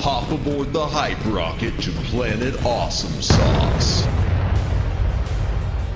Hop aboard the hype rocket to Planet Awesome Sauce.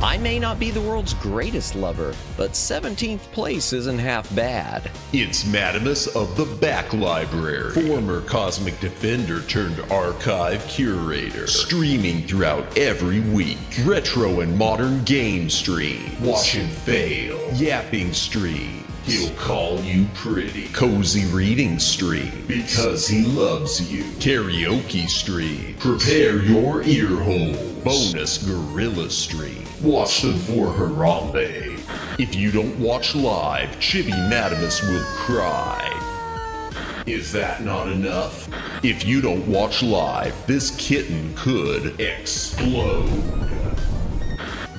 I may not be the world's greatest lover, but 17th place isn't half bad. It's Madamus of the Back Library, former Cosmic Defender turned archive curator, streaming throughout every week. Retro and modern game stream, watch and fail, yapping stream. He'll call you pretty. Cozy reading stream, because he loves you. Karaoke stream, prepare your ear holes. Bonus gorilla stream, watch them for Harambe. If you don't watch live, Chibi Madamus will cry. Is that not enough? If you don't watch live, this kitten could explode.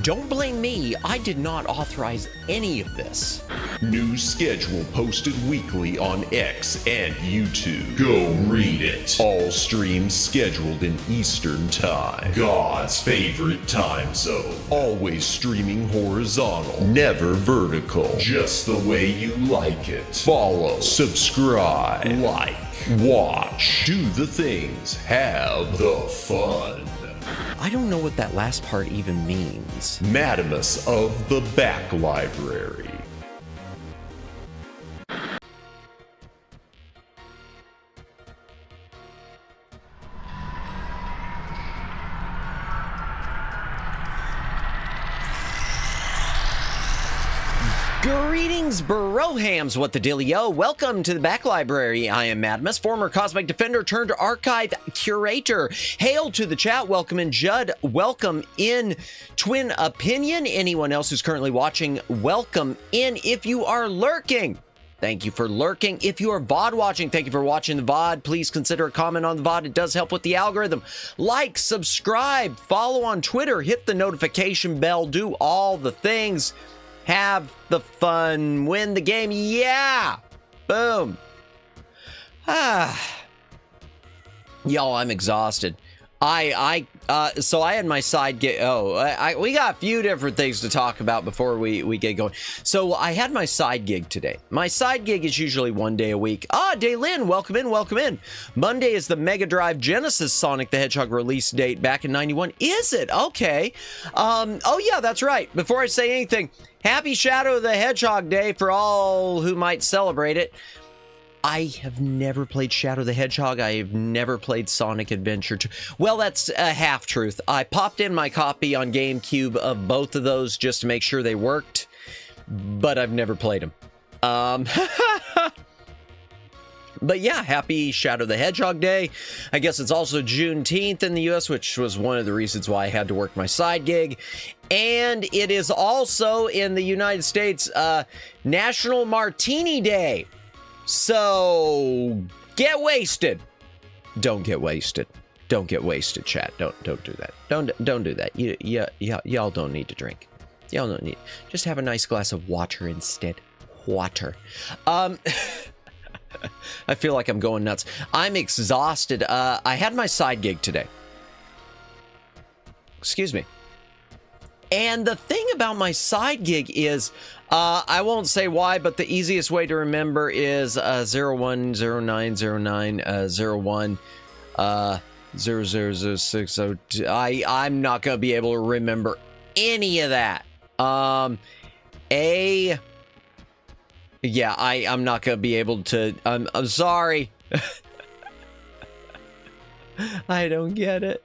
Don't blame me, I did not authorize any of this. New schedule posted weekly on X and YouTube. Go read it. All streams scheduled in Eastern Time. God's favorite time zone. Always streaming horizontal, never vertical. Just the way you like it. Follow, subscribe, like, watch, do the things, have the fun. I don't know what that last part even means. Madamus of the Back Library. Greetings, brohams, what the dealio? Welcome to the Back Library. I am Madamus, former Cosmic Defender turned archive curator. Hail to the chat. Welcome in Judd. Welcome in Twin Opinion. Anyone else who's currently watching, welcome in. If you are lurking, thank you for lurking. If you are VOD watching, thank you for watching the VOD. Please consider a comment on the VOD. It does help with the algorithm. Like, subscribe, follow on Twitter, hit the notification bell, do all the things. Have the fun, win the game, yeah! Boom. Y'all, I'm exhausted. So I had my side gig. We got a few different things to talk about before we get going. So I had my side gig today. My side gig is usually one day a week. Daylin, welcome in, welcome in. Monday is the Mega Drive Genesis Sonic the Hedgehog release date back in 91. Is it? Okay. Oh yeah, that's right. Before I say anything, happy Shadow of the Hedgehog Day for all who might celebrate it. I have never played Shadow the Hedgehog. I have never played Sonic Adventure 2. Well, that's a half-truth. I popped in my copy on GameCube of both of those just to make sure they worked, but I've never played them. But yeah, happy Shadow the Hedgehog Day. I guess it's also Juneteenth in the US, which was one of the reasons why I had to work my side gig. And it is also in the United States National Martini Day. So get wasted. Don't get wasted. Don't get wasted, chat. Don't do that. Don't do that. Y'all don't need to drink. Y'all don't need. Just have a nice glass of water instead. Water. I feel like I'm going nuts. I'm exhausted. I had my side gig today. Excuse me. And the thing about my side gig is, I won't say why, but the easiest way to remember is 01090901 00060. I'm not gonna be able to remember any of that. Yeah, I'm not gonna be able to. I'm sorry. I don't get it.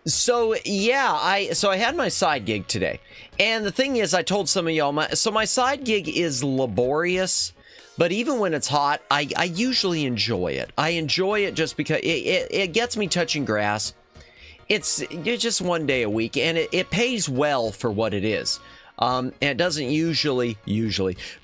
So yeah, I had my side gig today, and the thing is, I told some of y'all my side gig is laborious, but even when it's hot, I usually enjoy it. I enjoy it just because it gets me touching grass. It's just one day a week, and it pays well for what it is. And it doesn't usually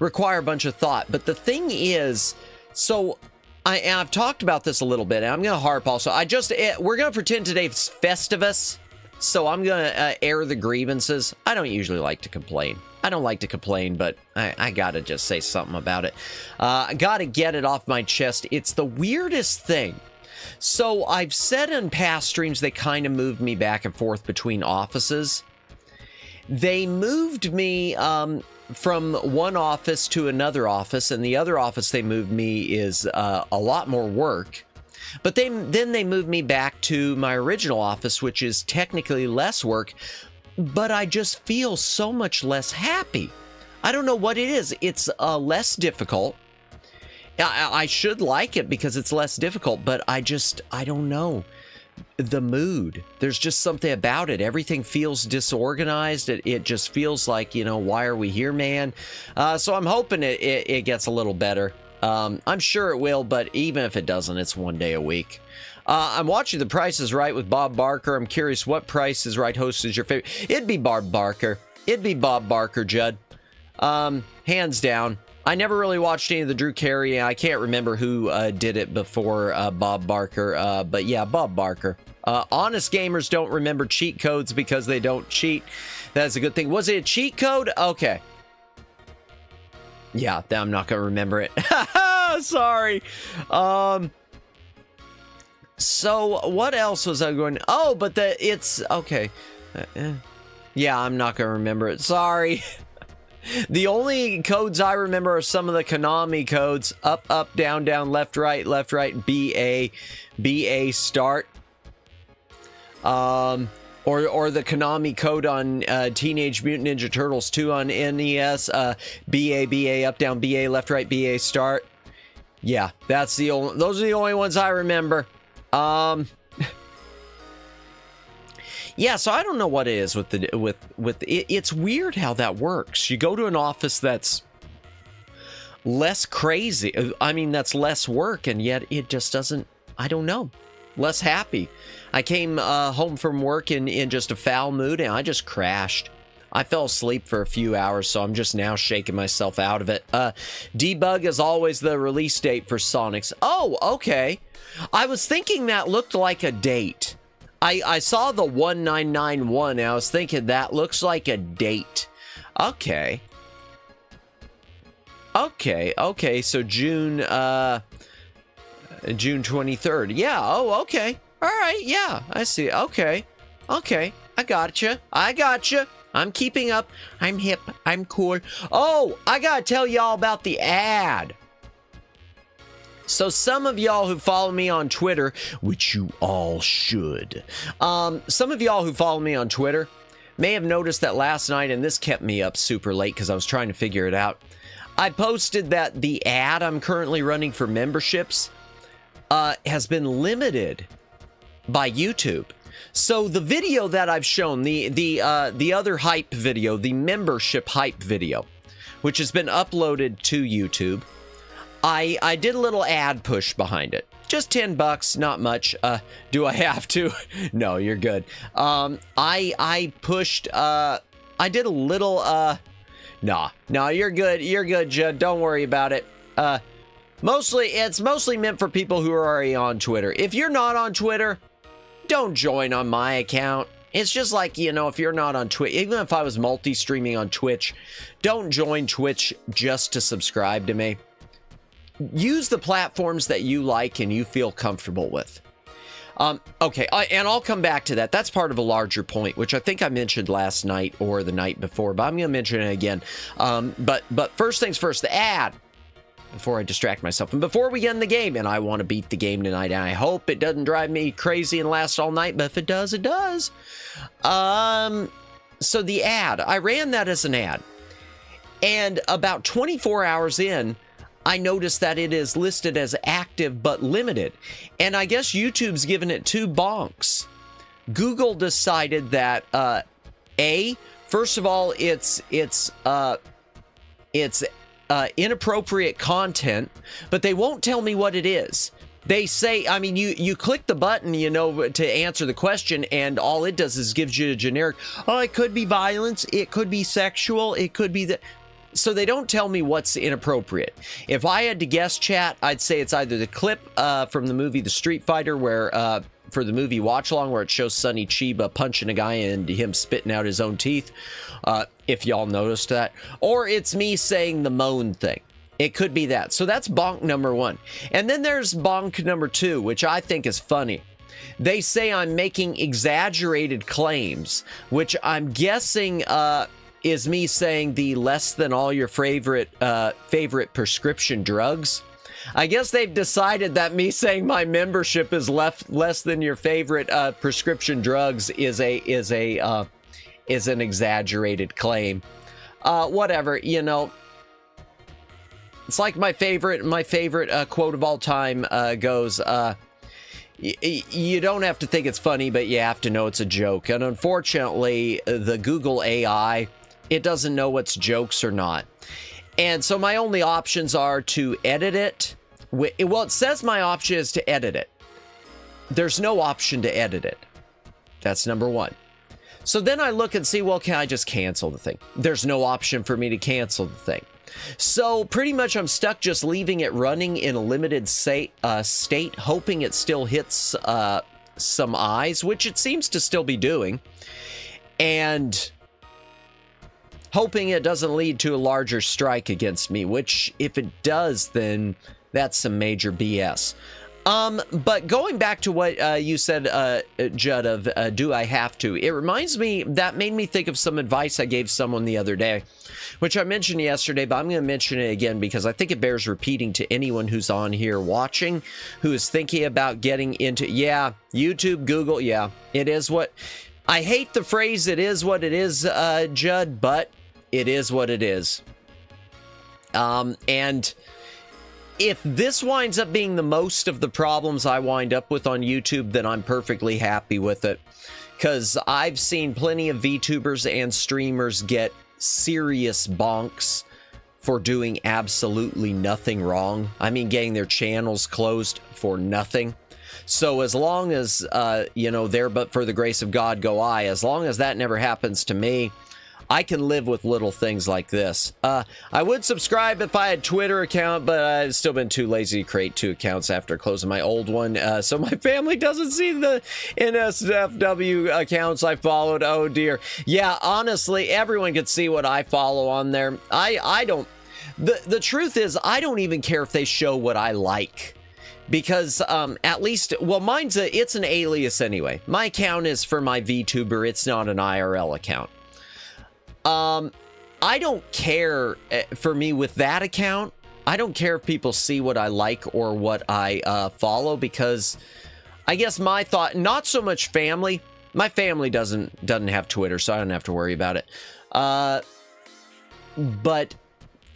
require a bunch of thought. But the thing is, so I've talked about this a little bit, and I'm going to harp also. We're going to pretend today's Festivus, so I'm going to air the grievances. I don't usually like to complain. I don't like to complain, but I got to just say something about it. I got to get it off my chest. It's the weirdest thing. So I've said in past streams they kind of moved me back and forth between offices. They moved me, from one office to another office, and the other office they moved me is a lot more work. But then they moved me back to my original office, which is technically less work, but I just feel so much less happy. I don't know what it is. It's less difficult. I should like it because it's less difficult, but I don't know. The mood, there's just something about it. Everything feels disorganized. It just feels like, why are we here, man? So I'm hoping it gets a little better. I'm sure it will, but even if it doesn't, it's one day a week. I'm watching The Price is Right with Bob Barker. I'm curious, what Price is Right host is your favorite? It'd be Bob Barker. It'd be Bob Barker, Judd. Hands down. I never really watched any of the Drew Carey. I can't remember who did it before Bob Barker. But yeah, Bob Barker. Honest gamers don't remember cheat codes because they don't cheat. That's a good thing. Was it a cheat code? Okay. Yeah, I'm not going to remember it. Sorry. So what else was I going? Oh, but it's okay. Yeah, I'm not going to remember it. Sorry. The only codes I remember are some of the Konami codes. Up, up, down, down, left, right, BA, BA, start. Or the Konami code on Teenage Mutant Ninja Turtles 2 on NES. BA, BA, up, down, BA, left, right, BA, start. Yeah, those are the only ones I remember. Yeah, so I don't know what it is with it's weird how that works. You go to an office that's less crazy. I mean, that's less work, and yet it just doesn't, I don't know, less happy. I came home from work in just a foul mood, and I just crashed. I fell asleep for a few hours, so I'm just now shaking myself out of it. Debug is always the release date for Sonics. Oh, okay. I was thinking that looked like a date. I saw the 1991, and I was thinking that looks like a date. Okay. So June 23rd. Yeah, oh, okay. All right, yeah, I see. Okay. I gotcha. I'm keeping up. I'm hip. I'm cool. Oh, I gotta tell y'all about the ad. So some of y'all who follow me on Twitter, which you all should, some of y'all who follow me on Twitter may have noticed that last night, and this kept me up super late because I was trying to figure it out, I posted that the ad I'm currently running for memberships has been limited by YouTube. So the video that I've shown, the other hype video, the membership hype video, which has been uploaded to YouTube, I did a little ad push behind it. Just $10, not much. Do I have to? No, you're good. I pushed, I did a little, nah, you're good, Judd. Don't worry about it. It's mostly meant for people who are already on Twitter. If you're not on Twitter, don't join on my account. It's just like, if you're not on Twitch, even if I was multi-streaming on Twitch, don't join Twitch just to subscribe to me. Use the platforms that you like and you feel comfortable with. Okay, and I'll come back to that. That's part of a larger point, which I think I mentioned last night or the night before, but I'm going to mention it again. But first things first, the ad, before I distract myself. And before we get in the game, and I want to beat the game tonight, and I hope it doesn't drive me crazy and last all night, but if it does, it does. So the ad, I ran that as an ad. And about 24 hours in, I noticed that it is listed as active but limited. And I guess YouTube's given it 2 bonks. Google decided that, first of all, it's inappropriate content, but they won't tell me what it is. They say, I mean, you click the button, to answer the question, and all it does is gives you a generic, it could be violence, it could be sexual, it could be that. So they don't tell me what's inappropriate. If I had to guess, chat, I'd say it's either the clip from the movie The Street Fighter, where for the movie Watch Along, where it shows Sonny Chiba punching a guy and him spitting out his own teeth, if y'all noticed that. Or it's me saying the moan thing. It could be that. So that's bonk number 1. And then there's bonk number 2, which I think is funny. They say I'm making exaggerated claims, which I'm guessing is me saying the less than all your favorite prescription drugs. I guess they've decided that me saying my membership is less than your favorite prescription drugs is an exaggerated claim. Whatever, you know. It's like my favorite quote of all time goes, you don't have to think it's funny, but you have to know it's a joke. And unfortunately, the Google AI, it doesn't know what's jokes or not. And so my only options are to edit it. Well, it says my option is to edit it. There's no option to edit it. That's number one. So then I look and see, well, can I just cancel the thing? There's no option for me to cancel the thing. So pretty much I'm stuck just leaving it running in a limited state, hoping it still hits some eyes, which it seems to still be doing, and hoping it doesn't lead to a larger strike against me, which if it does, then that's some major BS. But going back to what you said, Judd, of do I have to? It reminds me, that made me think of some advice I gave someone the other day, which I mentioned yesterday, but I'm going to mention it again because I think it bears repeating to anyone who's on here watching, who is thinking about getting into, yeah, YouTube, Google, yeah, it is what, I hate the phrase, it is what it is, Judd, but it is what it is. And if this winds up being the most of the problems I wind up with on YouTube, then I'm perfectly happy with it. Because I've seen plenty of VTubers and streamers get serious bonks for doing absolutely nothing wrong. I mean, getting their channels closed for nothing. So as long as, you know, there but for the grace of God go I, as long as that never happens to me, I can live with little things like this. I would subscribe if I had Twitter account, but I've still been too lazy to create 2 accounts after closing my old one. So my family doesn't see the NSFW accounts I followed. Oh dear. Yeah, honestly, everyone could see what I follow on there. I don't. The truth is, I don't even care if they show what I like. Because at least, well, it's an alias anyway. My account is for my VTuber. It's not an IRL account. I don't care for me with that account. I don't care if people see what I like or what I follow, because I guess my thought, not so much family. My family doesn't have Twitter, so I don't have to worry about it. But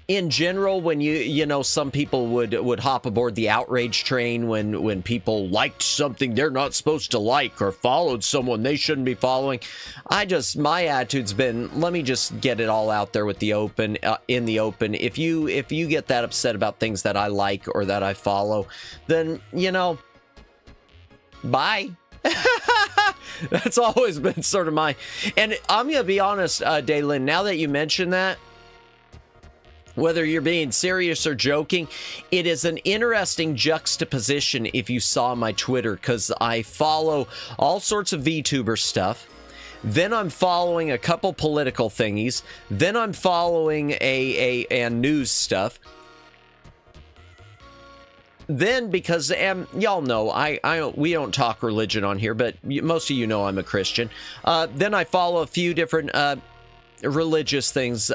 in general, when you know, some people would hop aboard the outrage train when people liked something they're not supposed to like, or followed someone they shouldn't be following. My attitude's been, let me just get it all out there with the open, in the open. If you get that upset about things that I like or that I follow, then, you know, bye. That's always been sort of my, and I'm gonna be honest, Daylin, now that you mention that, whether you're being serious or joking, it is an interesting juxtaposition if you saw my Twitter, because I follow all sorts of VTuber stuff. Then I'm following a couple political thingies. Then I'm following a news stuff. Then, because y'all know, we don't talk religion on here, but most of you know I'm a Christian. Then I follow a few different religious things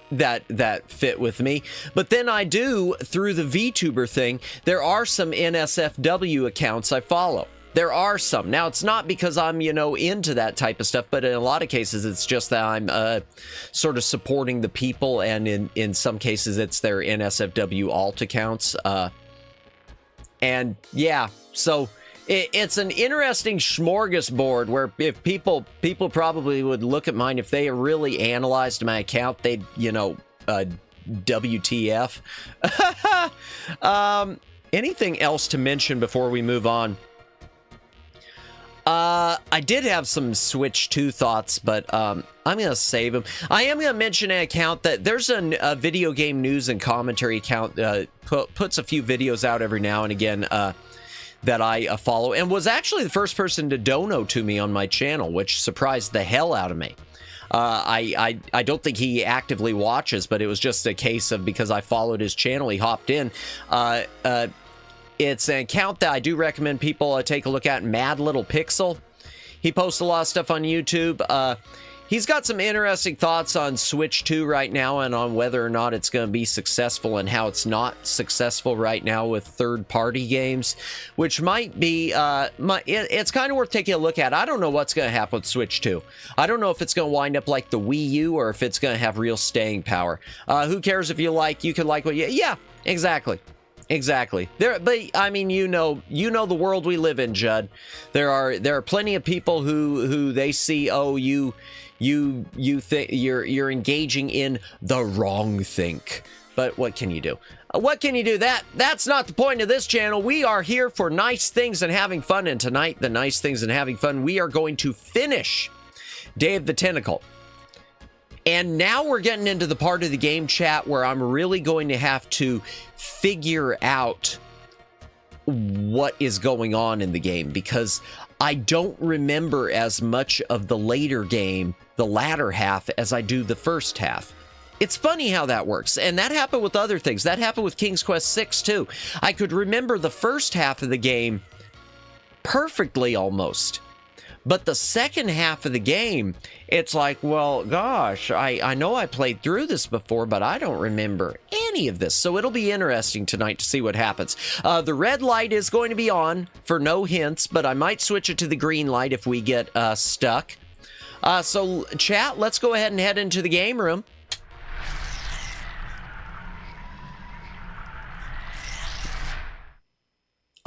that fit with me. But then I do, through the VTuber thing, there are some NSFW accounts I follow. There are some. Now, it's not because I'm, you know, into that type of stuff, but in a lot of cases, it's just that I'm sort of supporting the people, and in some cases, it's their NSFW alt accounts. And yeah, so it's an interesting smorgasbord where if people probably would look at mine, if they really analyzed my account, they'd, you know, WTF. Anything else to mention before we move on? I did have some Switch 2 thoughts, but I'm going to save them. I am going to mention an account that there's a video game news and commentary account puts a few videos out every now and again that I follow, and was actually the first person to dono to me on my channel, which surprised the hell out of me. I don't think he actively watches, but it was just a case of, because I followed his channel, he hopped in. It's an account that I do recommend people take a look at, Mad Little Pixel. He posts a lot of stuff on YouTube. He's got some interesting thoughts on Switch 2 right now and on whether or not it's going to be successful and how it's not successful right now with third-party games, which might be, it's kind of worth taking a look at. I don't know what's going to happen with Switch 2. I don't know if it's going to wind up like the Wii U or if it's going to have real staying power. Who cares if you can like what you... Yeah, exactly. Exactly. But I mean, you know the world we live in, Judd. There are plenty of people who they see, oh, you think you're engaging in the wrong think. But what can you do? What can you do? That's not the point of this channel. We are here for nice things and having fun. And tonight, the nice things and having fun, we are going to finish Day of the Tentacle. And now we're getting into the part of the game chat where I'm really going to have to figure out what is going on in the game, because I don't remember as much of the later game, the latter half, as I do the first half. It's funny how that works, and that happened with other things. That happened with King's Quest VI too. I could remember the first half of the game perfectly almost. But the second half of the game, it's like, well, gosh, I know I played through this before, but I don't remember any of this. So it'll be interesting tonight to see what happens. The red light is going to be on for no hints, but I might switch it to the green light if we get stuck. So chat, let's go ahead and head into the game room.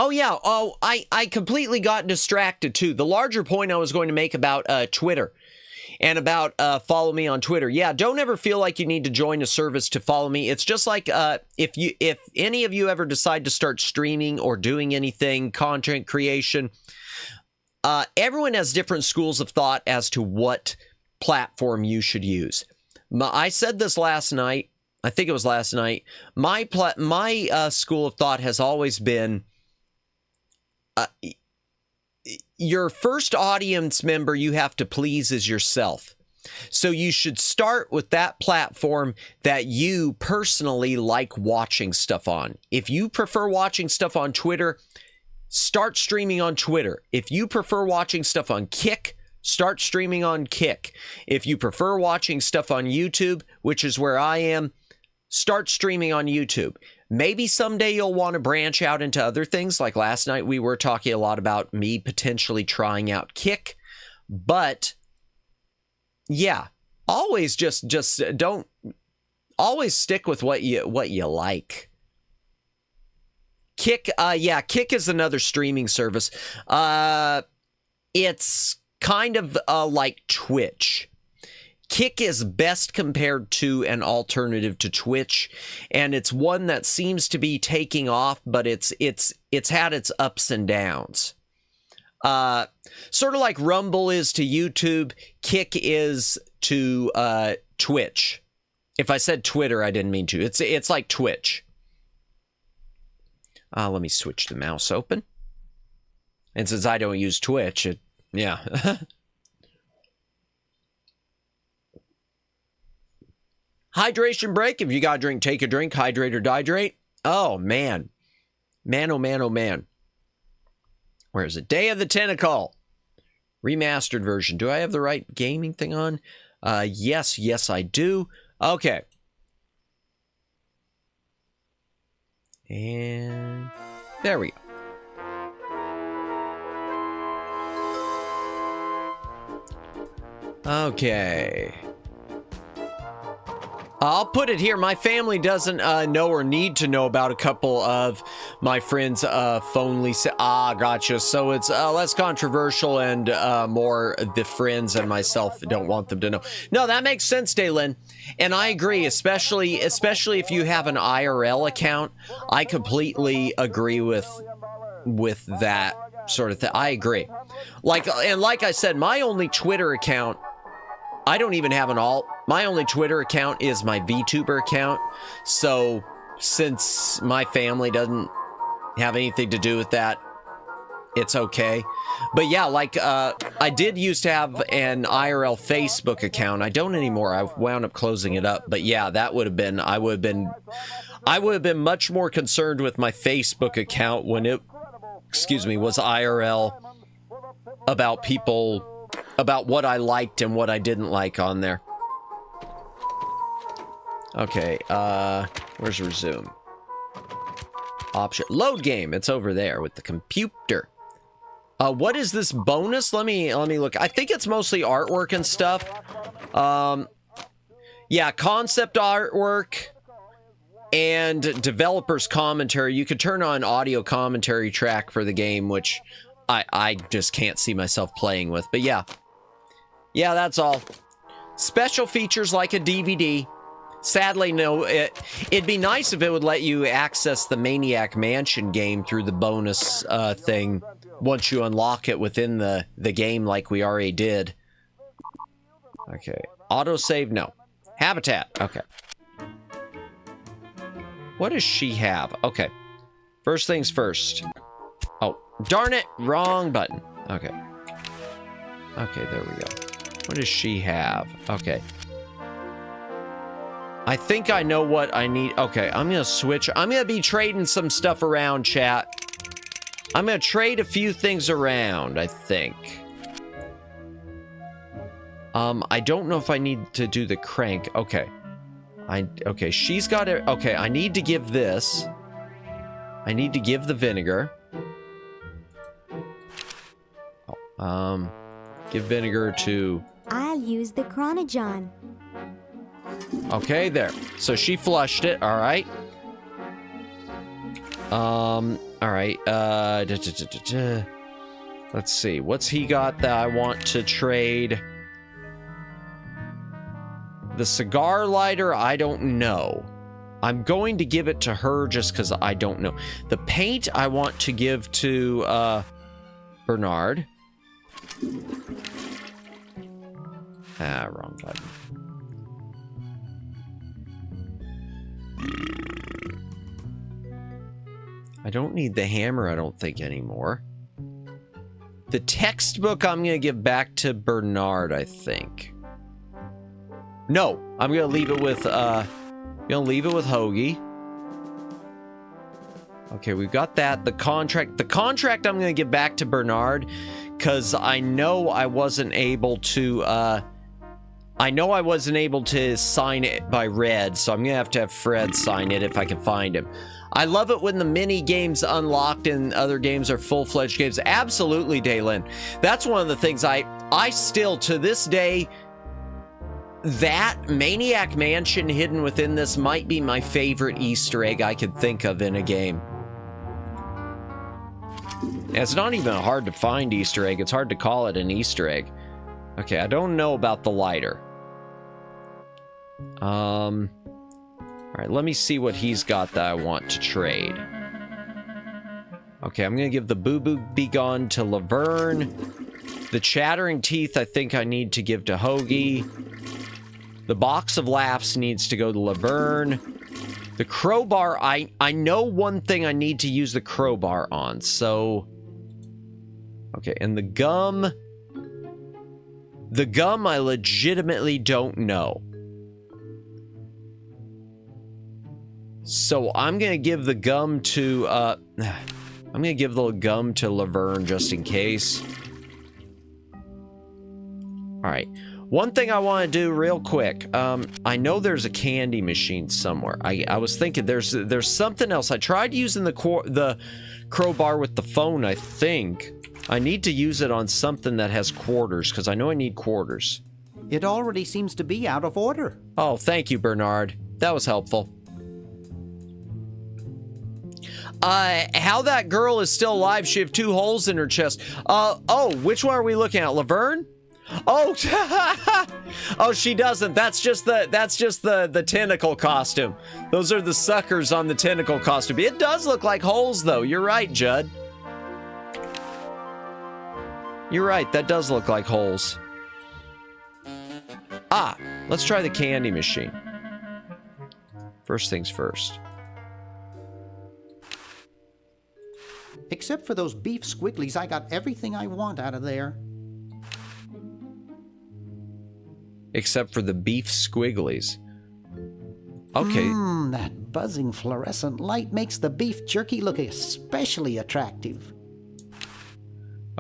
Oh, yeah. Oh, I completely got distracted, too. The larger point I was going to make about Twitter and about follow me on Twitter. Yeah, don't ever feel like you need to join a service to follow me. It's just like if any of you ever decide to start streaming or doing anything, content creation, everyone has different schools of thought as to what platform you should use. I said this last night. I think it was last night. My school of thought has always been... your first audience member you have to please is yourself. So you should start with that platform that you personally like watching stuff on. If you prefer watching stuff on Twitter, start streaming on Twitter. If you prefer watching stuff on Kick, start streaming on Kick. If you prefer watching stuff on YouTube, which is where I am, start streaming on YouTube. Maybe someday you'll want to branch out into other things. Like last night, we were talking a lot about me potentially trying out Kick. But yeah, always just don't always stick with what you like. Kick, yeah, Kick is another streaming service. It's kind of like Twitch. Kick is best compared to an alternative to Twitch, and it's one that seems to be taking off, but it's had its ups and downs. Sort of like Rumble is to YouTube, Kick is to Twitch. If I said Twitter, I didn't mean to. It's like Twitch. Let me switch the mouse open. And since I don't use Twitch, yeah. Hydration break. If you got a drink, take a drink. Hydrate or dihydrate. Oh, man. Man, oh, man, oh, man. Where is it? Day of the Tentacle. Remastered version. Do I have the right gaming thing on? Yes, I do. Okay. And there we go. Okay. I'll put it here. My family doesn't know or need to know about a couple of my friends' phone lease. Gotcha. So it's less controversial and more the friends and myself don't want them to know. No, that makes sense, Daylin. And I agree, especially if you have an IRL account. I completely agree with that sort of thing. I agree. Like I said, my only Twitter account, I don't even have an alt. My only Twitter account is my VTuber account. So since my family doesn't have anything to do with that, it's okay. But yeah, like I did used to have an IRL Facebook account. I don't anymore. I wound up closing it up. But yeah, that would have been, I would have been much more concerned with my Facebook account when it, was IRL, about people about what I liked and what I didn't like on there. Okay, where's resume? Option, load game, it's over there with the computer. What is this bonus? Let me look. I think it's mostly artwork and stuff. Yeah, concept artwork and developer's commentary. You could turn on audio commentary track for the game, which I just can't see myself playing with. But yeah. Yeah, that's all. Special features like a DVD. Sadly, no. It'd be nice if it would let you access the Maniac Mansion game through the bonus thing once you unlock it within the game like we already did. Okay. Autosave, no. Habitat, okay. What does she have? Okay. First things first. Oh, darn it. Wrong button. Okay. Okay, there we go. What does she have? Okay. I think I know what I need. Okay, I'm going to switch. I'm going to be trading some stuff around, chat. I'm going to trade a few things around, I think. I don't know if I need to do the crank. Okay. Okay, she's got it. Okay, I need to give this. I need to give the vinegar. Oh, give vinegar to... I'll use the chronogen. Okay, there. So she flushed it. All right. All right. Let's see. What's he got that I want to trade? The cigar lighter, I don't know. I'm going to give it to her just because I don't know. The paint I want to give to Bernard. Ah, wrong button. I don't need the hammer, I don't think, anymore. The textbook I'm going to give back to Bernard, I think. No, I'm going to leave it with, Hoagie. Okay, we've got that. The contract I'm going to give back to Bernard, because I know I wasn't able to, sign it by Red, so I'm going to have Fred sign it if I can find him. I love it when the mini games unlocked and other games are full-fledged games. Absolutely, Daylin. That's one of the things I still, to this day, that Maniac Mansion hidden within this might be my favorite Easter egg I could think of in a game. And it's not even a hard to find Easter egg. It's hard to call it an Easter egg. Okay, I don't know about the lighter. All right, let me see what he's got that I want to trade. Okay, I'm going to give the Boo Boo Be Gone to Laverne. The Chattering Teeth I think I need to give to Hoagie. The Box of Laughs needs to go to Laverne. The crowbar, I know one thing I need to use the crowbar on, so... Okay, and the gum... The gum I legitimately don't know. So I'm going to give the gum to, I'm going to give the gum to Laverne just in case. Alright. One thing I want to do real quick. I know there's a candy machine somewhere. I was thinking there's something else. I tried using the crowbar with the phone, I think. I need to use it on something that has quarters, because I know I need quarters. It already seems to be out of order. Oh, thank you, Bernard. That was helpful. How that girl is still alive, she have 2 holes in her chest. Oh, which one are we looking at? Laverne? Oh, oh, she doesn't. That's just the tentacle costume. Those are the suckers on the tentacle costume. It does look like holes, though. You're right, Judd. You're right. That does look like holes. Ah, let's try the candy machine. First things first. Except for those beef squigglies, I got everything I want out of there. Except for the beef squigglies. Okay. That buzzing fluorescent light makes the beef jerky look especially attractive.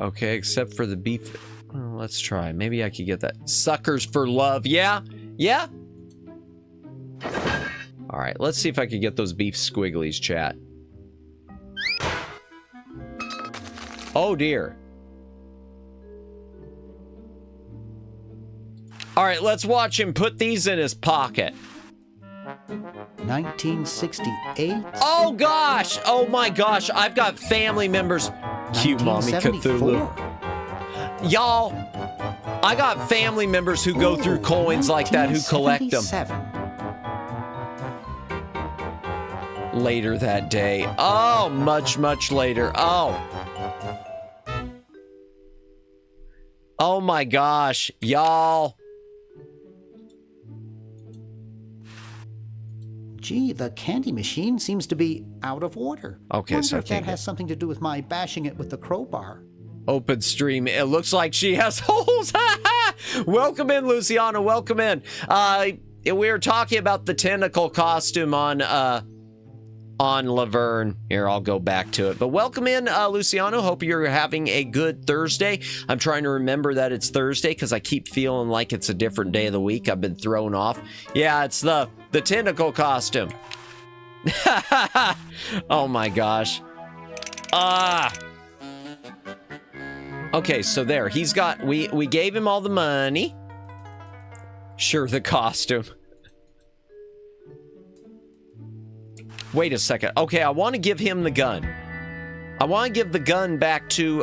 Okay, except for the beef... Well, let's try. Maybe I could get that. Suckers for love. Yeah? Yeah? Alright, let's see if I could get those beef squigglies, chat. Oh, dear. Alright, let's watch him put these in his pocket. 1968? Oh, gosh! Oh, my gosh. I've got family members. Cute Mommy Cthulhu. Y'all, I got family members who go through coins like that, who collect them. Later that day. Oh, much, much later. Oh. Oh my gosh, y'all. Gee, the candy machine seems to be out of order. Okay, Wonder so I if that can't has something to do with my bashing it with the crowbar. Open stream. It looks like she has holes. Welcome in, Luciano. Welcome in. We were talking about the tentacle costume on Laverne. Here, I'll go back to it. But welcome in, Luciano. Hope you're having a good Thursday. I'm trying to remember that it's Thursday because I keep feeling like it's a different day of the week. I've been thrown off. Yeah, it's the tentacle costume. Oh my gosh. Okay, so there. He's got... We gave him all the money. Sure, the costume. Wait a second. Okay, I want to give him the gun. I want to give the gun back to,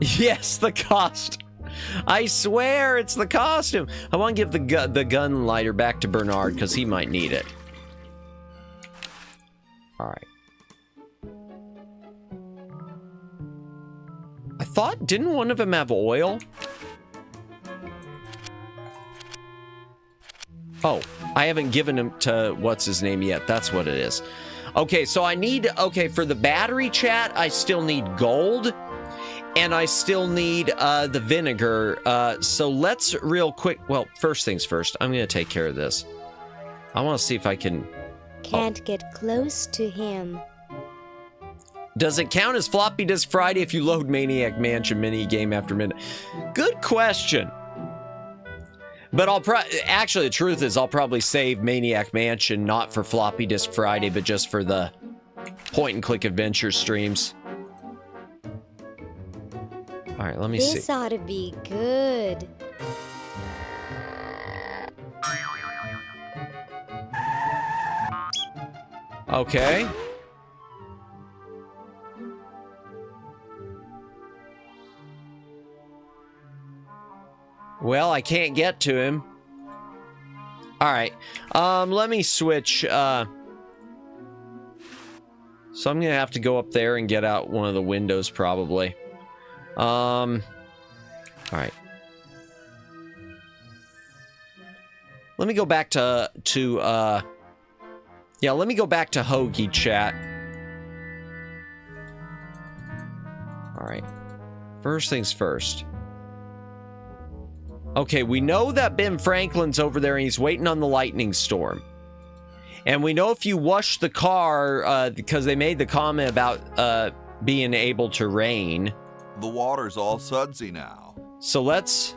Yes, the costume. I swear it's the costume. I want to give the gun lighter back to Bernard because he might need it. All right. I thought, didn't one of them have oil? Oh, I haven't given him to what's his name yet. That's what it is. Okay, so I need, okay, for the battery, chat, I still need gold. And I still need the vinegar. So let's real quick, well, first things first, I'm going to take care of this. I want to see if I can... Can't get close to him. Does it count as Floppy Disk Friday if you load Maniac Mansion mini game after midnight? Good question. But actually, the truth is I'll probably save Maniac Mansion not for Floppy Disk Friday, but just for the point-and-click adventure streams. All right, let me see. This ought to be good. Okay. Well, I can't get to him. All right. Let me switch. So I'm going to have to go up there and get out one of the windows probably. All right. Let me go back to yeah, let me go back to Hoagie, chat. All right. First things first. Okay, we know that Ben Franklin's over there and he's waiting on the lightning storm. And we know if you wash the car, because they made the comment about being able to rain. The water's all sudsy now. So let's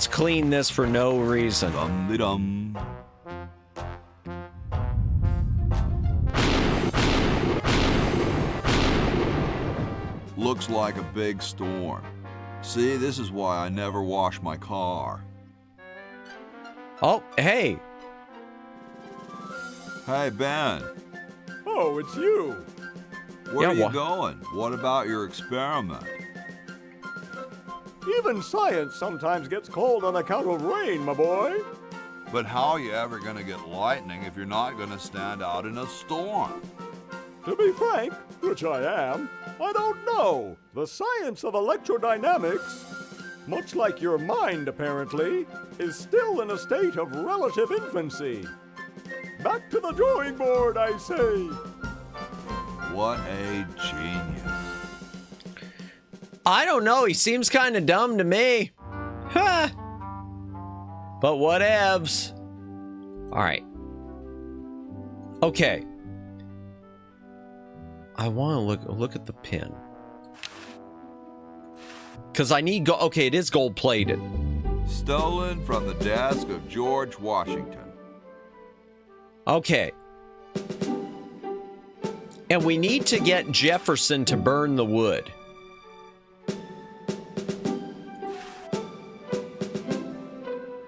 clean this for no reason. Dum-de-dum. Looks like a big storm. See, this is why I never wash my car. Oh, hey. Hey, Ben. Oh, it's you. Where are you going? What about your experiment? Even science sometimes gets cold on account of rain, my boy. But how are you ever going to get lightning if you're not going to stand out in a storm? To be frank, which I am, I don't know. The science of electrodynamics, much like your mind apparently, is still in a state of relative infancy. Back to the drawing board, I say. What a genius. I don't know. He seems kind of dumb to me. Huh. But whatevs. All right. Okay. I want to look at the pin. Because I need gold. Okay, it is gold plated. Stolen from the desk of George Washington. Okay. And we need to get Jefferson to burn the wood.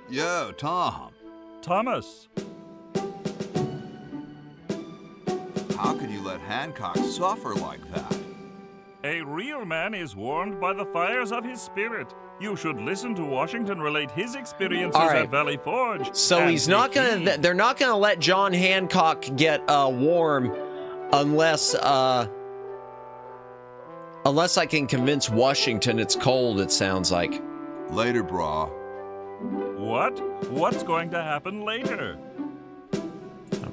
Yo, Tom. Thomas. How could you let Hancock suffer like that? A real man is warmed by the fires of his spirit. You should listen to Washington relate his experiences All right. at Valley Forge. So and he's not the key- they're not gonna let John Hancock get warm unless I can convince Washington it's cold, it sounds like. Later, brah. What? What's going to happen later?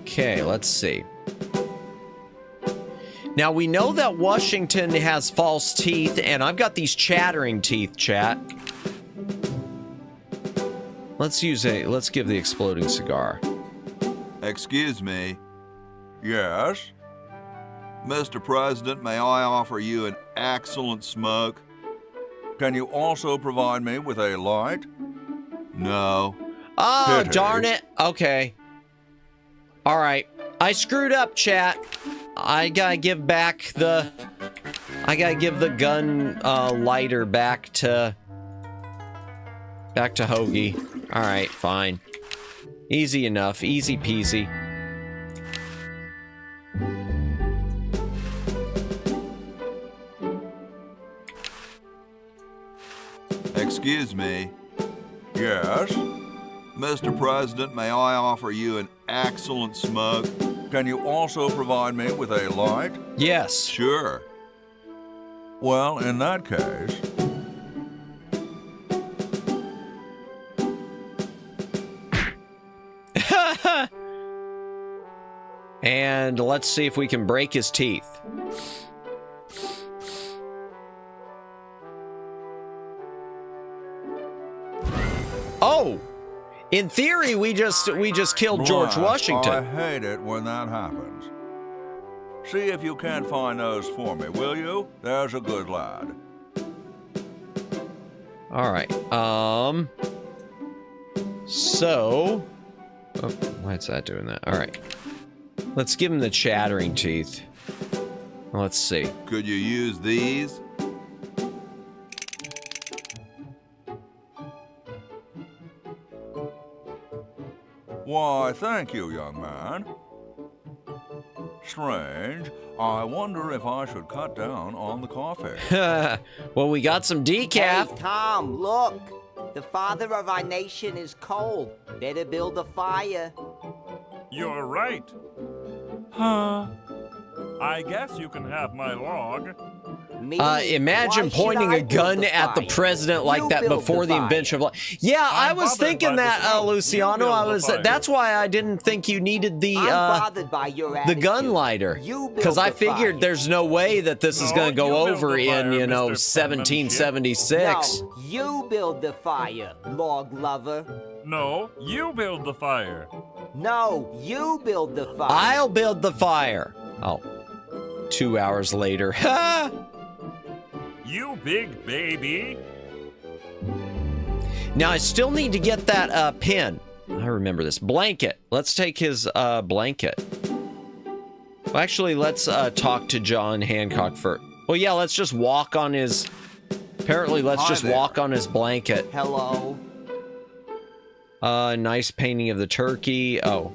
Okay, let's see. Now we know that Washington has false teeth, and I've got these chattering teeth, chat. Let's give the exploding cigar. Excuse me. Yes? Mr. President, may I offer you an excellent smoke? Can you also provide me with a light? No. Oh, Pity. darn it. Okay. All right. I screwed up, chat. I gotta give the gun lighter back to Hoagie. All right, fine. Easy enough. Easy peasy. Excuse me. Yes? Mr. President, may I offer you an excellent smoke? Can you also provide me with a light? Yes. Sure. Well, in that case... And let's see if we can break his teeth. Oh! In theory, we just killed George Right, Washington. I hate it when that happens. See if you can't find those for me, will you? There's a good lad. All right. So, oh, why is that doing that? All right. Let's give him the chattering teeth. Let's see. Could you use these? Why, thank you, young man. Strange. I wonder if I should cut down on the coffee. Well, we got some decaf. Hey, Tom, look. The father of our nation is cold. Better build a fire. You're right. Huh? I guess you can have my log. Me? Imagine Why should pointing I a gun build at the fire? president like You that build before the fire. invention of yeah, I I'm was bothered thinking by that, the smoke. You Luciano. build the fire. That's why I didn't think you needed the I'm bothered by your the attitude. gun lighter. You Because build I the figured fire. there's no way that this is No, going to you go build over the fire, in, Mr. 1776. No, you build the fire, log lover. No, you build the fire. No, you build the fire. I'll build the fire. Oh, 2 hours later. Ha! You big baby. Now, I still need to get that pin. I remember this. Blanket. Let's take his blanket. Well, actually, let's talk to John Hancock first. Well, yeah, let's just walk on his... Apparently, let's Hi just there. walk on his blanket. Hello. Nice painting of the turkey. Oh.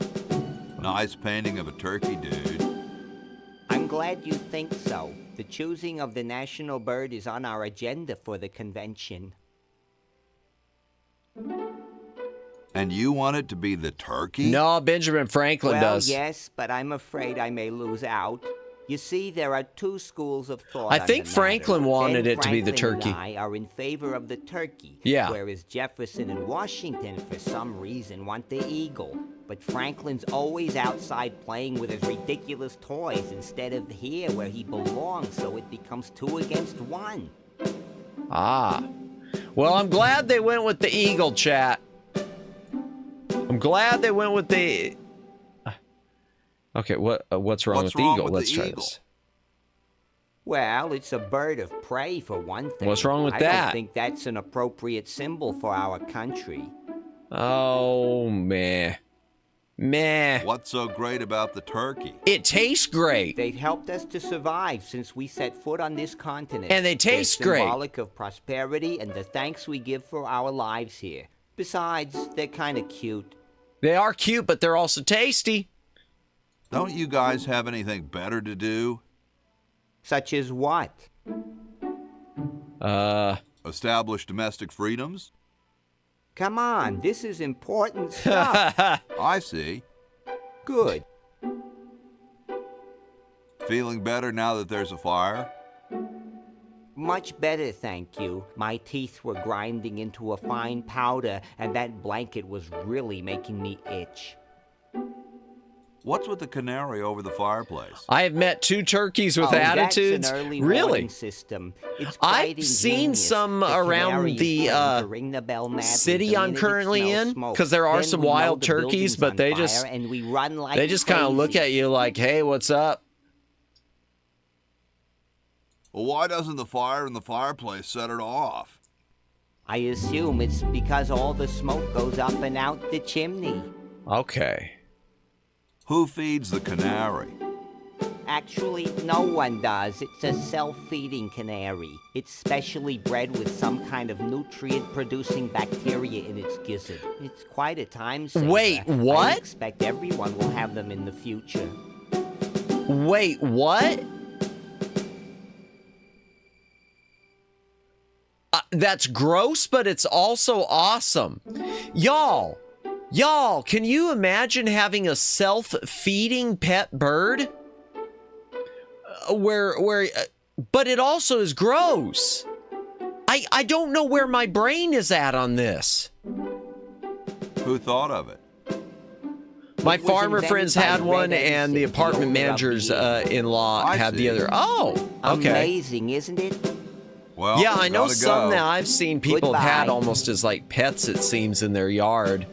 Nice painting of a turkey, dude. I'm glad you think so. The choosing of the national bird is on our agenda for the convention. And you want it to be the turkey? No, Benjamin Franklin Well, does. yes, but I'm afraid I may lose out. You see, there are two schools of thought. I on think the Franklin matter. wanted Ben it to be the Franklin turkey. and I are in favor of the turkey. Yeah. Whereas Jefferson and Washington, for some reason, want the eagle. But Franklin's always outside playing with his ridiculous toys instead of here where he belongs, so it becomes 2 against 1. Ah. Well, I'm glad they went with the eagle, chat. I'm glad they went with the... Okay, what's wrong with the eagle? Let's try this. Well, it's a bird of prey for one thing. What's wrong with I that? don't think that's an appropriate symbol for our country. Oh, meh. Meh. What's so great about the turkey? It tastes great. They've helped us to survive since we set foot on this continent. And they taste They're great. symbolic of prosperity and the thanks we give for our lives here. Besides, they're kind of cute. They are cute, but they're also tasty. Don't you guys have anything better to do? Such as what? Establish domestic freedoms? Come on, this is important stuff. I see. Good. Feeling better now that there's a fire? Much better, thank you. My teeth were grinding into a fine powder, and that blanket was really making me itch. What's with the canary over the fireplace? I have met 2 turkeys with Oh, attitudes. That's an early really? warning system. It's quite I've seen ingenious. some The around canary the is trained to ring the bell madly city the I'm minute it currently smells in, smoke. 'cause there are Then some we know wild the turkeys, building's but on they fire, just- and we run like They just kind of look crazy. at you like, hey, what's up? Well, why doesn't the fire in the fireplace set it off? I assume it's because all the smoke goes up and out the chimney. Okay. Who feeds the canary? Actually, no one does. It's a self-feeding canary. It's specially bred with some kind of nutrient-producing bacteria in its gizzard. It's quite a time saver. Wait, what? I expect everyone will have them in the future. Wait, what? That's gross, but it's also awesome. Y'all, can you imagine having a self-feeding pet bird? But it also is gross. I don't know where my brain is at on this. Who thought of it? My was farmer invented friends by had one, Red and the Ensign, the apartment owner of manager's the in-law I had the see. other. Oh, okay. Amazing, isn't it? Well, Yeah, I know gotta some go. that I've seen people have had Goodbye. almost as like pets, it seems, in their yard.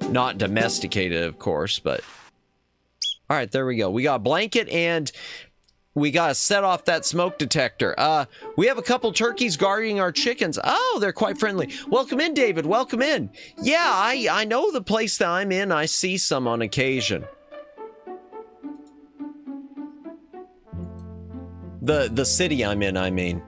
Not domesticated, of course, but... All right, there we go. We got a blanket, and we got to set off that smoke detector. We have a couple turkeys guarding our chickens. Oh, they're quite friendly. Welcome in, David. Welcome in. Yeah, I know the place that I'm in. I see some on occasion. The city I'm in, I mean.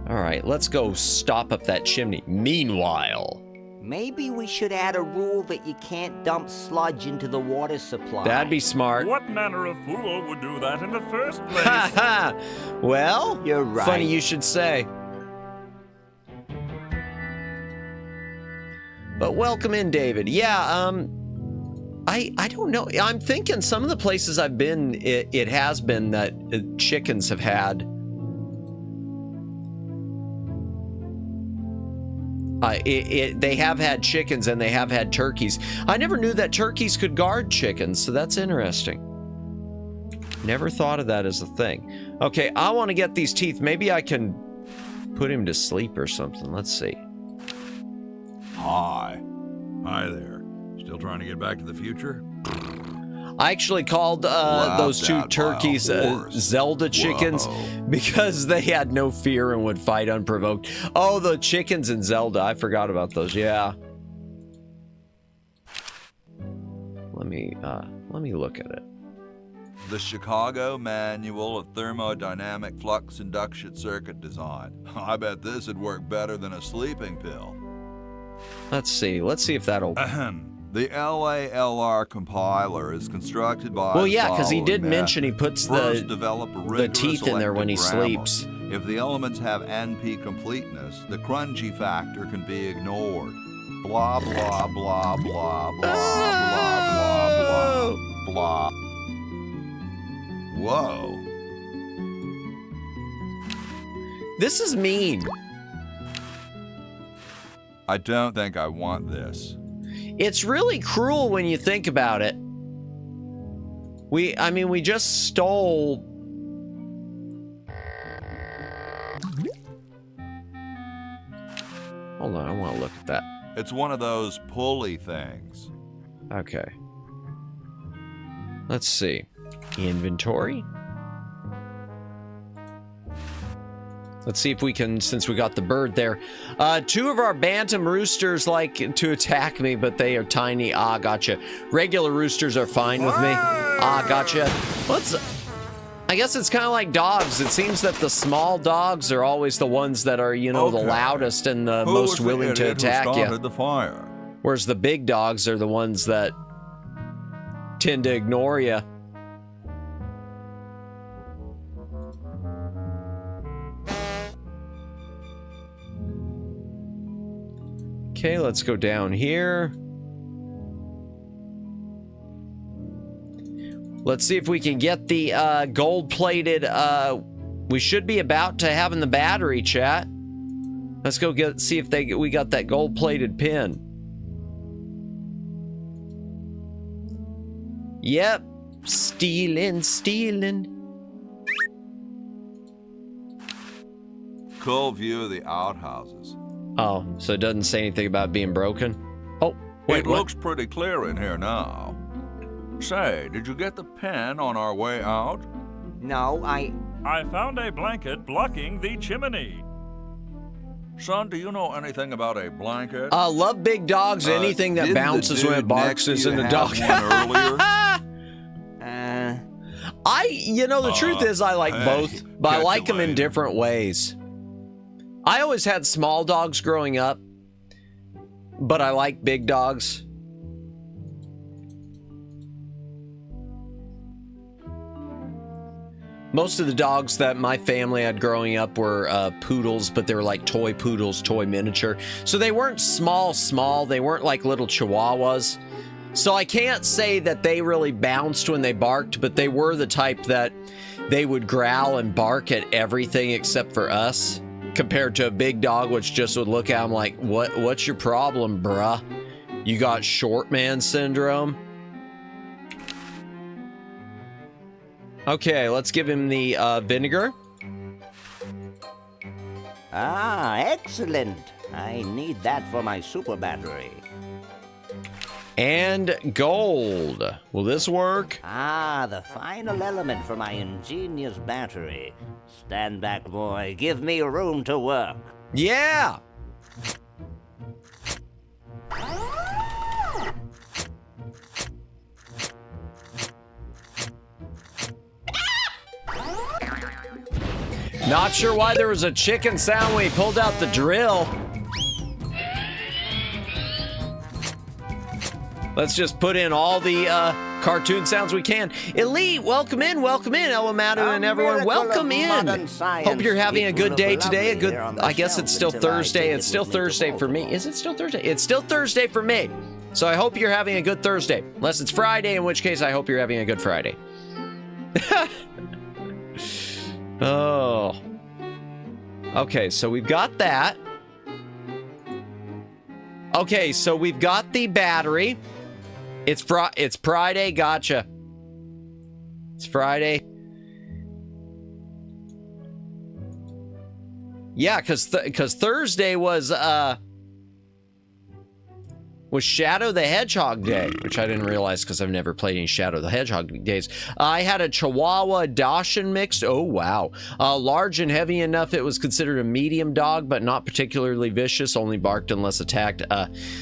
All right, let's go stop up that chimney. Meanwhile... Maybe we should add a rule that you can't dump sludge into the water supply. That'd be smart. What manner of fool would do that in the first place? Ha ha! Well, You're right. funny you should say. But welcome in, David. Yeah, I don't know. I'm thinking some of the places I've been, it has been that chickens have had. They have had chickens and they have had turkeys. I never knew that turkeys could guard chickens, so that's interesting. Never thought of that as a thing. Okay, I want to get these teeth. Maybe I can put him to sleep or something. Let's see. Hi there. Still trying to get back to the future? I actually called those Laughed two at by a turkeys horse. Zelda chickens Whoa. because they had no fear and would fight unprovoked. Oh, the chickens in Zelda. I forgot about those. Yeah. Let me look at it. The Chicago Manual of Thermodynamic Flux Induction Circuit Design. I bet this would work better than a sleeping pill. Let's see. Let's see if that'll... The LALR compiler is constructed by Well, the yeah, because he following did method. mention he puts First, the develop a rigorous teeth in there when he selective grammar. sleeps. If the elements have NP completeness, the crunchy factor can be ignored. Blah, blah, blah, blah, blah, blah, blah, blah, blah. Whoa. This is mean. I don't think I want this. It's really cruel when you think about it. I mean, we just stole... Hold on, I want to look at that. It's one of those pulley things. Okay. Let's see. Inventory. Let's see if we can, since we got the bird there. 2 of our bantam roosters like to attack me, but they are tiny. Ah, gotcha. Regular roosters are fine with me. Ah, gotcha. I guess it's kind of like dogs. It seems that the small dogs are always the ones that are, you know, the loudest and the most willing to attack you. The fire? Whereas the big dogs are the ones that tend to ignore you. Okay, let's go down here. Let's see if we can get the gold-plated, we should be about to having the battery, chat. Let's go see if we got that gold-plated pin. Yep, stealing. Cool view of the outhouses. Oh, so it doesn't say anything about being broken? Oh, wait, it looks pretty clear in here now. Say, did you get the pen on our way out? No, I found a blanket blocking the chimney. Son, do you know anything about a blanket? Love big dogs. Anything that bounces when it barks isn't a dog. You know, the truth is I like both, but I like them in different ways. I always had small dogs growing up, but I like big dogs. Most of the dogs that my family had growing up were poodles, but they were like toy poodles, toy miniature. So they weren't small. They weren't like little chihuahuas. So I can't say that they really bounced when they barked, but they were the type that they would growl and bark at everything except for us. Compared to a big dog, which just would look at him like, what's your problem, bruh? You got short man syndrome? Okay, let's give him the vinegar. Ah, excellent. I need that for my super battery. And gold. Will this work? Ah, the final element for my ingenious battery. Stand back, boy. Give me room to work. Yeah! Not sure why there was a chicken sound when he pulled out the drill. Let's just put in all the cartoon sounds we can. Elite, welcome in, Elamatu and everyone, welcome in. Hope you're having a good day today. I guess it's still Thursday. It's still Thursday for me. Is it still Thursday? It's still Thursday for me. So I hope you're having a good Thursday. Unless it's Friday, in which case I hope you're having a good Friday. Oh. Okay, so we've got that. Okay, so we've got the battery. It's Friday, gotcha. It's Friday. Yeah, because Thursday was Shadow the Hedgehog Day, which I didn't realize because I've never played any Shadow the Hedgehog days. I had a Chihuahua Dachshund mixed. Oh, wow. Large and heavy enough it was considered a medium dog, but not particularly vicious, only barked unless attacked,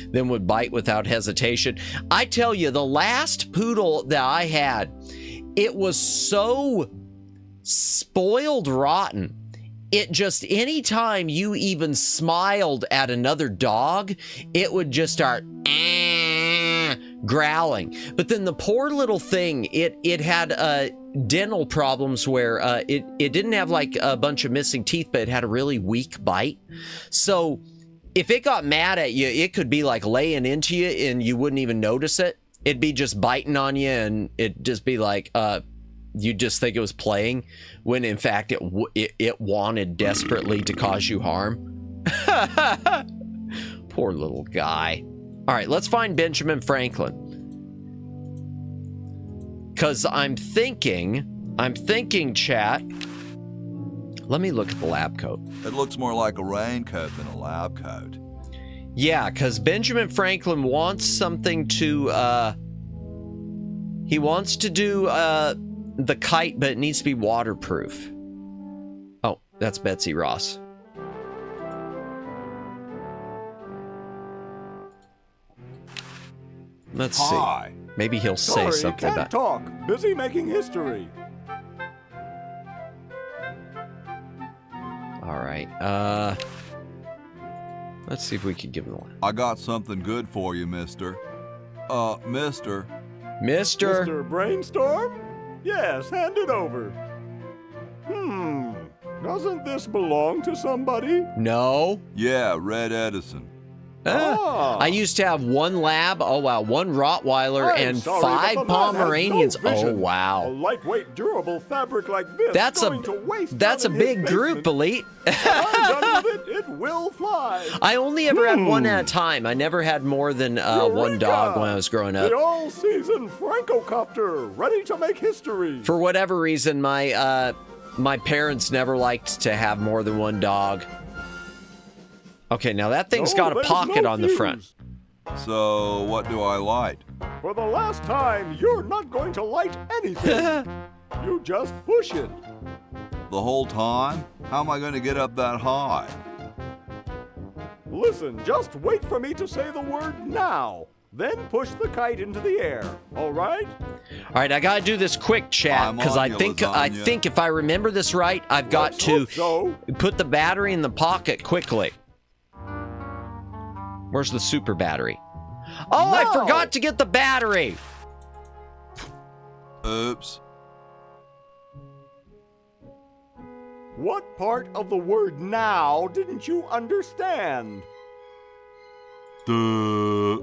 then would bite without hesitation. I tell you, the last poodle that I had, it was so spoiled rotten. It just, anytime you even smiled at another dog, it would just start growling. But then the poor little thing, it had dental problems where it didn't have like a bunch of missing teeth, but it had a really weak bite. So if it got mad at you, it could be like laying into you and you wouldn't even notice it. It'd be just biting on you and it'd just be like, you just think it was playing when in fact it wanted desperately to cause you harm. Poor little guy. All right, let's find Benjamin Franklin. Because I'm thinking, chat. Let me look at the lab coat. It looks more like a raincoat than a lab coat. Yeah, because Benjamin Franklin wants something to, he wants to do, the kite, but it needs to be waterproof. Oh, That's Betsy Ross. Let's Hi. see. Maybe he'll say Sorry, something can't about. talk. Busy making history. All right. Let's see if we can give him one. I got something good for you, mister. Mister. Mister. Mr. Brainstorm? Yes, hand it over. Doesn't this belong to somebody? No. Yeah, Red Edison. I used to have one lab. Oh wow, one Rottweiler I'm and sorry, 5 but the man has no Pomeranians. Oh vision. A wow. lightweight, durable fabric like this. That's going to waste that's a down in his big group, basement. Elite. When I'm done with it, it will fly. I only ever had one at a time. I never had more than one dog Eureka! when I was growing up. The all-season Francocopter, ready to make history. For whatever reason, my parents never liked to have more than one dog. Okay, now that thing's got a there's pocket no on the front. fuse. So, what do I light? For the last time, you're not going to light anything. You just push it. The whole time? How am I going to get up that high? Listen, just wait for me to say the word now. Then push the kite into the air. All right? All right, I gotta do this quick, chat, I'm because on I you, think lasagna. if I remember this right, I've got Let's to hope so. put the battery in the pocket quickly. Where's the super battery? Oh, I No! forgot to get the battery. Oops. What part of the word now didn't you understand? Duh.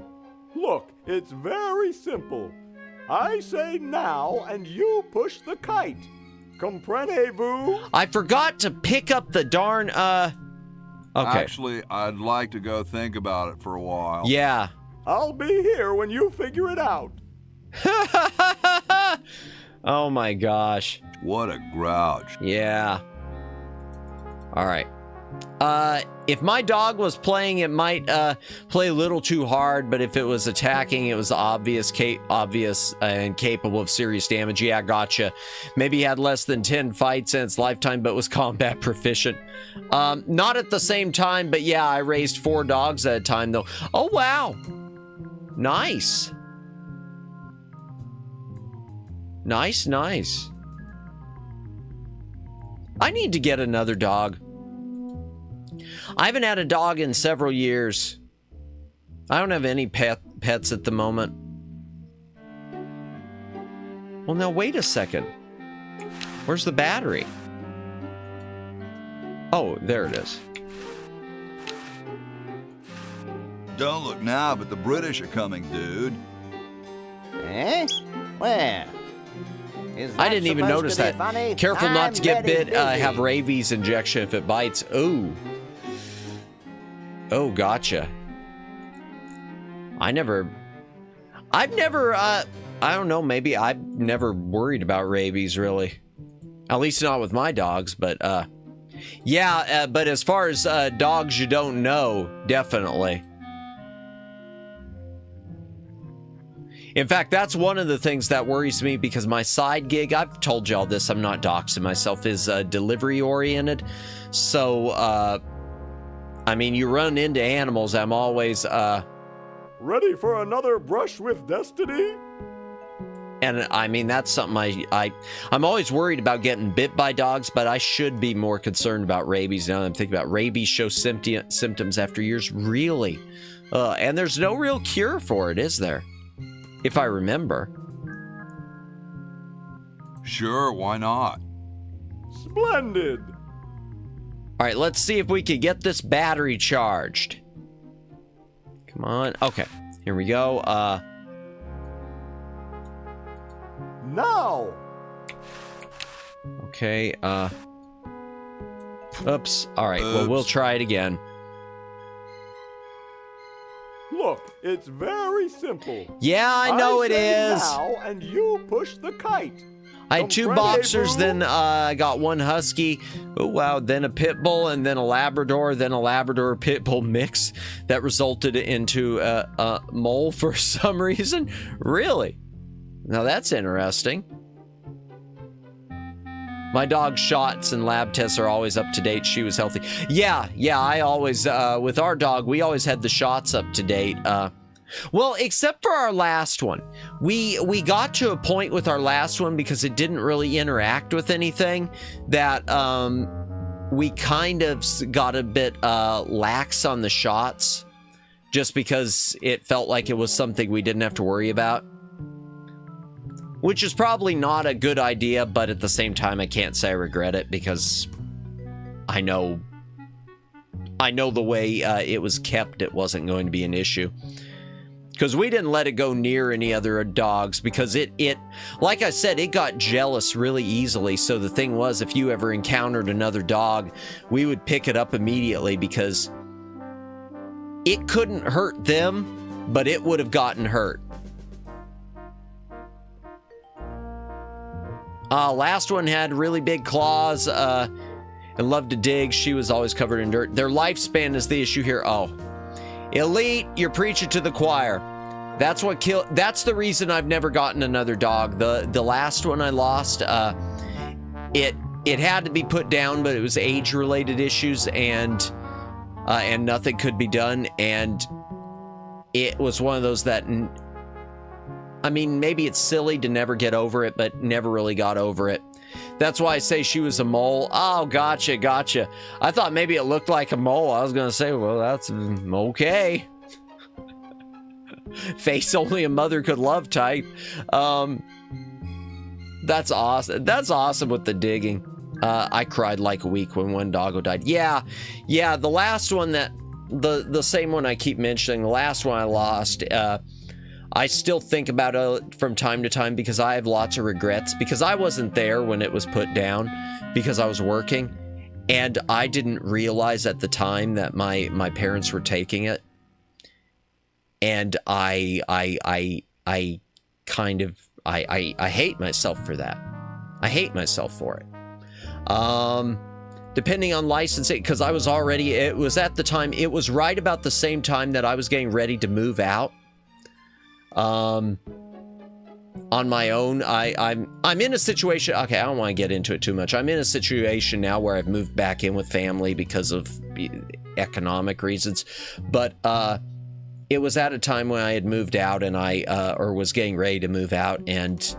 Look, it's very simple. I say now, and you push the kite. Comprenez-vous? I forgot to pick up the darn, Okay. Actually, I'd like to go think about it for a while. Yeah. I'll be here when you figure it out. Oh my gosh. What a grouch. Yeah. All right. If my dog was playing, it might play a little too hard, but if it was attacking, it was obvious and capable of serious damage. Yeah, gotcha. Maybe he had less than 10 fights in its lifetime, but was combat proficient. Not at the same time, but yeah, I raised 4 dogs at a time, though. Oh, wow. Nice. Nice, nice. I need to get another dog. I haven't had a dog in several years. I don't have any pets at the moment. Well, now wait a second. Where's the battery? Oh, there it is. Don't look now, but the British are coming, dude. Eh? Where? I didn't even notice that. Careful not to get bit. Have rabies injection if it bites. Ooh. Oh, gotcha. I've never, I don't know, maybe I've never worried about rabies, really. At least not with my dogs, but, yeah, but as far as, dogs you don't know, definitely. In fact, that's one of the things that worries me because my side gig, I've told y'all this, I'm not doxing myself, is, delivery oriented. So, I mean, you run into animals, I'm always, Ready for another brush with destiny? and I mean, that's something I'm always worried about getting bit by dogs, but I should be more concerned about rabies now that I'm thinking about rabies show symptoms after years. Really? And there's no real cure for it, is there? If I remember. Sure, why not? Splendid. All right, let's see if we can get this battery charged. Come on. Okay, here we go. Now. Okay, oops. All right, well, we'll Oops. try it again. Look, it's very simple. Yeah, I know it say is. Now, and you push the kite. I had 2 boxers, then I got 1 husky. Oh, wow. Then a pit bull, and then a Labrador, then a Labrador pit bull mix that resulted into a mole for some reason. Really? Now that's interesting. My dog's shots and lab tests are always up to date. She was healthy. Yeah, I always, with our dog, we always had the shots up to date. Well, except for our last one. We got to a point with our last one because it didn't really interact with anything that we kind of got a bit lax on the shots just because it felt like it was something we didn't have to worry about. Which is probably not a good idea, but at the same time, I can't say I regret it because I know the way it was kept, it wasn't going to be an issue. Because we didn't let it go near any other dogs because it, like I said, it got jealous really easily. So the thing was, if you ever encountered another dog, we would pick it up immediately because it couldn't hurt them, but it would have gotten hurt. Last one had really big claws and loved to dig. She was always covered in dirt. Their lifespan is the issue here. Oh. Elite, you're preaching to the choir. That's what killed. That's the reason I've never gotten another dog. The last one I lost, it had to be put down, but it was age-related issues, and nothing could be done. And it was one of those that, I mean, maybe it's silly to never get over it, but never really got over it. That's why I say she was a mole. Oh, gotcha. I thought maybe it looked like a mole. I was going to say, well, that's okay. Face only a mother could love type. That's awesome. That's awesome with the digging. I cried like a week when one doggo died. Yeah. The last one that, the same one I keep mentioning, the last one I lost, I still think about it from time to time because I have lots of regrets because I wasn't there when it was put down because I was working and I didn't realize at the time that my parents were taking it. And I hate myself for that. I hate myself for it. Depending on licensing, because I was already, it was at the time, it was right about the same time that I was getting ready to move out. On my own, I'm in a situation, okay, I don't want to get into it too much. I'm in a situation now where I've moved back in with family because of economic reasons, but it was at a time when I had moved out and or was getting ready to move out, and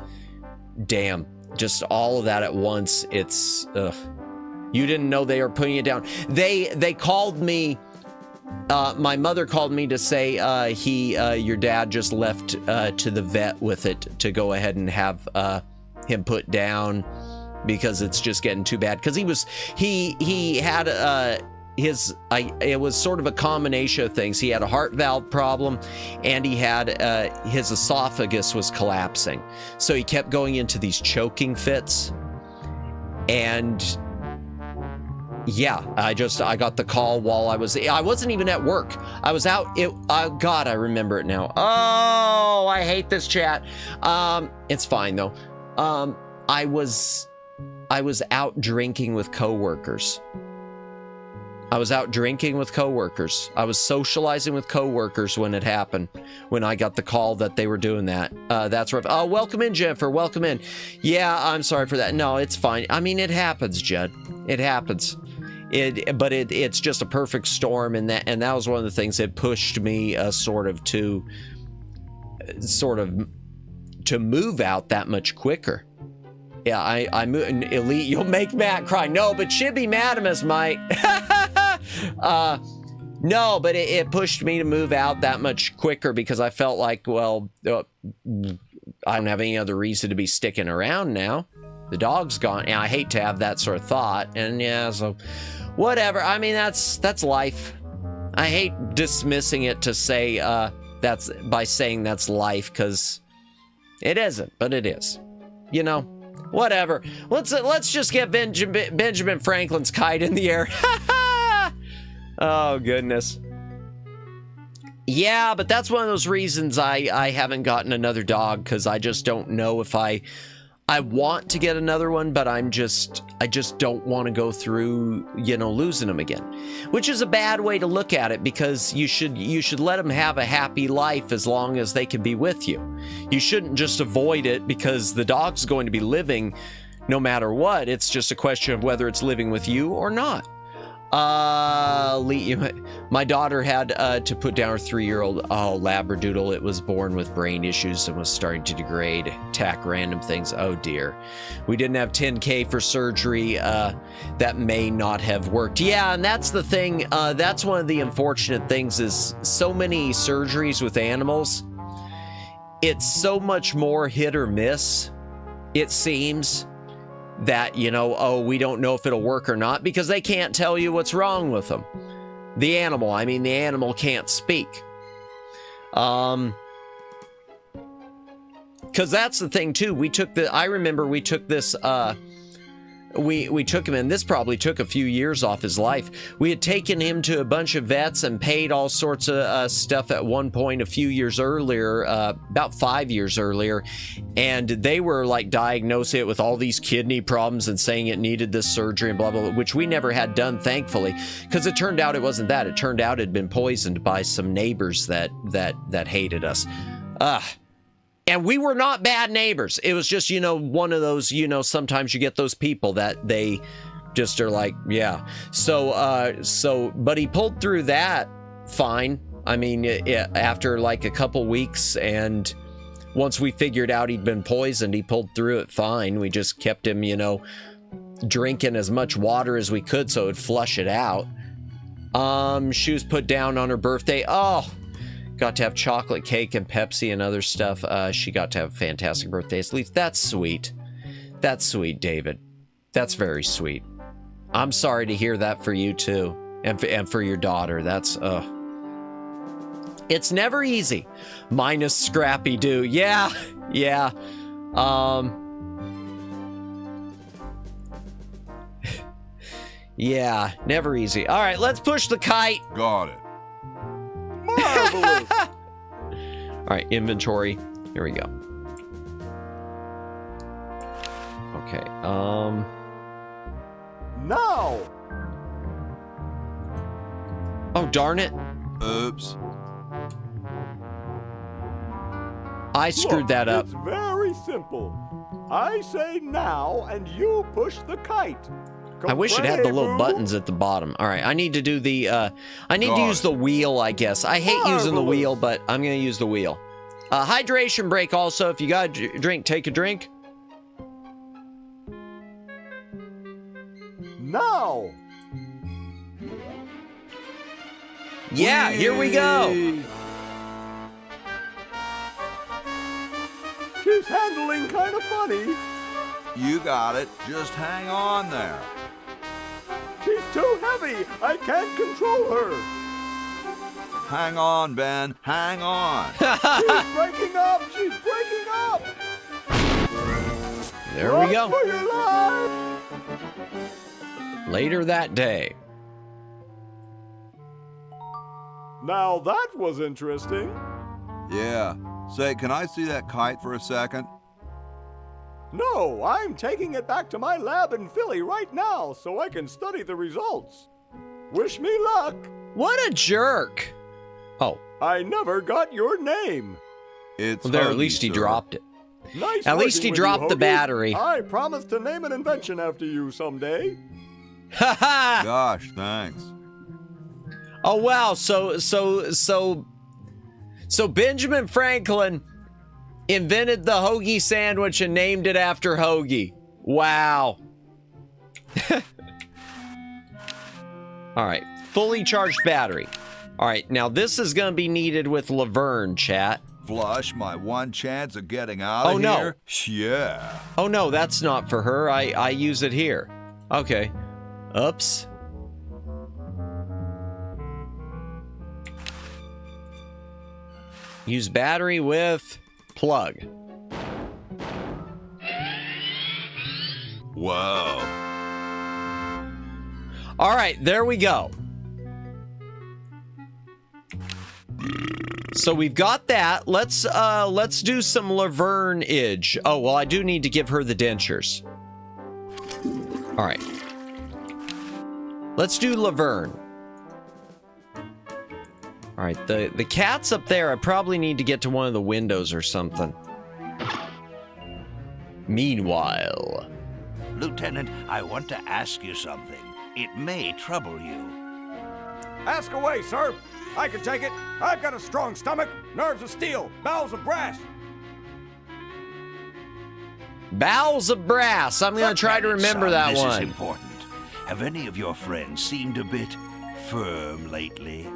damn, just all of that at once, it's, you didn't know they were putting it down. They called me. My mother called me to say your dad just left to the vet with it to go ahead and have him put down because it's just getting too bad. Because he had it was sort of a combination of things. He had a heart valve problem, and he had his esophagus was collapsing, so he kept going into these choking fits, and. Yeah, I got the call while I wasn't even at work. I was out. God, I remember it now. Oh, I hate this chat. It's fine though. I was out drinking with coworkers. I was socializing with coworkers when it happened, when I got the call that they were doing that. That's rough. Oh, welcome in, Jennifer. Welcome in. Yeah, I'm sorry for that. No, it's fine. I mean, it happens, Judd. It happens. It's just a perfect storm, and that was one of the things that pushed me sort of to move out that much quicker. Yeah, I moved. Elite, you'll make Matt cry. No, but Chibi Madamus might. No, but it pushed me to move out that much quicker because I felt like, well, I don't have any other reason to be sticking around now. The dog's gone, and I hate to have that sort of thought. And yeah, so whatever. I mean, that's life. I hate dismissing it to say that's by saying that's life, because it isn't, but it is. You know, whatever. Let's just get Benjamin Franklin's kite in the air. Oh goodness. Yeah, but that's one of those reasons I haven't gotten another dog, because I just don't know if I want to get another one, but I just don't want to go through, losing them again, which is a bad way to look at it, because you should let them have a happy life as long as they can be with you. You shouldn't just avoid it because the dog's going to be living no matter what. It's just a question of whether it's living with you or not. My daughter had to put down her 3-year-old Labradoodle. It was born with brain issues and was starting to degrade, attack random things. Oh dear. We didn't have 10K for surgery. That may not have worked. Yeah, and that's the thing. That's one of the unfortunate things is so many surgeries with animals. It's so much more hit or miss, it seems. That, you know, oh, we don't know if it'll work or not because they can't tell you what's wrong with them. The animal can't speak. Because that's the thing too. I remember we took this, we took him, and this probably took a few years off his life. We had taken him to a bunch of vets and paid all sorts of stuff at one point a few years earlier, about 5 years earlier, and they were like diagnosing it with all these kidney problems and saying it needed this surgery and blah, blah, blah, which we never had done, thankfully, because it turned out it wasn't that. It turned out it had been poisoned by some neighbors that hated us. And we were not bad neighbors. It was just, you know, one of those, you know, sometimes you get those people that they just are like, yeah. So, but he pulled through that fine. I mean, after like a couple weeks, and once we figured out he'd been poisoned, he pulled through it fine. We just kept him, you know, drinking as much water as we could so it would flush it out. She was put down on her birthday. Oh, got to have chocolate cake and Pepsi and other stuff. She got to have a fantastic birthday. At least that's sweet. That's sweet, David. That's very sweet. I'm sorry to hear that for you too, and for your daughter. That's it's never easy. Minus Scrappy Doo. Yeah, yeah. Yeah, never easy. All right, let's push the kite. Got it. Marvelous! All right, inventory. Here we go. Okay, Now! oh, darn it. Oops. I screwed Look, that up. It's very simple. I say now, and you push the kite. I wish it had the little Comprehend? buttons at the bottom. All right, I need to do the, I need to use the wheel, I guess. I hate using the wheel, but I'm going to use the wheel. Hydration break also. If you got a drink, take a drink. Now! Yeah, here we go. She's handling kind of funny. You got it. Just hang on there. She's too heavy. I can't control her. Hang on, Ben. Hang on. She's breaking up. She's breaking up. There Run we go. for your life. Later that day. Now that was interesting. Yeah. Say, can I see that kite for a second? No, I'm taking it back to my lab in Philly right now so I can study the results. Wish me luck. What a jerk. Oh, I never got your name. It's well, there, at Huggy, least he sir. dropped it. Nice At least working he with dropped you, the Hoagie. battery. I promise to name an invention after you someday. Haha. Gosh, thanks. Oh wow, so Benjamin Franklin invented the hoagie sandwich and named it after Hoagie. Wow. All right, fully charged battery. All right, now this is going to be needed with Laverne, chat. Flush, my one chance of getting out Oh, of no. here? Yeah. Oh no, that's not for her. I use it here. Okay. Oops. Use battery with plug. Whoa. All right, there we go. So we've got that. Let's do some Laverne-age. Oh, well, I do need to give her the dentures. All right. Let's do Laverne. All right, the cat's up there. I probably need to get to one of the windows or something. Meanwhile, Lieutenant, I want to ask you something. It may trouble you. Ask away, sir. I can take it. I've got a strong stomach, nerves of steel, bowels of brass. Bowels of brass. I'm going to try to remember that This is one. important. Have any of your friends seemed a bit firm lately?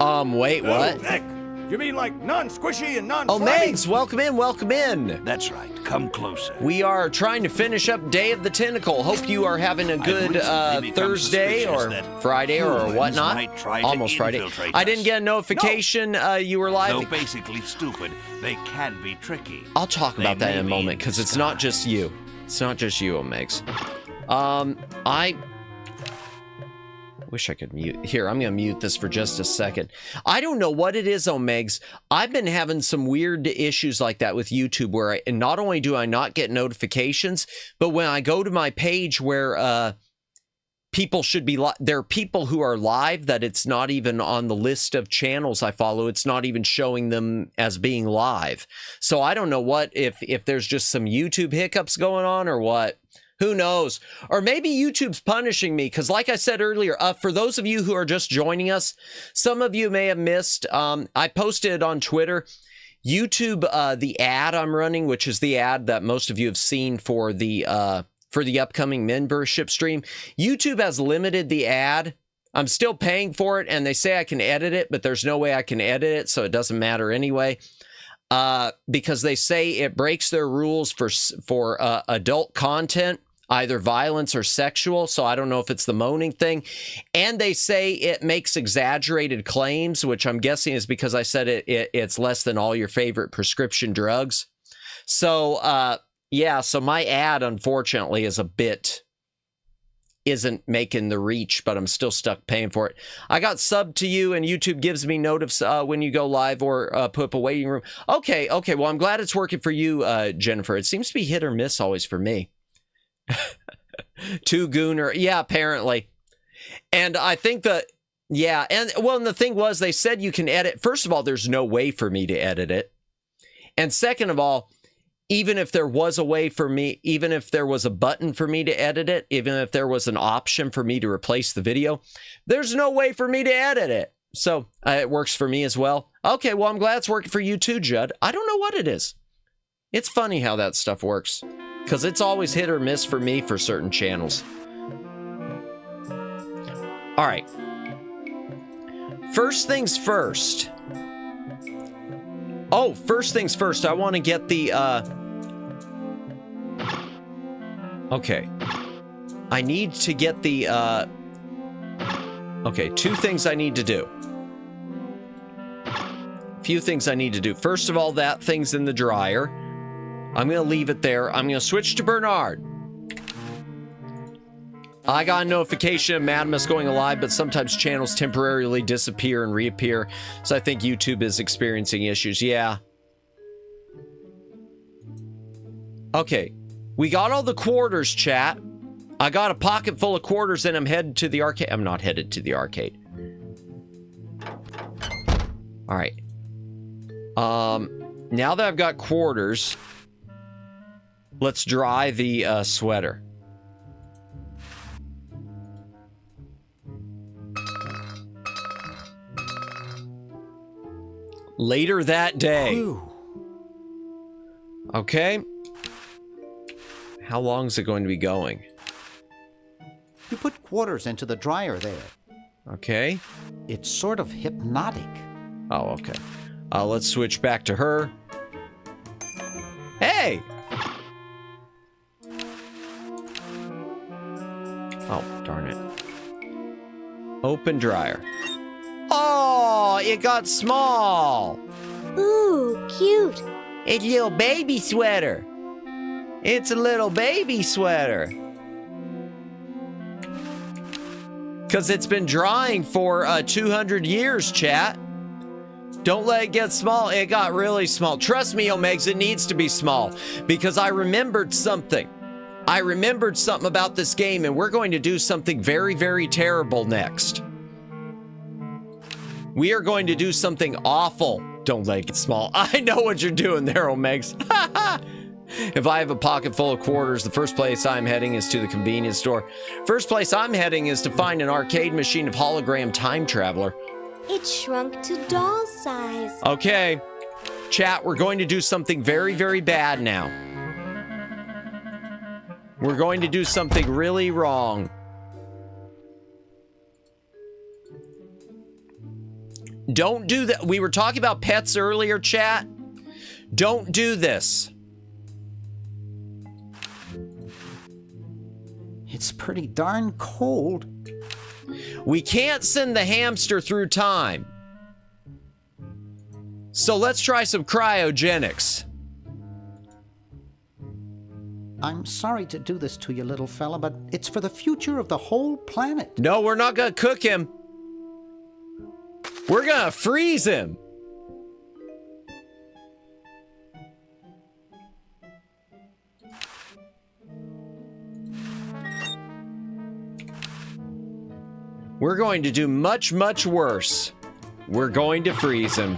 Wait, what? Heck, you mean like non-squishy and Oh, non-slimy? Megs, welcome in, welcome in. That's right. Come closer. We are trying to finish up Day of the Tentacle. Hope you are having a good recently become Thursday or suspicious that Friday or humans whatnot. might try to Almost Friday. infiltrate I didn't us. get a notification you were live. Though basically stupid, they can be tricky. I'll talk about They that in a may be moment because it's not just you. It's not just you, Megs. I wish I could mute. Here, I'm going to mute this for just a second. I don't know what it is, Megs. I've been having some weird issues like that with YouTube where and not only do I not get notifications, but when I go to my page where people should be there are people who are live that it's not even on the list of channels I follow. It's not even showing them as being live. So I don't know what if there's just some YouTube hiccups going on or what. Who knows? Or maybe YouTube's punishing me because like I said earlier, for those of you who are just joining us, some of you may have missed. I posted on Twitter, YouTube, the ad I'm running, which is the ad that most of you have seen for the upcoming membership stream. YouTube has limited the ad. I'm still paying for it, and they say I can edit it, but there's no way I can edit it, so it doesn't matter anyway. Because they say it breaks their rules for adult content, either violence or sexual, so I don't know if it's the moaning thing. And they say it makes exaggerated claims, which I'm guessing is because I said it's less than all your favorite prescription drugs. So, yeah, so my ad, unfortunately, isn't making the reach, but I'm still stuck paying for it. I got subbed to you, and YouTube gives me notice when you go live or put up a waiting room. Okay, well, I'm glad it's working for you, Jennifer. It seems to be hit or miss always for me. Too gooner. Yeah, apparently. And I think that, yeah, and the thing was, they said you can edit. First of all, there's no way for me to edit it. And second of all, even if there was a way for me, even if there was a button for me to edit it, even if there was an option for me to replace the video, there's no way for me to edit it. So it works for me as well. Okay, well, I'm glad it's working for you too, Judd. I don't know what it is. It's funny how that stuff works because it's always hit or miss for me for certain channels. All right. First things first. Oh, first things first, I want to get the, okay. I need to get the, okay, two things I need to do. A few things I need to do. First of all, that thing's in the dryer. I'm going to leave it there. I'm going to switch to Bernard. I got a notification of Madamus going live, but sometimes channels temporarily disappear and reappear. So I think YouTube is experiencing issues. Yeah. Okay. We got all the quarters, chat. I got a pocket full of quarters and I'm headed to the arcade. I'm not headed to the arcade. All right. Now that I've got quarters, let's dry the sweater. Later that day. Whew. Okay. How long is it going to be going? You put quarters into the dryer there. Okay. It's sort of hypnotic. Oh, okay. Let's switch back to her. Hey! Oh, darn it. Open dryer. Oh, it got small. Ooh, cute. It's a little baby sweater. It's a little baby sweater. Because it's been drying for 200 years, chat. Don't let it get small. It got really small. Trust me, Omegs, it needs to be small. Because I remembered something. I remembered something about this game, and we're going to do something very, very terrible next. We are going to do something awful. Don't let it get small. I know what you're doing there, Omegs. If I have a pocket full of quarters, the first place I'm heading is to the convenience store. First place I'm heading is to find an arcade machine of hologram time traveler. It shrunk to doll size. Okay, chat, we're going to do something very, very bad now. We're going to do something really wrong. Don't do that. We were talking about pets earlier, chat. Don't do this. It's pretty darn cold. We can't send the hamster through time. So let's try some cryogenics. I'm sorry to do this to you, little fella, but it's for the future of the whole planet. No, we're not gonna cook him. We're gonna freeze him. We're going to do much, much worse. We're going to freeze him.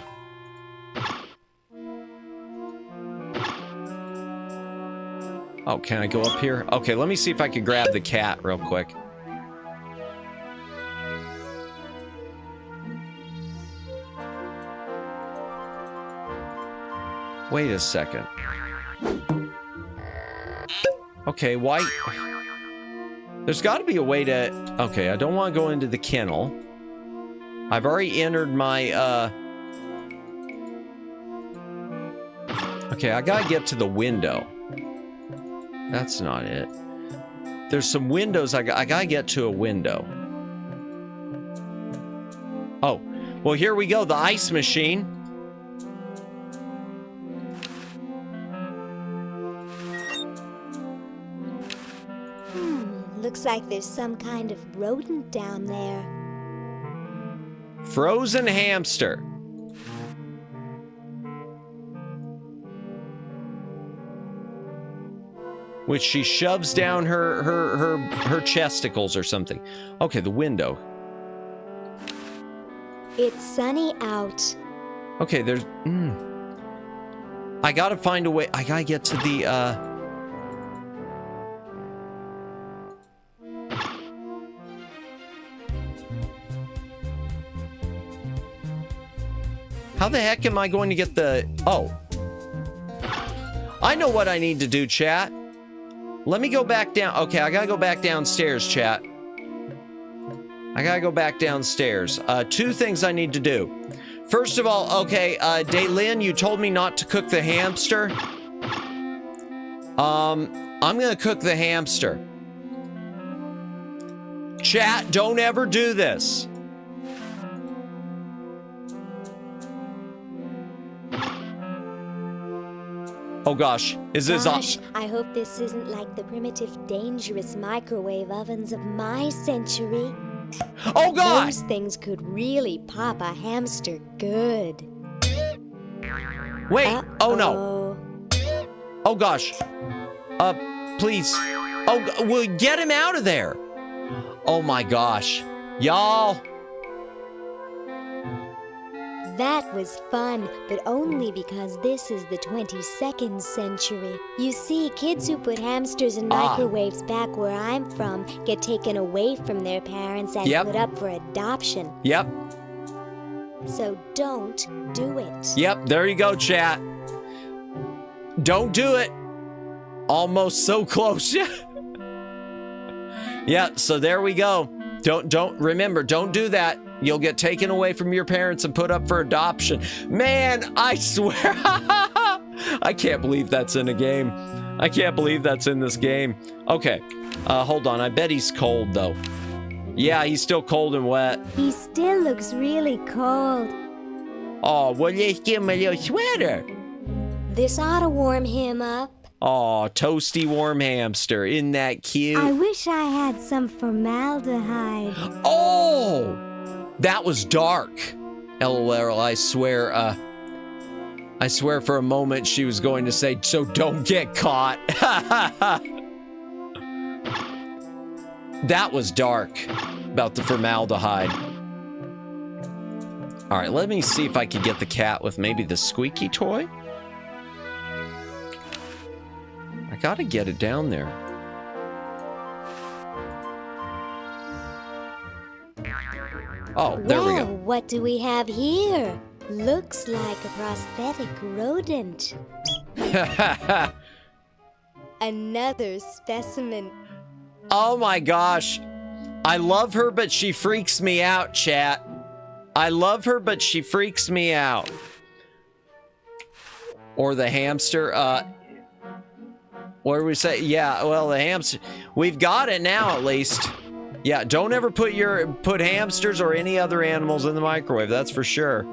Oh, can I go up here? Okay, let me see if I can grab the cat real quick. Wait a second. Okay, why? There's got to be a way to... Okay, I don't want to go into the kennel. I've already entered my, Okay, I gotta get to the window. That's not it. There's some windows. I gotta get to a window. Oh, well, here we go. The ice machine. Looks like there's some kind of rodent down there. Frozen hamster. Which she shoves down her chesticles or something. Okay, the window. It's sunny out. Okay, there's... I gotta find a way... I gotta get to the, How the heck am I going to get the... Oh. I know what I need to do, chat. Let me go back down. Okay, I gotta go back downstairs, chat. I gotta go back downstairs. Two things I need to do. First of all, okay, Daylin, you told me not to cook the hamster. I'm gonna cook the hamster. Chat, don't ever do this. Oh gosh, is this... Gosh, I hope this isn't like the primitive, dangerous microwave ovens of my century. Oh god! Those things could really pop a hamster good. Wait, oh no. Oh gosh. Please. Oh, well, get him out of there. Oh my gosh. Y'all. That was fun, but only because this is the 22nd century. You see, kids who put hamsters in microwaves back where I'm from get taken away from their parents and put up for adoption. Yep. So don't do it. Yep, there you go, chat. Don't do it. Almost so close. Yeah, so there we go. Remember, don't do that. You'll get taken away from your parents and put up for adoption. Man, I swear. I can't believe that's in a game. I can't believe that's in this game. Okay, hold on. I bet he's cold, though. Yeah, he's still cold and wet. He still looks really cold. Oh, well, let's give him a little sweater. This ought to warm him up. Oh, toasty warm hamster. Isn't that cute? I wish I had some formaldehyde. Oh! That was dark. LOL, I swear for a moment she was going to say, so don't get caught. That was dark about the formaldehyde. All right, let me see if I could get the cat with maybe the squeaky toy. I gotta get it down there. Oh, there we go. Well, what do we have here? Looks like a prosthetic rodent. Another specimen. Oh my gosh. I love her, but she freaks me out, chat. I love her, but she freaks me out. Or the hamster. What do we say? Yeah, well, the hamster. We've got it now, at least. Yeah, don't ever put hamsters or any other animals in the microwave. That's for sure.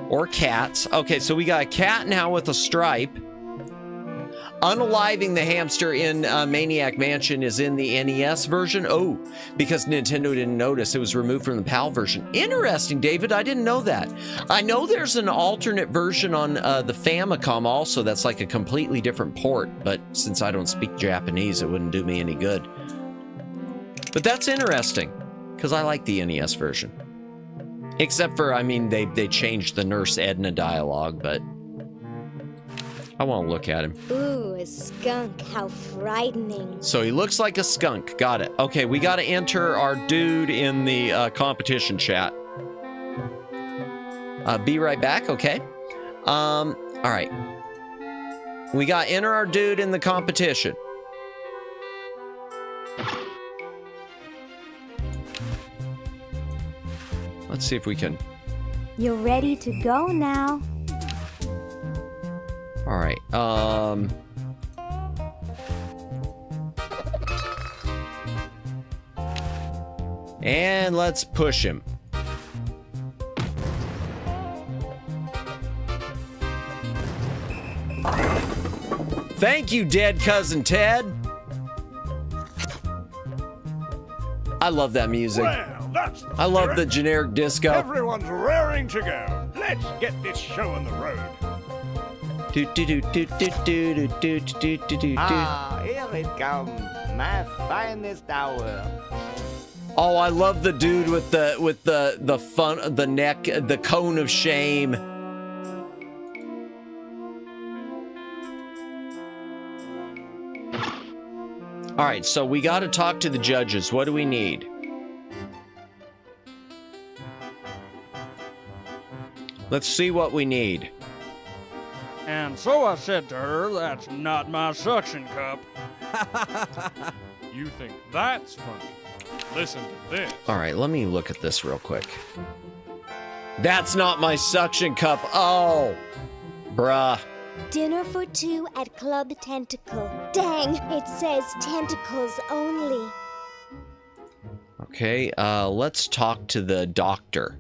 Or cats. Okay, so we got a cat now with a stripe. Unaliving the hamster in Maniac Mansion is in the NES version. Oh, because Nintendo didn't notice. It was removed from the PAL version. Interesting, David. I didn't know that. I know there's an alternate version on the Famicom also that's like a completely different port, but since I don't speak Japanese, it wouldn't do me any good. But that's interesting, because I like the NES version. Except for, I mean, they changed the Nurse Edna dialogue, but I want to look at him. Ooh, a skunk. How frightening. So he looks like a skunk. Got it. Okay, we got to enter our dude in the competition chat. Be right back, okay? All right. We got to enter our dude in the competition. Let's see if we can. You're ready to go now. All right. And let's push him. Thank you, dead cousin Ted. I love that music. Well, that's I love the generic disco. Everyone's raring to go. Let's get this show on the road. Ah, here it comes, my finest hour. Oh, I love the dude with the fun, the neck, the cone of shame. All right, so we got to talk to the judges. What do we need? Let's see what we need. And so I said to her, that's not my suction cup. You think that's funny? Listen to this. All right, let me look at this real quick. That's not my suction cup. Oh, bruh. Dinner for two at Club Tentacle. Dang, it says tentacles only. Okay, let's talk to the doctor.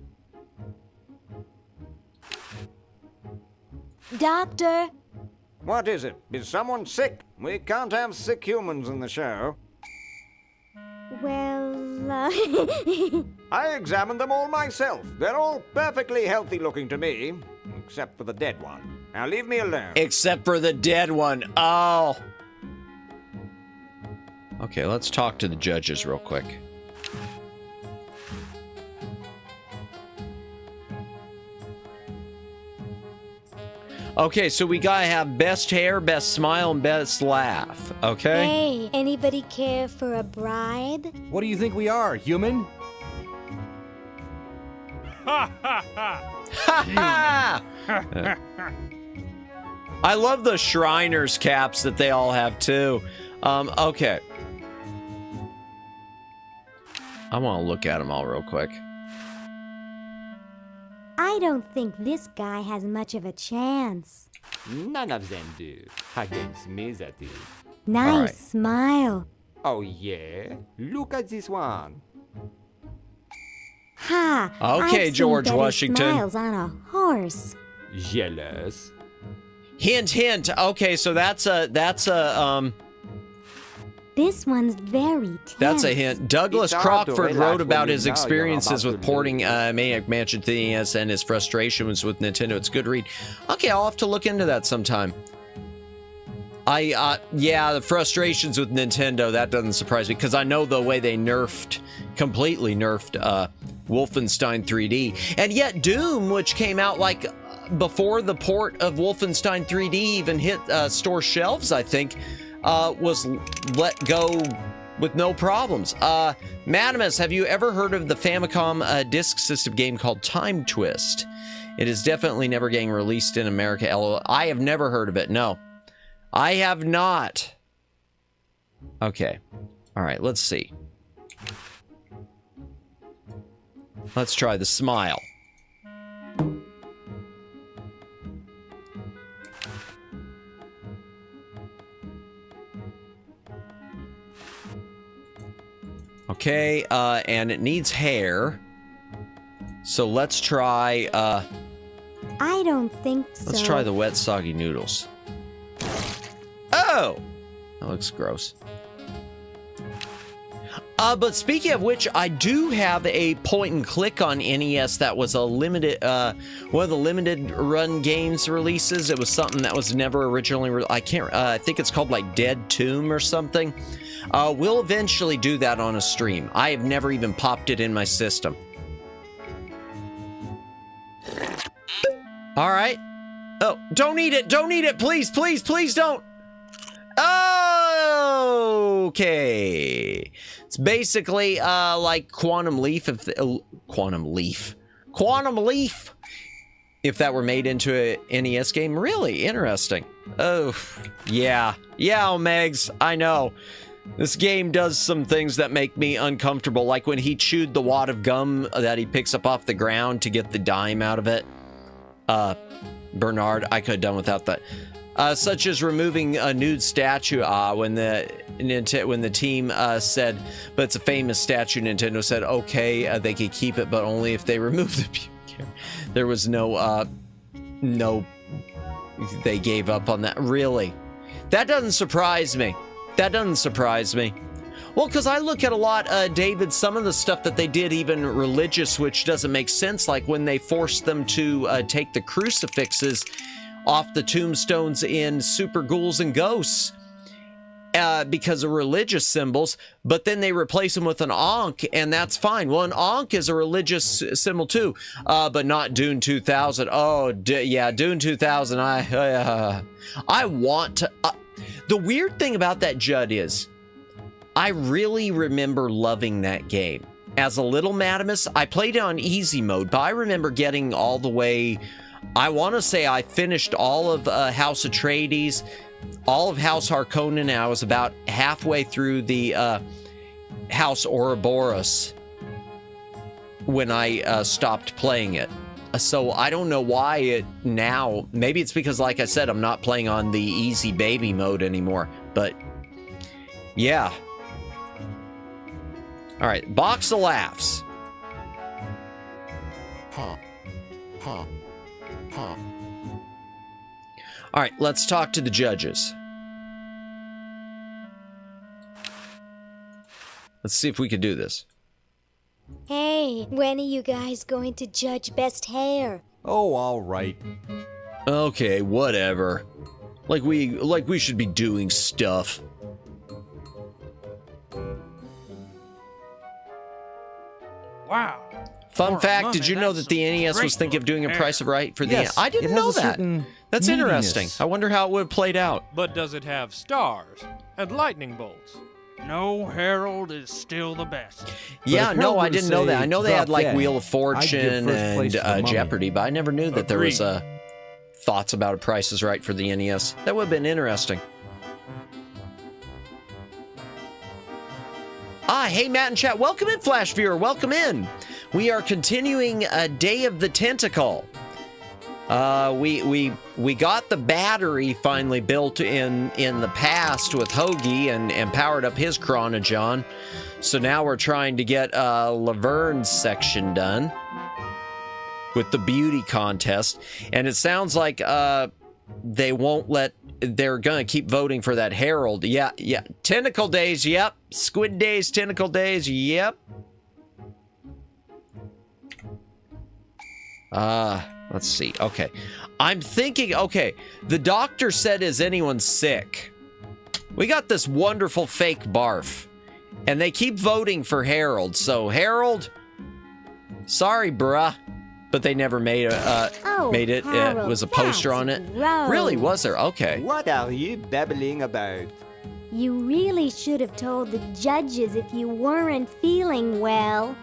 Doctor! What is it? Is someone sick? We can't have sick humans in the show. Well, I examined them all myself. They're all perfectly healthy looking to me, except for the dead one. Now leave me alone. Except for the dead one. Oh. Okay, let's talk to the judges real quick. Okay, so we gotta have best hair, best smile, and best laugh. Okay? Hey, anybody care for a bribe? What do you think we are, human? Ha ha ha! Ha ha! I love the Shriners caps that they all have too. Okay. I want to look at them all real quick. I don't think this guy has much of a chance. None of them do. Against me, that is. Nice right. smile. Oh, yeah? Look at this one. Ha! Okay, I've George seen better Washington. Smiles on a horse. Jealous. Hint, hint. Okay, so that's a This one's very tense. That's a hint. Douglas It's hard to Crockford relax wrote about when you his know you're experiences about with to porting lose. Maniac Mansion to the NES and his frustrations with Nintendo. It's a good read. Okay, I'll have to look into that sometime. Yeah, the frustrations with Nintendo, that doesn't surprise me, because I know the way they completely nerfed Wolfenstein 3D. And yet Doom, which came out like before the port of Wolfenstein 3D even hit store shelves, I think, was let go with no problems. Madamus, have you ever heard of the Famicom disk system game called Time Twist? It is definitely never getting released in America. LOL. I have never heard of it. No, I have not. Okay. All right, let's see. Let's try the smile. Okay, and it needs hair. So let's try, I don't think so. let's try the wet, soggy noodles. Oh! That looks gross. But speaking of which, I do have a point and click on NES that was a limited, one of the limited run games releases. It was something that was never originally, I think it's called like Dead Tomb or something. We'll eventually do that on a stream. I have never even popped it in my system. All right. Oh, don't eat it. Don't eat it. Please, please, please don't. Okay. It's basically like Quantum Leaf. Quantum Leaf. If that were made into a NES game. Really interesting. Oh, yeah. Yeah, Omegs. I know. This game does some things that make me uncomfortable, like when he chewed the wad of gum that he picks up off the ground to get the dime out of it. Bernard, I could have done without that. Such as removing a nude statue. When the team said, but it's a famous statue, Nintendo said, okay, they could keep it, but only if they remove the pubic hair. There was no, they gave up on that. Really? That doesn't surprise me. That doesn't surprise me. Well, because I look at a lot, David, some of the stuff that they did, even religious, which doesn't make sense, like when they forced them to take the crucifixes off the tombstones in Super Ghouls and Ghosts because of religious symbols, but then they replace them with an Ankh, and that's fine. Well, an Ankh is a religious symbol too, but not Dune 2000. Oh, yeah, Dune 2000. I want to... the weird thing about that, Judd, is I really remember loving that game. As a little Madamus, I played it on easy mode, but I remember getting all the way... I want to say I finished all of House Atreides, all of House Harkonnen, and I was about halfway through the House Ouroboros when I stopped playing it. So I don't know why it now. Maybe it's because, like I said, I'm not playing on the easy baby mode anymore. But yeah. All right, box of laughs. Huh. All right, let's talk to the judges. Let's see if we can do this. Hey, when are you guys going to judge best hair? Oh, all right. Okay, whatever. Like we should be doing stuff. Wow. Fun fact, did you know that the NES was thinking of doing a Price of Right for the... Yes, I didn't know that. That's interesting. I wonder how it would have played out. But does it have stars and lightning bolts? No, Harold is still the best. Yeah, no, I didn't know that. I know they had like Wheel of Fortune and to Jeopardy, but I never knew that there was thoughts about a Price is Right for the NES. That would have been interesting. Hey, Matt and chat. Welcome in, Flash Viewer. Welcome in. We are continuing Day of the Tentacle. We got the battery finally built in the past with Hoagie and powered up his Chronojon. So now we're trying to get Laverne's section done with the beauty contest. And it sounds like they won't let... They're gonna keep voting for that Harold. Yeah. Tentacle Days, yep. Squid Days, Tentacle Days, yep. Let's see. Okay. I'm thinking, okay, the doctor said, is anyone sick? We got this wonderful fake barf. And they keep voting for Harold. So, Harold, sorry, bruh. But they never made it. Harold, It was a poster on it. gross. Really, was there? Okay. What are you babbling about? You really should have told the judges if you weren't feeling well.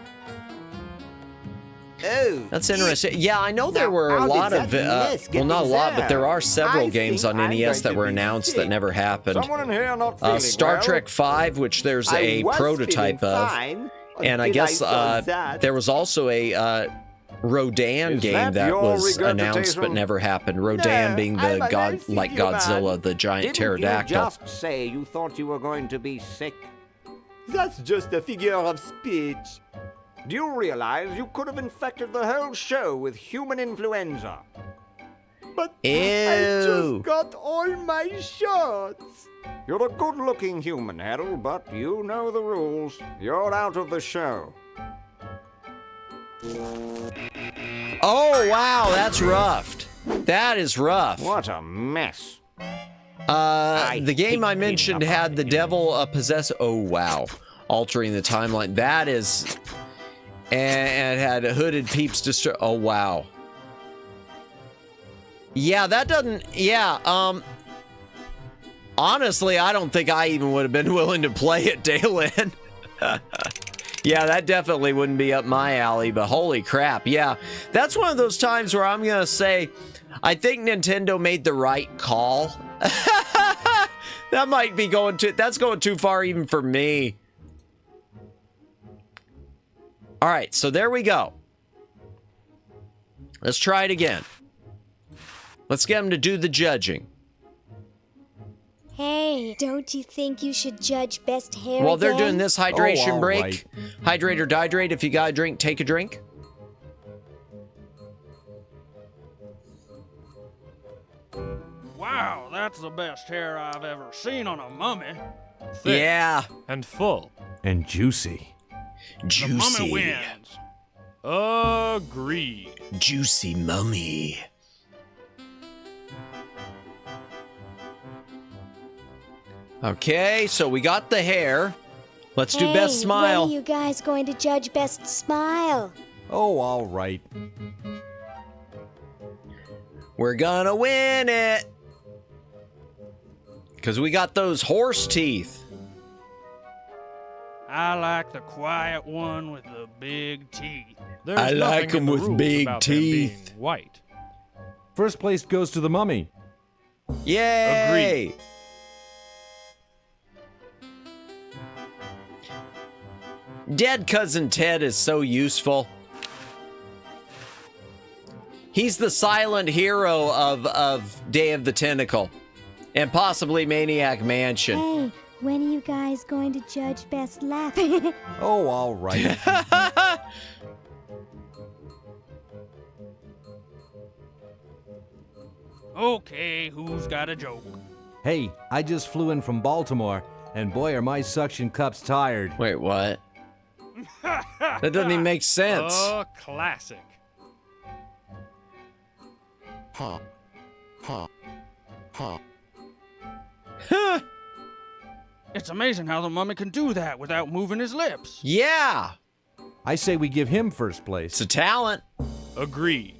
Oh, That's interesting. Yeah, I know there Now, were a how did lot of, that mess get well, not a lot, but there are several I games think on I'm NES that going were to be announced that sick. never happened. Someone in here not feeling Star well? Trek V, which there's a was prototype feeling of, fine and I until guess saw that. there was also a Rodan Is game that that your was announced but regurgitation? never happened. Rodan No, being I'm the a god, nice like human. Godzilla, the giant Didn't pterodactyl. you just say you thought you were going to be sick? That's just a figure of speech. Do you realize you could have infected the whole show with human influenza? But I Ew. just got all my shots. You're a good-looking human, Harold, but you know the rules. You're out of the show. Oh, wow, that's rough. That is rough. What a mess. The game I mentioned had the devil possess. Oh, wow. Altering the timeline. That is. And it had hooded peeps destroy. Oh, wow. Yeah, that doesn't. Yeah, honestly, I don't think I even would have been willing to play it, Dalen. Yeah, that definitely wouldn't be up my alley, but holy crap. Yeah, that's one of those times where I'm going to say, I think Nintendo made the right call. That might be that's going too far even for me. All right, so there we go. Let's try it again. Let's get them to do the judging. Hey, don't you think you should judge best hair While they're again? doing this hydration all break, right. hydrate or dihydrate, if you got a drink, take a drink. Wow, that's the best hair I've ever seen on a mummy. Thick Yeah, and full. And juicy. The juicy. mummy wins. Agreed. Juicy mummy. Okay, so we got the hair. Let's do best Hey, smile. when are you guys going to judge best smile? Oh, all right. We're gonna win it. Because we got those horse teeth. I like the quiet one with the big teeth. There's I like nothing in 'em the with rules big about them being teeth. white. First place goes to the mummy. Yay! Agreed. Dead Cousin Ted is so useful. He's the silent hero of Day of the Tentacle. And possibly Maniac Mansion. Hey, when are you guys going to judge best laugh? Oh, all right. Okay, who's got a joke? Hey, I just flew in from Baltimore, and boy, are my suction cups tired. Wait, what? That doesn't even make sense. A classic. It's amazing how the mummy can do that without moving his lips. Yeah! I say we give him first place. It's a talent. Agreed.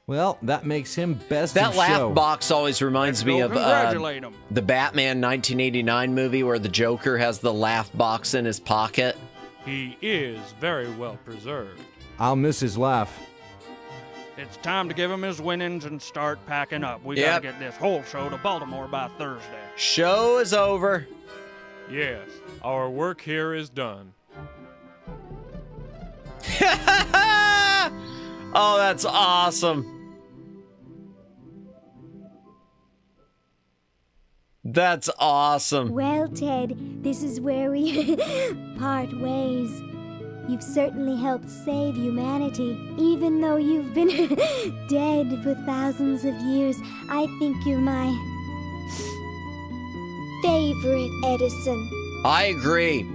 Well, that makes him best That in laugh show. box always reminds me Go of congratulate him. the Batman 1989 movie where the Joker has the laugh box in his pocket. He is very well preserved. I'll miss his laugh. It's time to give him his winnings and start packing up. We Yep. gotta get this whole show to Baltimore by Thursday. Show is over. Yes, our work here is done. Oh, that's awesome. That's awesome. Well, Ted, this is where we part ways. You've certainly helped save humanity. Even though you've been dead for thousands of years, I think you're my favorite Edison. I agree.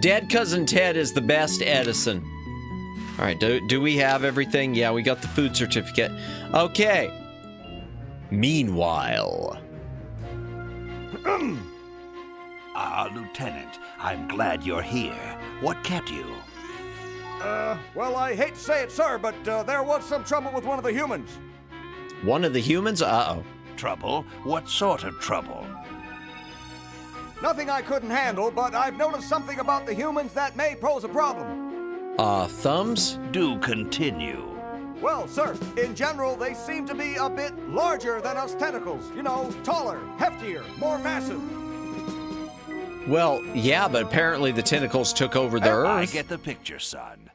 Dead Cousin Ted is the best Edison. All right, do we have everything? Yeah, we got the food certificate. Okay. Meanwhile. Lieutenant, I'm glad you're here. What kept you? Well, I hate to say it, sir, but there was some trouble with one of the humans. One of the humans? Uh-oh. Trouble? What sort of trouble? Nothing I couldn't handle, but I've noticed something about the humans that may pose a problem. Thumbs? Do continue. Well, sir, in general, they seem to be a bit larger than us tentacles. You know, taller, heftier, more massive. Well, yeah, but apparently the tentacles took over the Earth. I get the picture, son.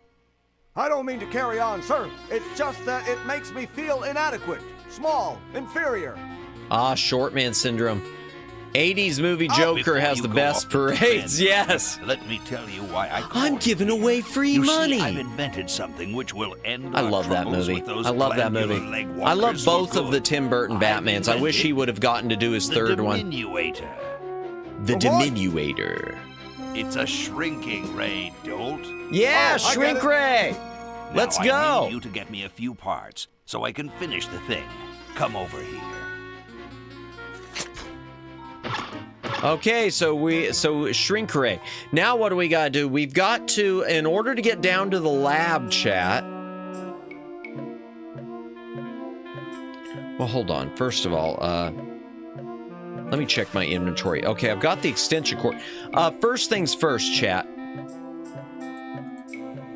I don't mean to carry on, sir. It's just that it makes me feel inadequate, small, inferior. Short man syndrome. 80s movie Joker has the best parades, yes. Let me tell you why I'm giving away free money. See, I've invented something which will end I love that movie. I love that movie. I love both of the Tim Burton Batmans. I wish he would have gotten to do his third one. The Diminuator. It's a shrinking ray, Dolt. Yeah, shrink ray. Let's go. I need you to get me a few parts so I can finish the thing. Come over here. Okay, so shrink ray. Now what do we gotta do? We've got to, in order to get down to the lab chat. Well, hold on. First of all, let me check my inventory. Okay, I've got the extension cord. First things first, chat.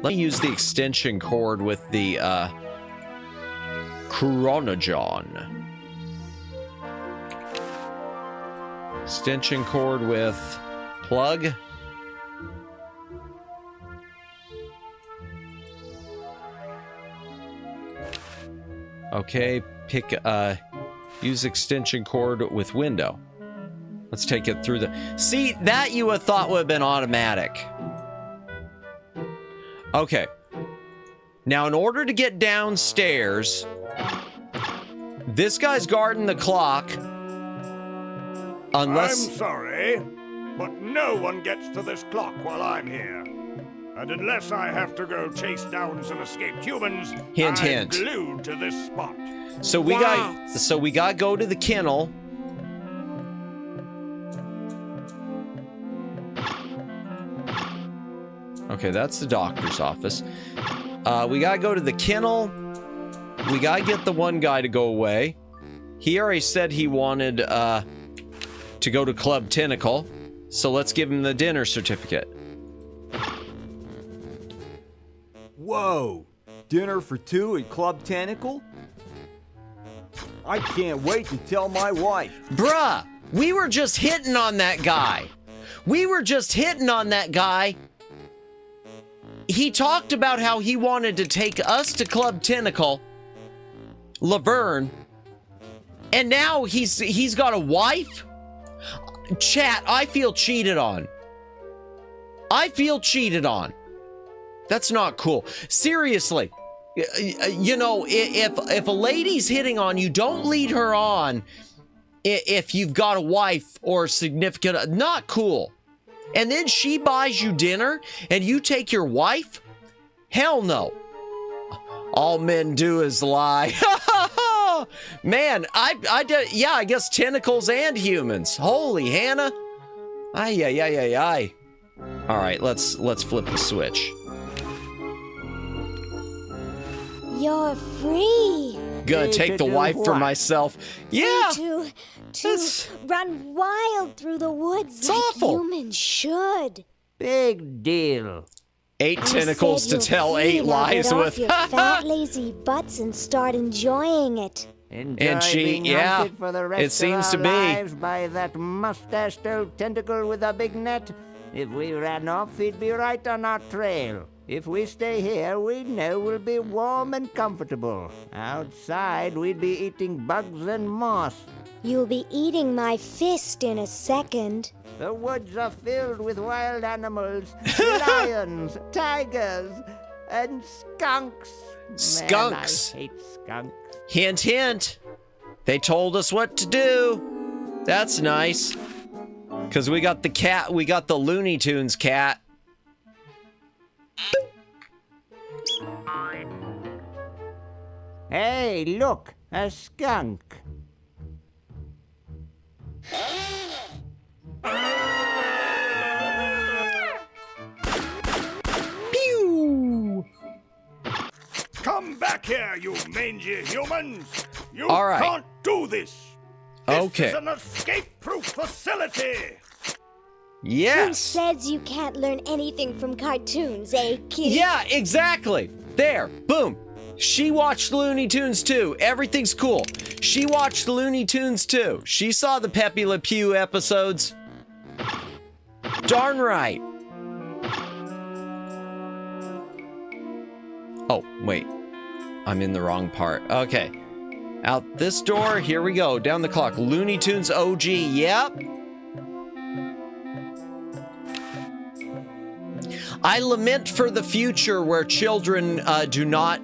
Let me use the extension cord with the Chronojon. Extension cord with plug. Okay, use extension cord with window. Let's take it through the... See, that you would have thought would have been automatic. Okay. Now, in order to get downstairs, this guy's guarding the clock. Unless... I'm sorry, but no one gets to this clock while I'm here. And unless I have to go chase down some escaped humans, hint, I'm hint. glued to this spot. So we got to go to the kennel. Okay, that's the doctor's office. We got to go to the kennel. We got to get the one guy to go away. He already said he wanted to go to Club Tentacle. So let's give him the dinner certificate. Whoa! Dinner for two at Club Tentacle? I can't wait to tell my wife. Bruh, we were just hitting on that guy. He talked about how he wanted to take us to Club Tentacle, Laverne, and now he's got a wife? Chat, I feel cheated on. That's not cool. Seriously. You know, if a lady's hitting on you, don't lead her on if you've got a wife or a significant... Not cool. And then she buys you dinner and you take your wife? Hell no. All men do is lie. Man, I guess tentacles and humans. Holy Hannah. Ay. All right, let's flip the switch. You're free. Gonna take the wife for myself. Yeah. To run wild through the woods it's like awful. Humans should. Big deal. 8 tentacles to tell 8 lies with. Your fat, lazy butts and start enjoying it. And she, yeah, For the rest it seems to of be. our lives by that mustached old tentacle with a big net. If we ran off, he'd be right on our trail. If we stay here, we know we'll be warm and comfortable. Outside, we'd be eating bugs and moss. You'll be eating my fist in a second. The woods are filled with wild animals, lions, tigers, and skunks. Skunks. Man, I hate skunks. Hint, hint. They told us what to do. That's nice. Because we got the cat, we got the Looney Tunes cat. Hey, look, a skunk. Pew! Come back here, you mangy humans! You All right. can't do this! Okay. This is an escape-proof facility. Yes. Who says you can't learn anything from cartoons, eh, kid? Yeah, exactly. There. Boom. She watched Looney Tunes too. Everything's cool. She watched Looney Tunes too. She saw the Pepe Le Pew episodes. Darn right. Oh, wait. I'm in the wrong part. Okay. Out this door. Here we go. Down the clock. Looney Tunes OG. Yep. I lament for the future where children do not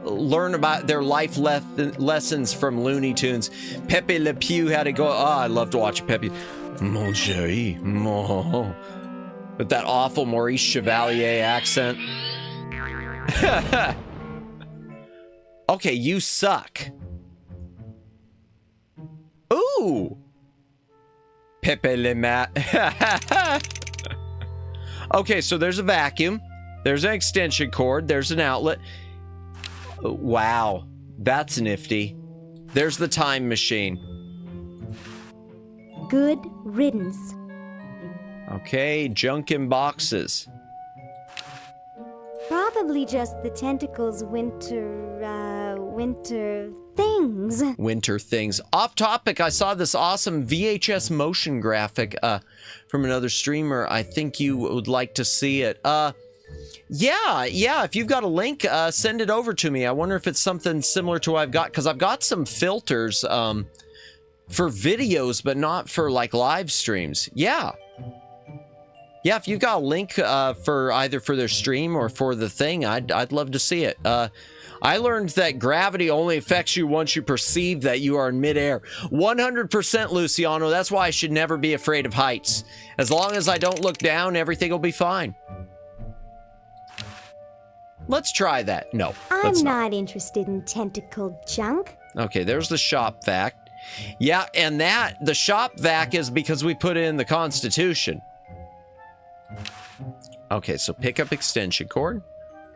learn about their life lessons from Looney Tunes. Pepe Le Pew had to go. Oh, I love to watch Pepe. Mon chéri, mon. With that awful Maurice Chevalier accent. Okay, you suck. Ooh. Pepe Le Mat. Okay, so there's a vacuum. There's an extension cord. There's an outlet. Wow, that's nifty. There's the time machine. Good riddance. Okay, junk in boxes. Probably just the Tentacle's winter things. Winter things. Off topic, I saw this awesome VHS motion graphic from another streamer. I think you would like to see it. Yeah, if you've got a link, send it over to me. I wonder if it's something similar to what I've got, because I've got some filters for videos, but not for like live streams. Yeah, if you've got a link for either for their stream or for the thing, I'd love to see it. I learned that gravity only affects you once you perceive that you are in midair. 100% Luciano. That's why I should never be afraid of heights. As long as I don't look down, everything will be fine. Let's try that. No, I'm not interested in tentacle junk. Okay, there's the shop vac. Yeah, and the shop vac is because we put it in the Constitution. Okay, so pick up extension cord.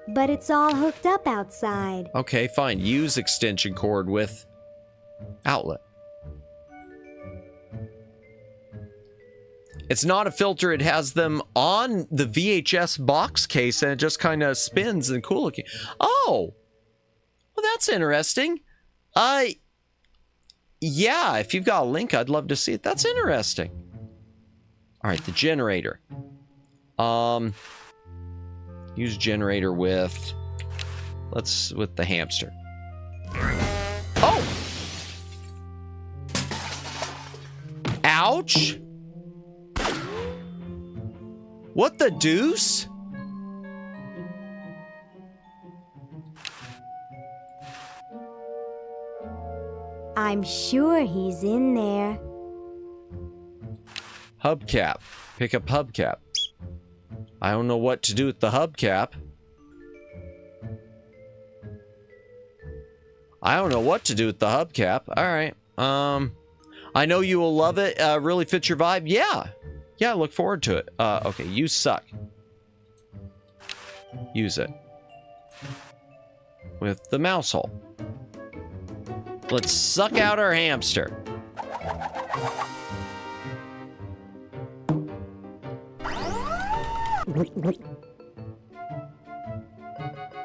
But it's all hooked up outside. Okay, fine. Use extension cord with outlet. It's not a filter. It has them on the VHS box case, and it just kind of spins and cool looking. Oh, well, that's interesting. Yeah, if you've got a link, I'd love to see it. That's interesting. All right, the generator. Use generator with the hamster. Oh! Ouch! What the deuce? I'm sure he's in there. Hubcap. Pick up hubcap. I don't know what to do with the hubcap. I don't know what to do with the hubcap. All right. I know you will love it. Really fits your vibe. Yeah. Yeah, I look forward to it. Okay, you suck. Use it. With the mouse hole. Let's suck out our hamster.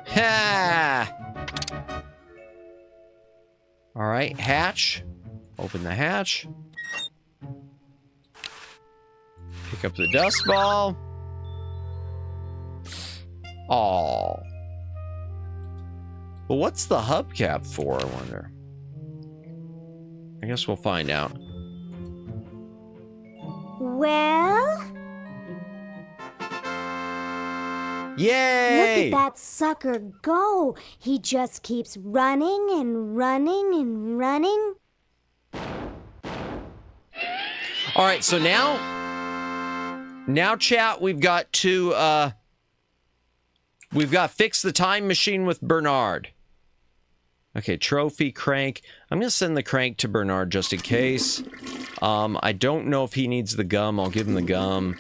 Ha! All right, hatch. Open the hatch. Pick up the dust ball. Oh. Well, what's the hubcap for, I wonder? I guess we'll find out. Well? Yay! Look at that sucker go. He just keeps running and running and running. All right, so now chat, we've got to fix the time machine with Bernard. Okay, trophy, crank. I'm gonna send the crank to Bernard just in case. I don't know if he needs the gum. I'll give him the gum.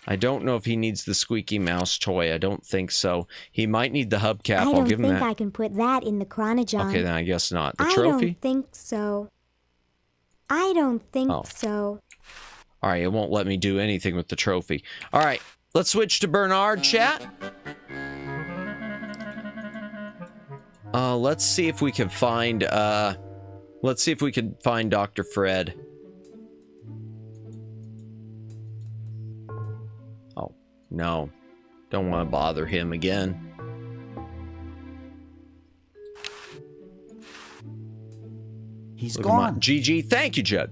I don't know if he needs the squeaky mouse toy. I don't think so. He might need the hubcap. I'll give him that. I don't think I can put that in the chronogon. Okay, then I guess not. The I trophy? don't think so. I don't think Oh. so. All right, it won't let me do anything with the trophy. All right, let's switch to Bernard, chat. Let's see if we can find, Dr. Fred. Oh, no. Don't want to bother him again. He's Look at my- gone. GG, thank you, Judd.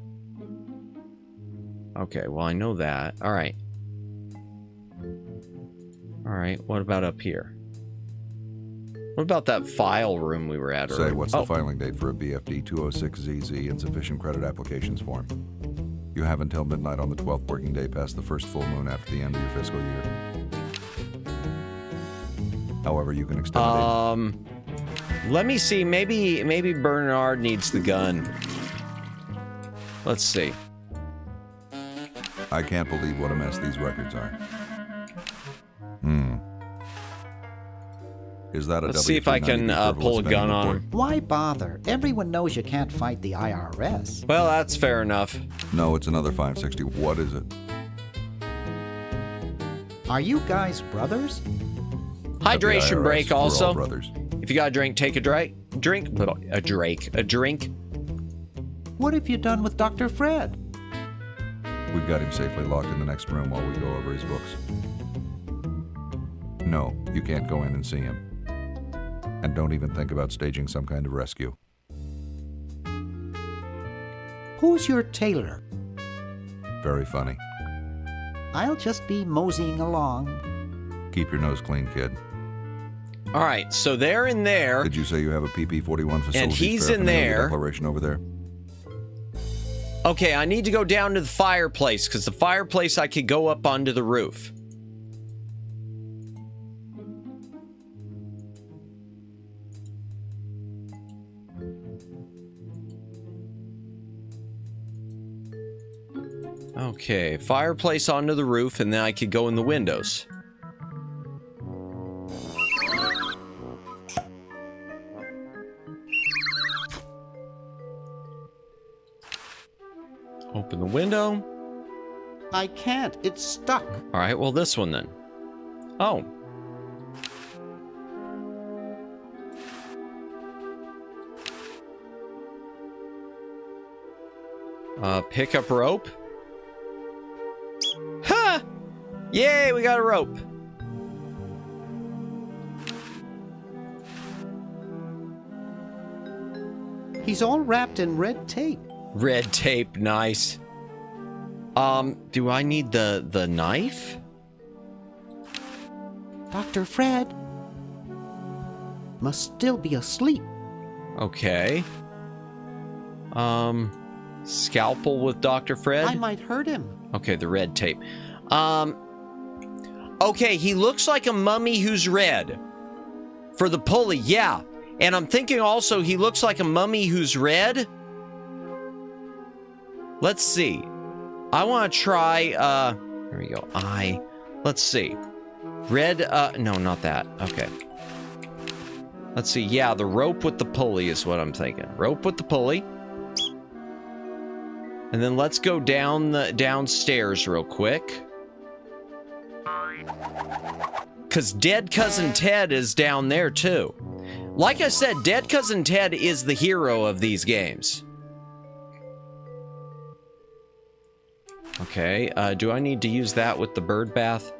Okay, well, I know that. All right. All right, what about up here? What about that file room we were at Say, earlier? what's the filing date for a BFD 206ZZ insufficient credit applications form? You have until midnight on the 12th working day past the first full moon after the end of your fiscal year. However, you can extend the date. Let me see. Maybe Bernard needs the gun. Let's see. I can't believe what a mess these records are. Is that a Let's see if I can pull a gun on him. Why bother? Everyone knows you can't fight the IRS. Well, that's fair enough. No, it's another 560. What is it? Are you guys brothers? Hydration break We're all also. brothers. If you got a drink, take a drink. A drink. What have you done with Dr. Fred? We've got him safely locked in the next room while we go over his books. No, you can't go in and see him. And don't even think about staging some kind of rescue. Who's your tailor? Very funny. I'll just be moseying along. Keep your nose clean, kid. All right, so they're in there. Did you say you have a PP-41 facility? And he's in there. Declaration over there. Okay, I need to go down to the fireplace, because the fireplace I could go up onto the roof. Okay, fireplace onto the roof, and then I could go in the windows. Open the window. I can't. It's stuck. All right, well, this one then. Oh. Pick up rope. Ha! Yay, we got a rope. He's all wrapped in red tape. Red tape, nice. Do I need the knife? Dr. Fred must still be asleep. Okay. Scalpel with Dr. Fred? I might hurt him. Okay, the red tape. Okay, he looks like a mummy who's red. For the pulley, yeah. And I'm thinking also he looks like a mummy who's red. Let's see. I want to try, there we go. Let's see. Red, no, not that. Okay. Let's see. Yeah, the rope with the pulley is what I'm thinking. Rope with the pulley. And then let's go downstairs real quick. Because Dead Cousin Ted is down there too. Like I said, Dead Cousin Ted is the hero of these games. Okay, do I need to use that with the bird bath?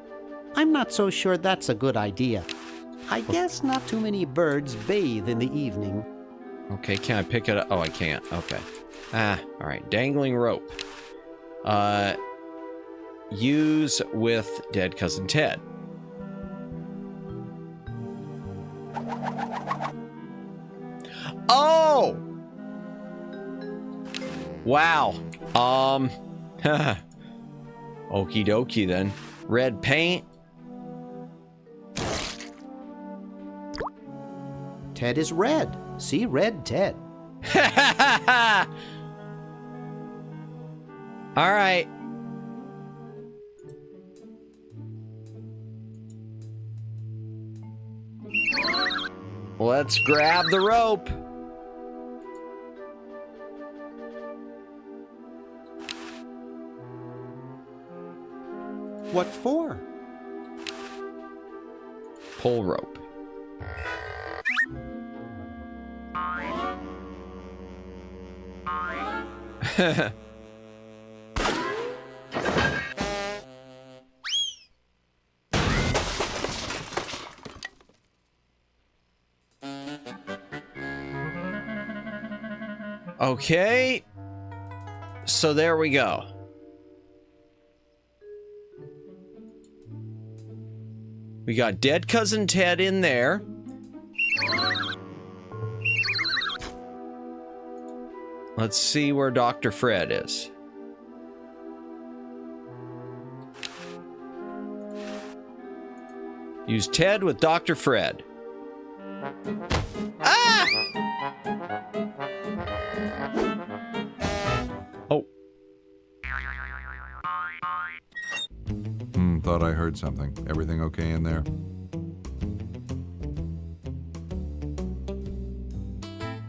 I'm not so sure that's a good idea. I guess not too many birds bathe in the evening. Okay, can I pick it up? Oh, I can't. Okay. All right. Dangling rope. Use with Dead Cousin Ted. Oh! Wow. Okie dokie then. Red paint. Ted is red. See, red Ted. All right. Let's grab the rope. What for? Pull rope. Okay. So there we go. We got dead cousin Ted in there. Let's see where Dr. Fred is. Use Ted with Dr. Fred. Ah! Oh. Thought I heard something. Everything okay in there?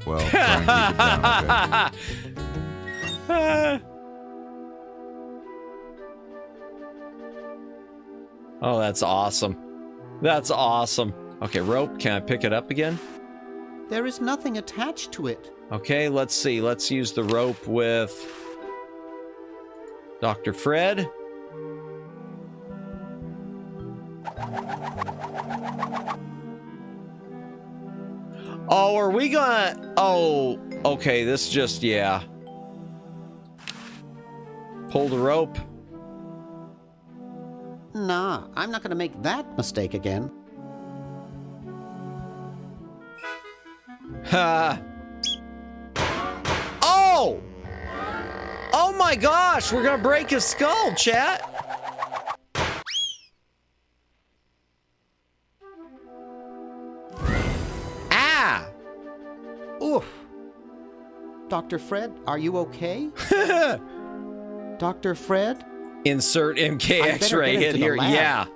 Well, try and keep it down, okay? Oh, that's awesome. That's awesome. Okay, rope. Can I pick it up again? There is nothing attached to it. Okay, let's see. Let's use the rope with Dr. Fred. Oh, are we gonna... Oh, okay, this just... Yeah. Pull the rope. Nah, I'm not gonna make that mistake again. Ha! Oh! Oh my gosh, we're gonna break his skull, chat! Ah! Oof! Dr. Fred, are you okay? Dr. Fred? Insert MK X-ray in here, yeah.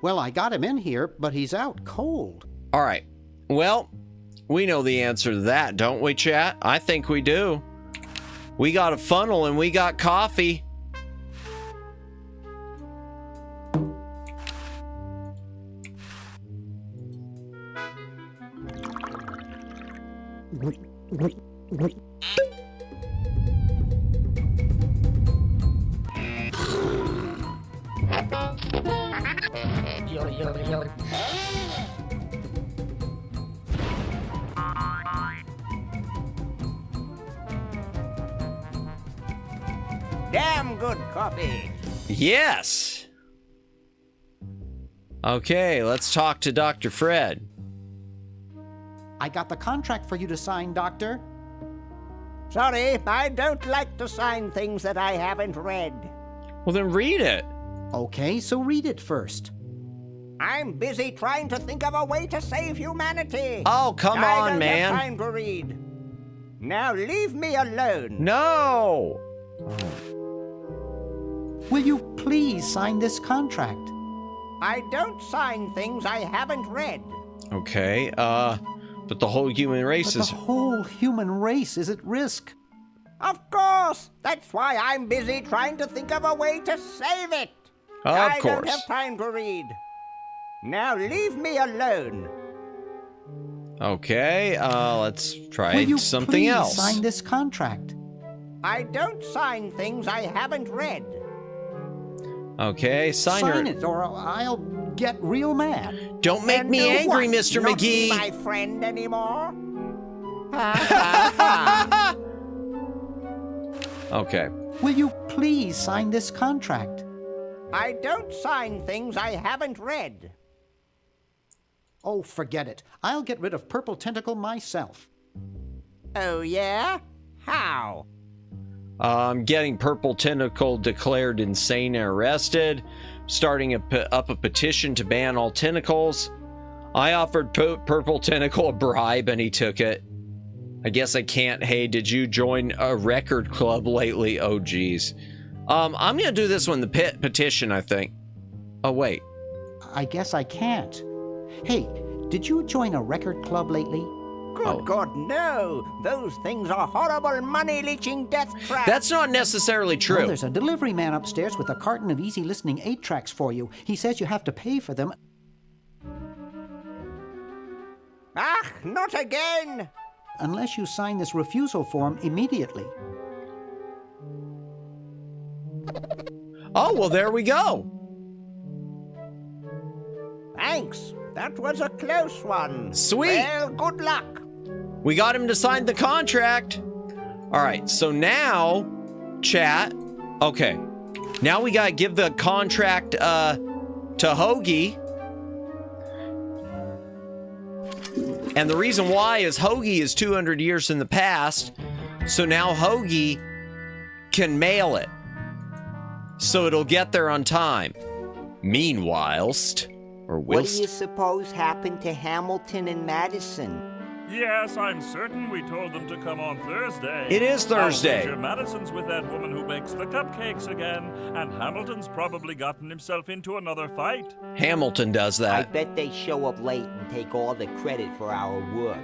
Well, I got him in here, but he's out cold. All right. Well, we know the answer to that, don't we, chat? I think we do. We got a funnel and we got coffee. Damn good coffee. Yes. Okay, let's talk to Dr. Fred. I got the contract for you to sign, Doctor. Sorry, I don't like to sign things that I haven't read. Well, then read it. Okay, so read it first. I'm busy trying to think of a way to save humanity. Oh, come on, man. I don't have time to read. Now leave me alone. No. Will you please sign this contract? I don't sign things I haven't read. Okay, but the whole human race But the whole human race is at risk. Of course. That's why I'm busy trying to think of a way to save it. Of I course. don't have time to read. Now leave me alone. Okay, let's try Will you something please else. sign this contract? I don't sign things I haven't read. Okay, Sign it, or I'll get real mad. Don't make And me do angry, what? Mr. Not be McGee. my friend anymore? Okay. Will you please sign this contract? I don't sign things I haven't read. Oh, forget it. I'll get rid of Purple Tentacle myself. Oh, yeah? How? I'm getting Purple Tentacle declared insane and arrested. Starting up a petition to ban all tentacles. I offered Purple Tentacle a bribe and he took it. I guess I can't. Hey, did you join a record club lately? Oh, geez. I'm gonna do this one, the petition, I think. Oh, wait. I guess I can't. Hey, did you join a record club lately? Good God, no! Those things are horrible money-leeching death traps! That's not necessarily Oh, true. there's a delivery man upstairs with a carton of easy-listening 8-tracks for you. He says you have to pay for them. Ah, not again! Unless you sign this refusal form immediately. Oh, well, there we go. Thanks. That was a close one. Sweet. Well, good luck. We got him to sign the contract. All right, so now, chat. Okay, now we gotta give the contract to Hoagie. And the reason why is Hoagie is 200 years in the past, so now Hoagie can mail it. So it'll get there on time. Meanwhilest, or What do whilst. you suppose happened to Hamilton and Madison? Yes, I'm certain we told them to come on Thursday. It is Thursday. I'll wager Madison's with that woman who makes the cupcakes again, and Hamilton's probably gotten himself into another fight. Hamilton does I that. bet they show up late and take all the credit for our work.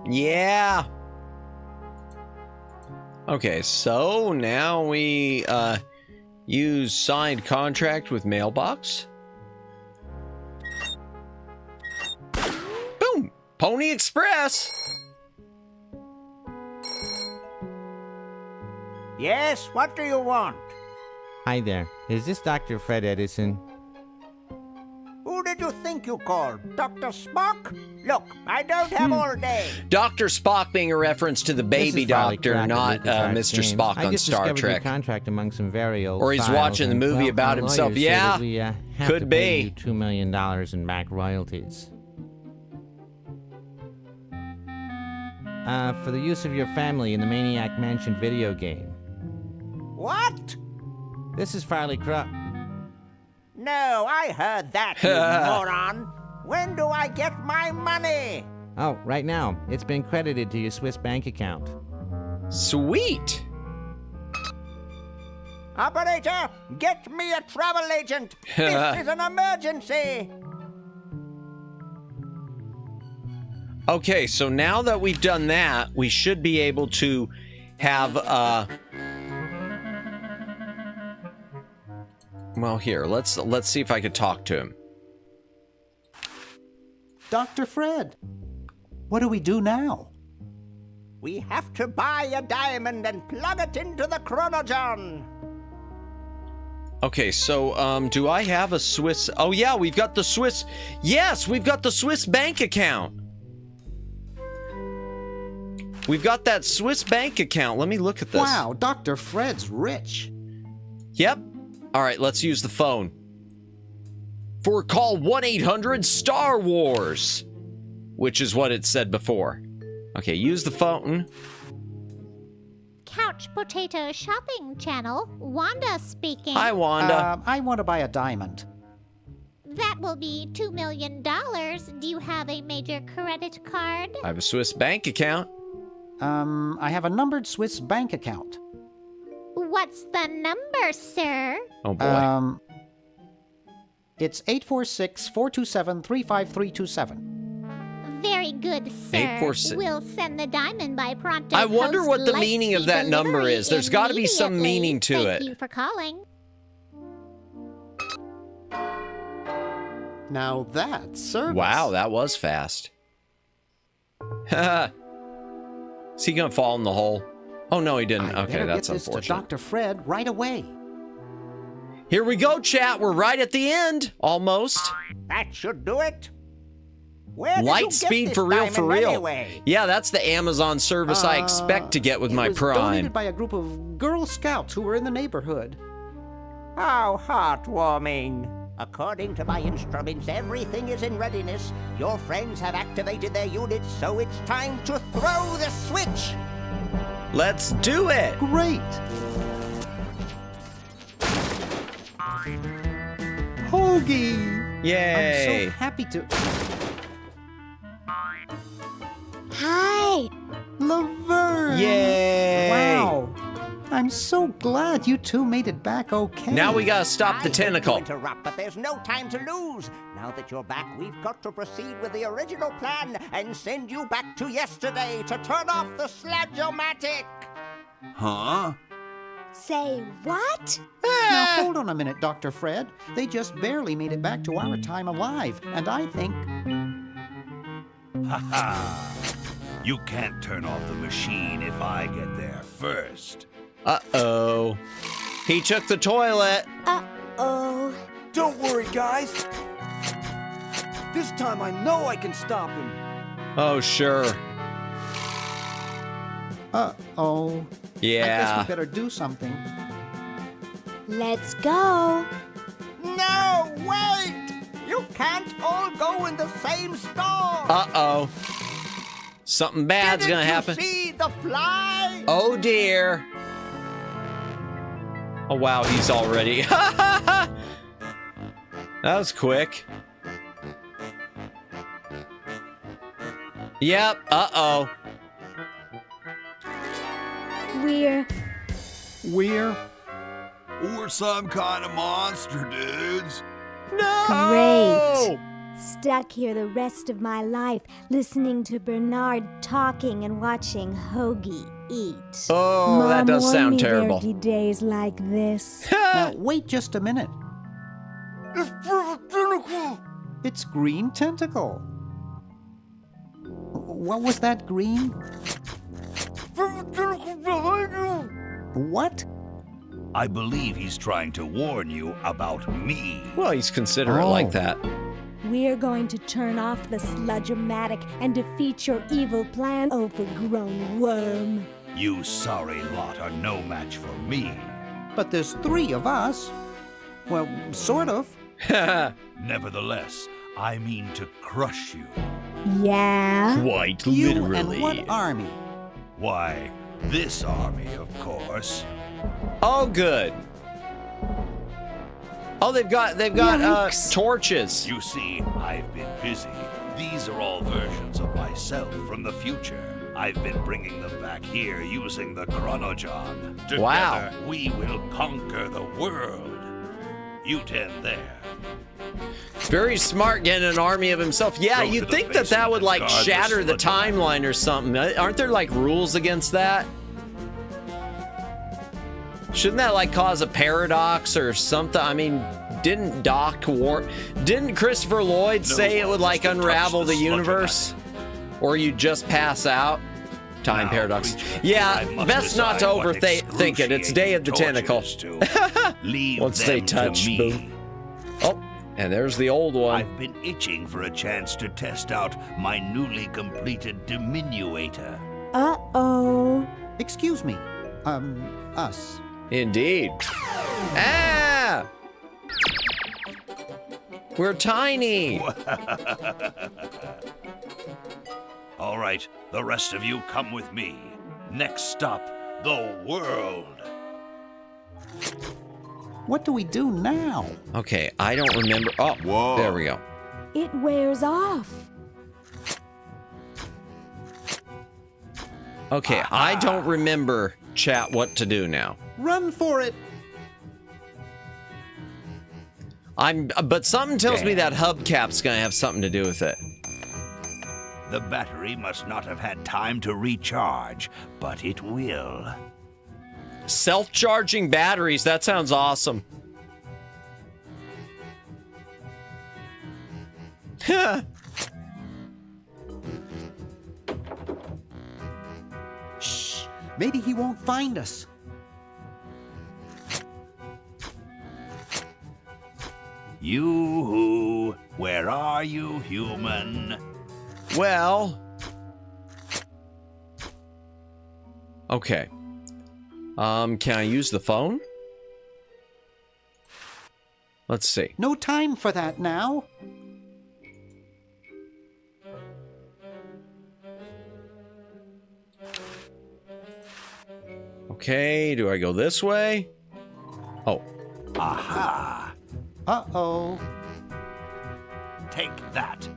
Yeah. Okay, so now we use signed contract with mailbox. Boom! Pony Express! Yes, what do you want? Hi there. Is this Dr. Fred Edison? Who did you think you called? Dr. Spock? Look, I don't have all day. Dr. Spock being a reference to the baby doctor, not Mr. Spock I on just Star discovered Trek. Your contract among some very old Or he's files watching the and, movie well, about our himself. lawyers say Yeah, that we, have could to pay be. you $2 million in back royalties. For the use of your family in the Maniac Mansion video game. What? This is Farley Crook. No, I heard that, you moron. When do I get my money? Oh, right now. It's been credited to your Swiss bank account. Sweet! Operator, get me a travel agent. This is an emergency. Okay, so now that we've done that, we should be able to have, well, here, let's see if I could talk to him. Dr. Fred, what do we do now? We have to buy a diamond and plug it into the chronogen. Okay, so, do I have a Swiss... Oh, yeah, we've got the Swiss... Yes, we've got the Swiss bank account. We've got that Swiss bank account. Let me look at this. Wow, Dr. Fred's rich. Yep. All right, let's use the phone. For call 1-800-STAR WARS, which is what it said before. Okay, use the phone. Couch Potato Shopping Channel, Wanda speaking. Hi, Wanda. I want to buy a diamond. That will be $2 million. Do you have a major credit card? I have a Swiss bank account. I have a numbered Swiss bank account. What's the number, sir? Oh, boy. It's 846-427-35327. Very good, sir. 846. We'll send the diamond by pronto. I wonder post what the meaning of that Lightspeed number delivery is. There's got to be some immediately. meaning to it. Thank you for calling. Now that's service. Wow, that was fast. Is he gonna fall in the hole? Oh, no, he didn't. I Okay, better that's get this unfortunate. to Dr. Fred right away. Here we go, chat. We're right at the end. Almost. That should do it. Where did you Light get speed this for real, for diamond real. anyway? Yeah, that's the Amazon service I expect to get with my It was Prime. donated by a group of Girl Scouts who were in the neighborhood. How heartwarming. According to my instruments, everything is in readiness. Your friends have activated their units, so it's time to throw the switch. Let's do it. Great. Hoagie. Yay. I'm so happy to... Hi. Laverne. Yay. Wow. I'm so glad you two made it back okay. Now we gotta stop the I hate to tentacle. interrupt, but there's no time to lose. Now that you're back, we've got to proceed with the original plan and send you back to yesterday to turn off the sludge-o-matic. Huh? Say what? Now hold on a minute, Dr. Fred. They just barely made it back to our time alive, and I think... Ha ha! You can't turn off the machine if I get there first. Uh-oh. He took the toilet. Uh-oh. Don't worry, guys. This time I know I can stop him. Oh, sure. Uh-oh. Yeah. I guess we better do something. Let's go. No, wait! You can't all go in the same store. Uh-oh. Something bad's gonna happen. Didn't you see the fly? Oh, dear. Oh, wow, he's already... That was quick. Yep, uh-oh. We're some kind of monster, dudes. great. Stuck here the rest of my life, listening to Bernard talking and watching Hoagie eat. Oh, Mom that does warned sound me terrible. There'd be days like this. Now, wait just a minute. It's Perfect Tentacle. It's Green Tentacle. What was that, Green? Perfect Tentacle behind you. What? I believe he's trying to warn you about me. Well, he's considerate like that. We're going to turn off the sludge-o-matic and defeat your evil plan, overgrown worm. You sorry lot are no match for me. But there's 3 of us. Well, sort of. Nevertheless, I mean to crush you. Yeah? Quite You literally. and what army? Why, this army, of course. Oh, good. Oh, they've got torches. You see, I've been busy. These are all versions of myself from the future. I've been bringing them back here using the Chronojon. Together, Wow. we will conquer the world. You tend there. Very smart getting an army of himself. Yeah, Go to you'd the think that would basement like and guard the shatter the sludge-o-matic. timeline or something. Aren't there like rules against that? Shouldn't that like cause a paradox or something? I mean, didn't Christopher Lloyd say it would like unravel the universe? Or you just pass out? Time paradox. Yeah, best not to overthink it. It's Day of the Tentacle. Once they touch, boom. Oh, and there's the old one. I've been itching for a chance to test out my newly completed diminuator. Uh-oh. Excuse me. Us. Indeed. Ah! We're tiny. All right, the rest of you come with me. Next stop, the world. What do we do now? Okay, I don't remember. Oh, Whoa. There we go. It wears off. Okay, I don't remember, chat, what to do now. Run for it. But something tells me that hubcap's gonna have something to do with it. The battery must not have had time to recharge, but it will. Self-charging batteries, that sounds awesome. Shh. Maybe he won't find us. You-hoo, where are you, human? Well... Okay. Can I use the phone? Let's see. No time for that now. Okay, do I go this way? Oh. Aha! Uh-oh. Take that.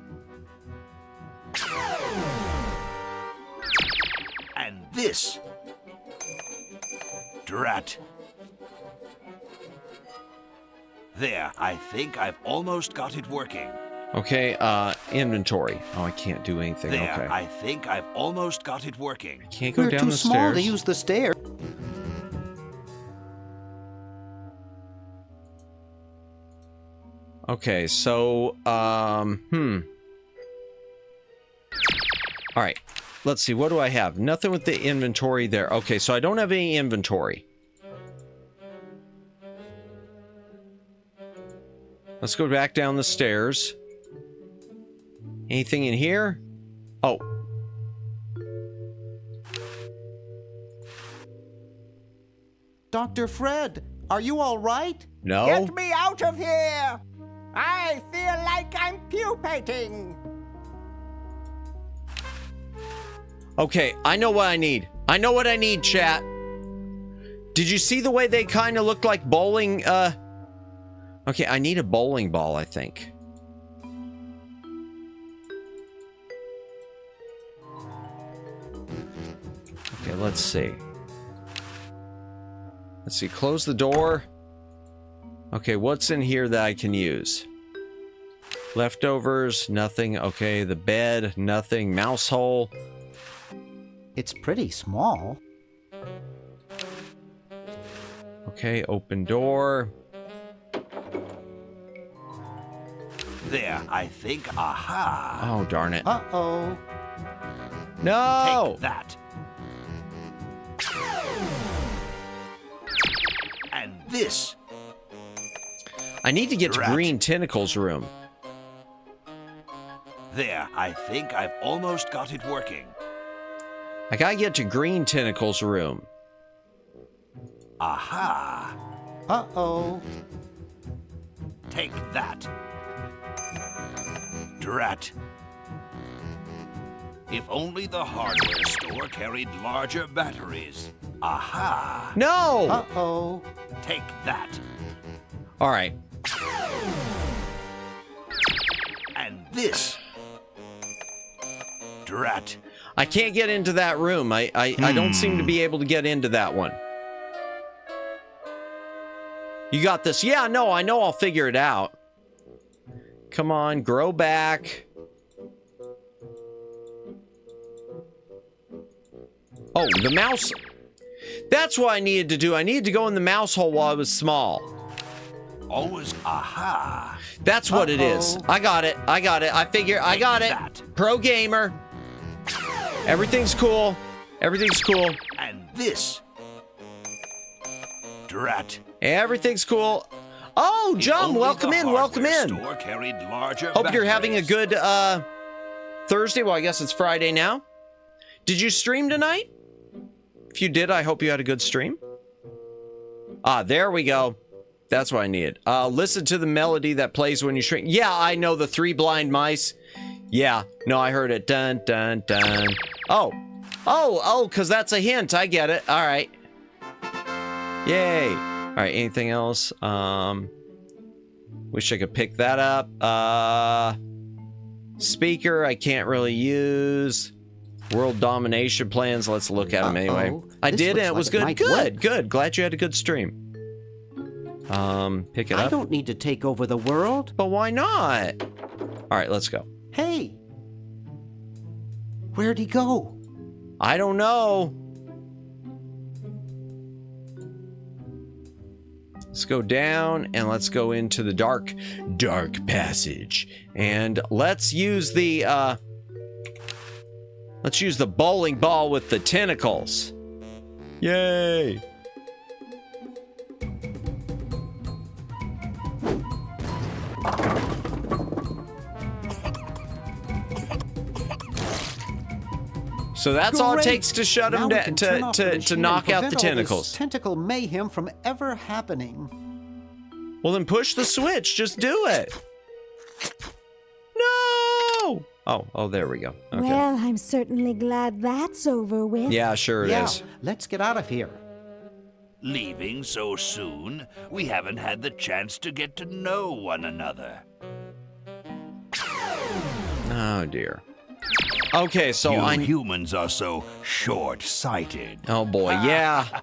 And this. Drat. There, I think I've almost got it working. Okay, inventory. Oh, I can't do anything. There, Okay. I think I've almost got it working. Can't go We're down too the small stairs. to use the stairs. Okay, so, All right, let's see, what do I have? Nothing with the inventory there. Okay, so I don't have any inventory. Let's go back down the stairs. Anything in here? Oh. Dr. Fred, are you all right? No. Get me out of here! I feel like I'm pupating. Okay, I know what I need. I know what I need, chat. Did you see the way they kind of looked like bowling, Okay, I need a bowling ball, I think. Okay, let's see. Let's see, close the door. Okay, what's in here that I can use? Leftovers, nothing. Okay, the bed, nothing. Mouse hole. It's pretty small. Okay, open door. There, I think, aha. Oh, darn it. Uh-oh. No! Take that. And this. I need to get to Green Tentacle's room. There, I think I've almost got it working. I gotta get to Green Tentacle's room. Aha. Uh-oh. Take that. Drat. If only the hardware store carried larger batteries. Aha. No! Uh-oh. Take that. All right. And this. Drat. I can't get into that room. I don't seem to be able to get into that one. You got this. Yeah, no, I know I'll figure it out. Come on, grow back. Oh, the mouse. That's what I needed to do. I needed to go in the mouse hole while I was small. Always aha. That's what it is. I got it. I got it. I figure I got it. Pro gamer. Everything's cool. Everything's cool. And this. Drat. Everything's cool. Oh, John, welcome in. Welcome in. Store carried larger Hope you're having a good Thursday. Well, I guess it's Friday now. Did you stream tonight? If you did, I hope you had a good stream. Ah, there we go. That's what I needed. Listen to the melody that plays when you stream. Yeah, I know the Three Blind Mice. Yeah, no, I heard it. Dun, dun, dun. Oh, because that's a hint. I get it. All right. Yay. All right, anything else? Wish I could pick that up. Speaker, I can't really use. World domination plans. Let's look at them anyway. I did, and it was good. Good. Glad you had a good stream. Pick it up. I don't need to take over the world. But why not? All right, let's go. Hey. Where'd he go? I don't know. Let's go down and let's go into the dark passage. And let's use the bowling ball with the tentacles. Yay! So that's all it takes to shut him down, to knock out the tentacles. Tentacle mayhem from ever happening. Well, then push the switch. Just do it. No! Oh, there we go. Okay. Well, I'm certainly glad that's over with. Yeah, sure it is. Let's get out of here. Leaving so soon? We haven't had the chance to get to know one another. Oh, dear. Okay, so humans are so short-sighted. Oh boy, yeah.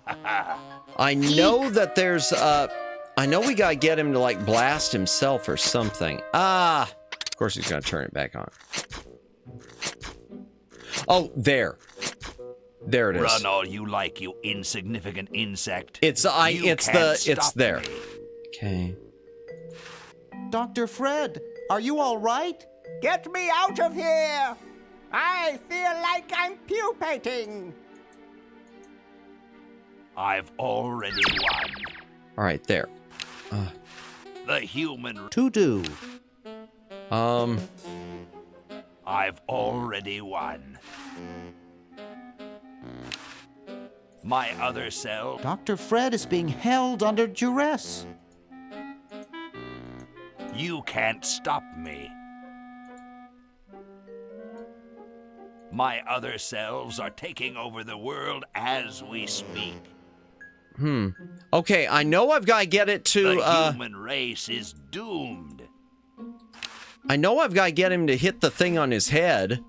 I know that there's I know we gotta get him to like blast himself or something. Of course he's gonna turn it back on. Oh, there it is. Run all you like, you insignificant insect. It's there. Me. Okay. Dr. Fred, are you all right? Get me out of here! I feel like I'm pupating. I've already won. All right, there. The human To do. I've already won. My other self. Dr. Fred is being held under duress. You can't stop me. My other selves are taking over the world as we speak. Okay, I know I've got to get it to the human race is doomed. I know I've got to get him to hit the thing on his head.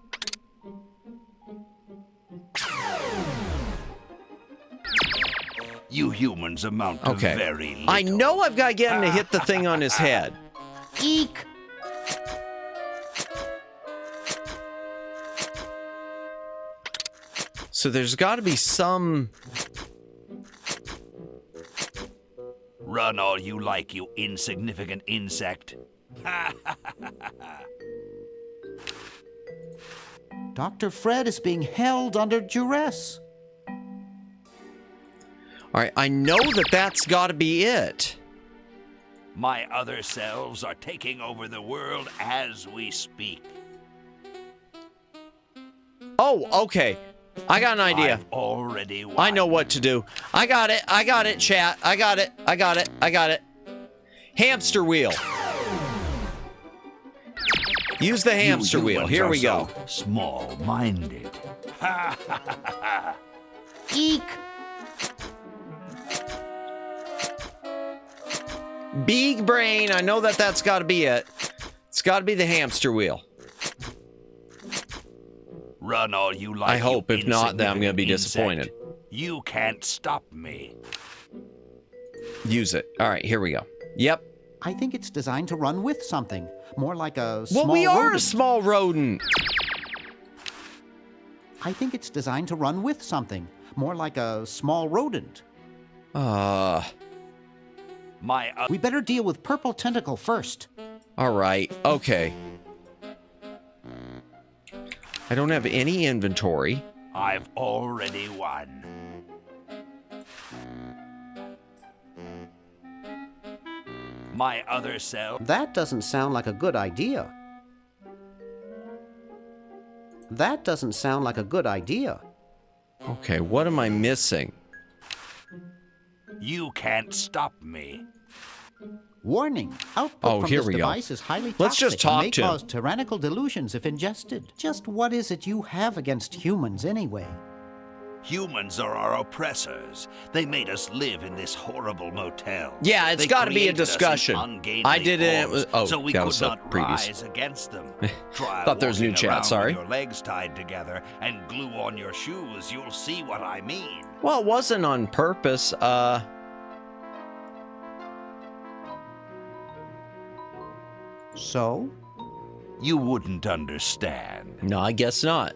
You humans amount to very little. I know I've got to get him to hit the thing on his head. Eek! So there's got to be some... Run all you like, you insignificant insect. Dr. Fred is being held under duress. All right, I know that that's got to be it. My other selves are taking over the world as we speak. Oh, okay. I got an idea. I've already won. I know what to do. I got it, chat. I got it. Hamster wheel. Use the hamster wheel. Here we go. So small-minded. Eek! Big brain. I know that that's got to be it. It's got to be the hamster wheel. Run all you like. I hope. If not, then I'm going to be disappointed. You can't stop me. Use it. All right, here we go. Yep. I think it's designed to run with something. More like a small Well, we are rodent. a small rodent. I think it's designed to run with something. More like a small rodent. We better deal with Purple Tentacle first. All right. Okay. I don't have any inventory. I've already won. My other self. That doesn't sound like a good idea. That doesn't sound like a good idea. Okay, what am I missing? You can't stop me. Warning. Output from here this we go. device is highly toxic Let's just talk and may to him. cause tyrannical delusions if ingested. Just what is it you have against humans anyway? Humans are our oppressors. They made us live in this horrible motel. Yeah, it's got to be a discussion. I did it. So we that could was the not previous. rise against them. Try Thought there was new walking chat. around Sorry. With your legs tied together and glue on your shoes. You'll see what I mean. Well, it wasn't on purpose. So? You wouldn't understand. No, I guess not.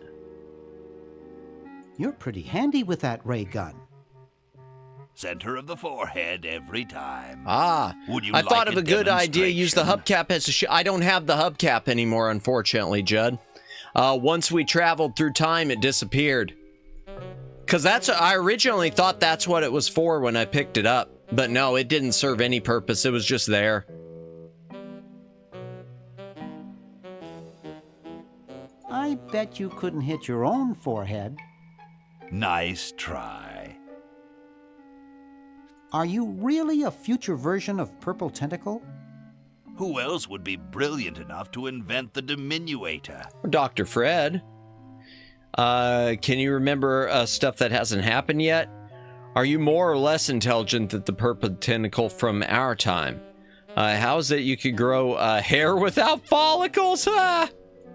You're pretty handy with that ray gun. Center of the forehead every time. Would you I like thought of a good idea. Use the hubcap as a I don't have the hubcap anymore, unfortunately, Judd. Once we traveled through time, it disappeared. Because I originally thought that's what it was for when I picked it up. But no, it didn't serve any purpose. It was just there. I bet you couldn't hit your own forehead. Nice try. Are you really a future version of Purple Tentacle? Who else would be brilliant enough to invent the diminuator? Dr. Fred. Can you remember stuff that hasn't happened yet? Are you more or less intelligent than the Purple Tentacle from our time? How is it you could grow hair without follicles?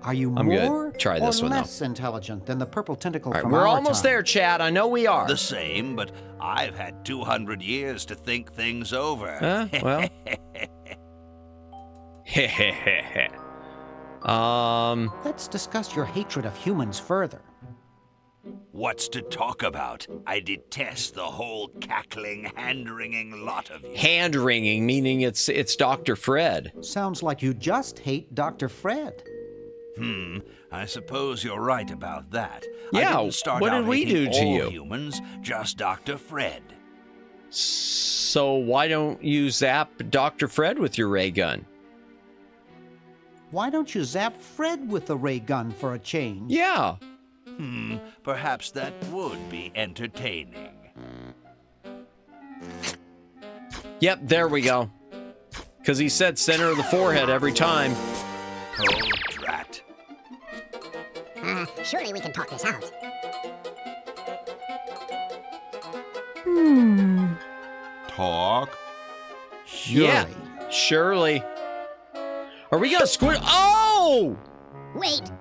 Are you I'm more good. Try or this one, though. less intelligent than the purple tentacle All right, from we're our almost time? there, Chad. I know we are. The same, but I've had 200 years to think things over. Well. Let's discuss your hatred of humans further. What's to talk about? I detest the whole cackling, hand-wringing lot of you. Hand-wringing, meaning it's Dr. Fred. Sounds like you just hate Dr. Fred. I suppose you're right about that. Yeah, I didn't start what out did we hating do to all you? humans, just Dr. Fred. So why don't you zap Dr. Fred with your ray gun? Why don't you zap Fred with the ray gun for a change? Yeah. Perhaps that would be entertaining. Yep, there we go. Because he said center of the forehead every time. Oh, drat. Surely we can talk this out. Talk? Yeah, surely. Are we gonna squirt? Oh! Wait!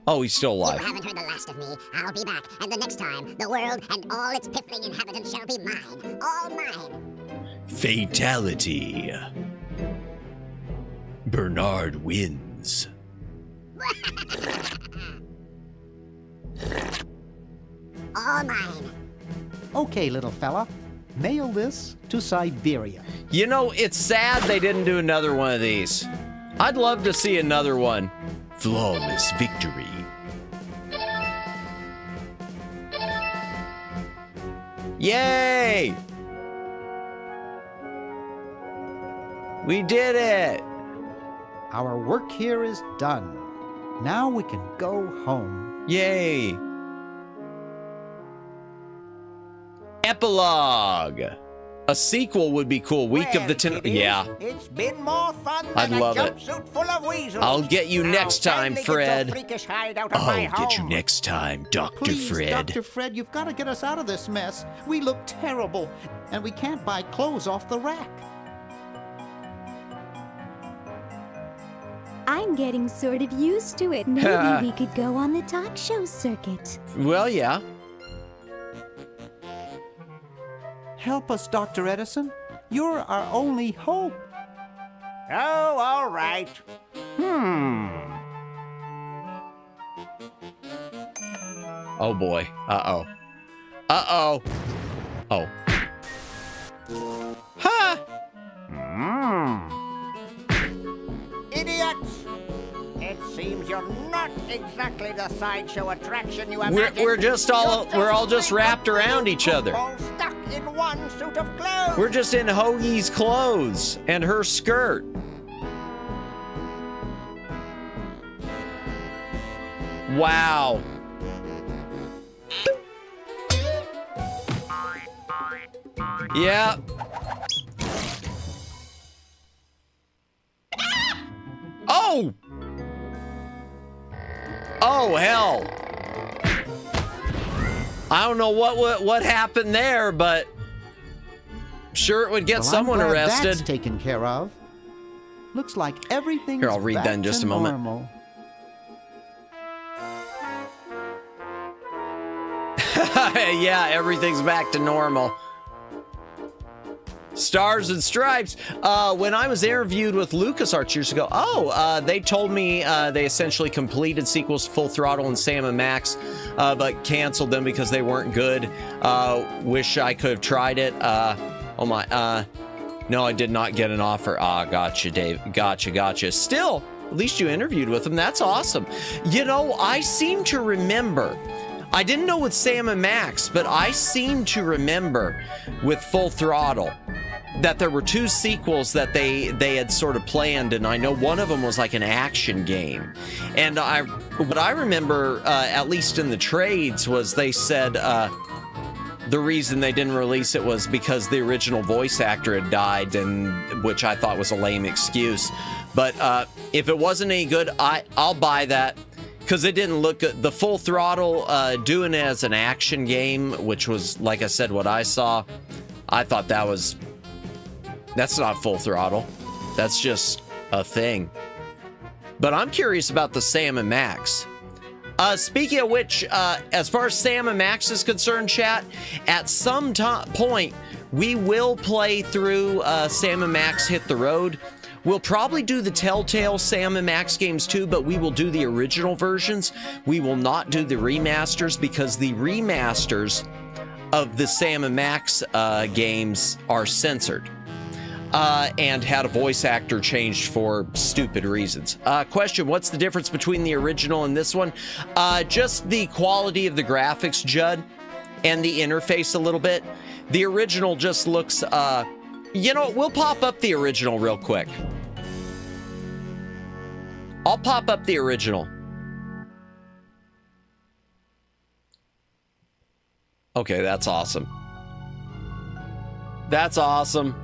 Oh, he's still alive. You haven't heard the last of me. I'll be back, and the next time, the world and all its piffling inhabitants shall be mine. All mine. Fatality. Bernard wins. All mine. Okay, little fella. Mail this to Siberia. You know, it's sad they didn't do another one of these. I'd love to see another one. Flawless victory. Yay! We did it! Our work here is done. Now we can go home. Yay! Epilogue. A sequel would be cool. Week of the Tentacle. Yeah. It's been more fun I'd than love a it. jumpsuit full of weasels. I'll get you Now next time, finally get your Fred. freakish hide out of my I'll get you home. next time, Dr. Please, Fred. Dr. Fred, you've got to get us out of this mess. We look terrible, and we can't buy clothes off the rack. I'm getting sort of used to it. Maybe we could go on the talk show circuit. Well, yeah. Help us, Dr. Edison. You're our only hope. Oh, all right. Oh boy. Uh-oh. Uh-oh. Oh. Ha! Idiots! It seems you're not exactly the sideshow attraction you We're imagined. we're all just wrapped around each other. All stuck in one suit of clothes. We're just in Hoagie's clothes and her skirt. Wow. Yeah. Oh! Oh, hell. I don't know what happened there, but sure it would get Well, someone I'm glad arrested. That's taken care of. Looks like everything's Here, I'll read back that in just to a moment. normal. Yeah, everything's back to normal. Stars and Stripes. When I was interviewed with LucasArts years ago, they told me they essentially completed sequels Full Throttle and Sam and Max, but canceled them because they weren't good. Wish I could have tried it. No, I did not get an offer. Gotcha, Dave. Gotcha. Still, at least you interviewed with them. That's awesome. You know, I seem to remember, I didn't know with Sam and Max, but I seem to remember with Full Throttle that there were two sequels that they had sort of planned, and I know one of them was like an action game. And what I remember, at least in the trades, was they said the reason they didn't release it was because the original voice actor had died, and which I thought was a lame excuse. But if it wasn't any good, I'll buy that. Because it didn't look good. The Full Throttle, doing it as an action game, which was, like I said, what I saw, I thought that's not Full Throttle. That's just a thing. But I'm curious about the Sam and Max. Speaking of which, as far as Sam and Max is concerned, chat, at some point, we will play through Sam and Max Hit the Road. We'll probably do the Telltale Sam and Max games too, but we will do the original versions. We will not do the remasters because the remasters of the Sam and Max games are censored. And had a voice actor changed for stupid reasons. Question, what's the difference between the original and this one? Just the quality of the graphics, Judd, and the interface a little bit. The original just looks, you know, we'll pop up the original real quick. I'll pop up the original. Okay, that's awesome. That's awesome.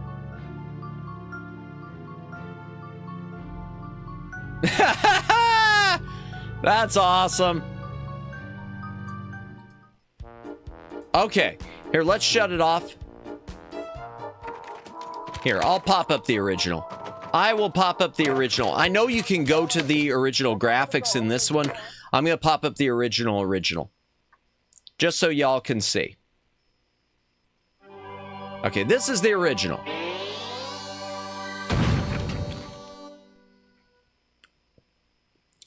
That's awesome. Okay, here, let's shut it off. Here, I'll pop up the original. I will pop up the original. I know you can go to the original graphics in this one. I'm going to pop up the original. Just so y'all can see. Okay, this is the original.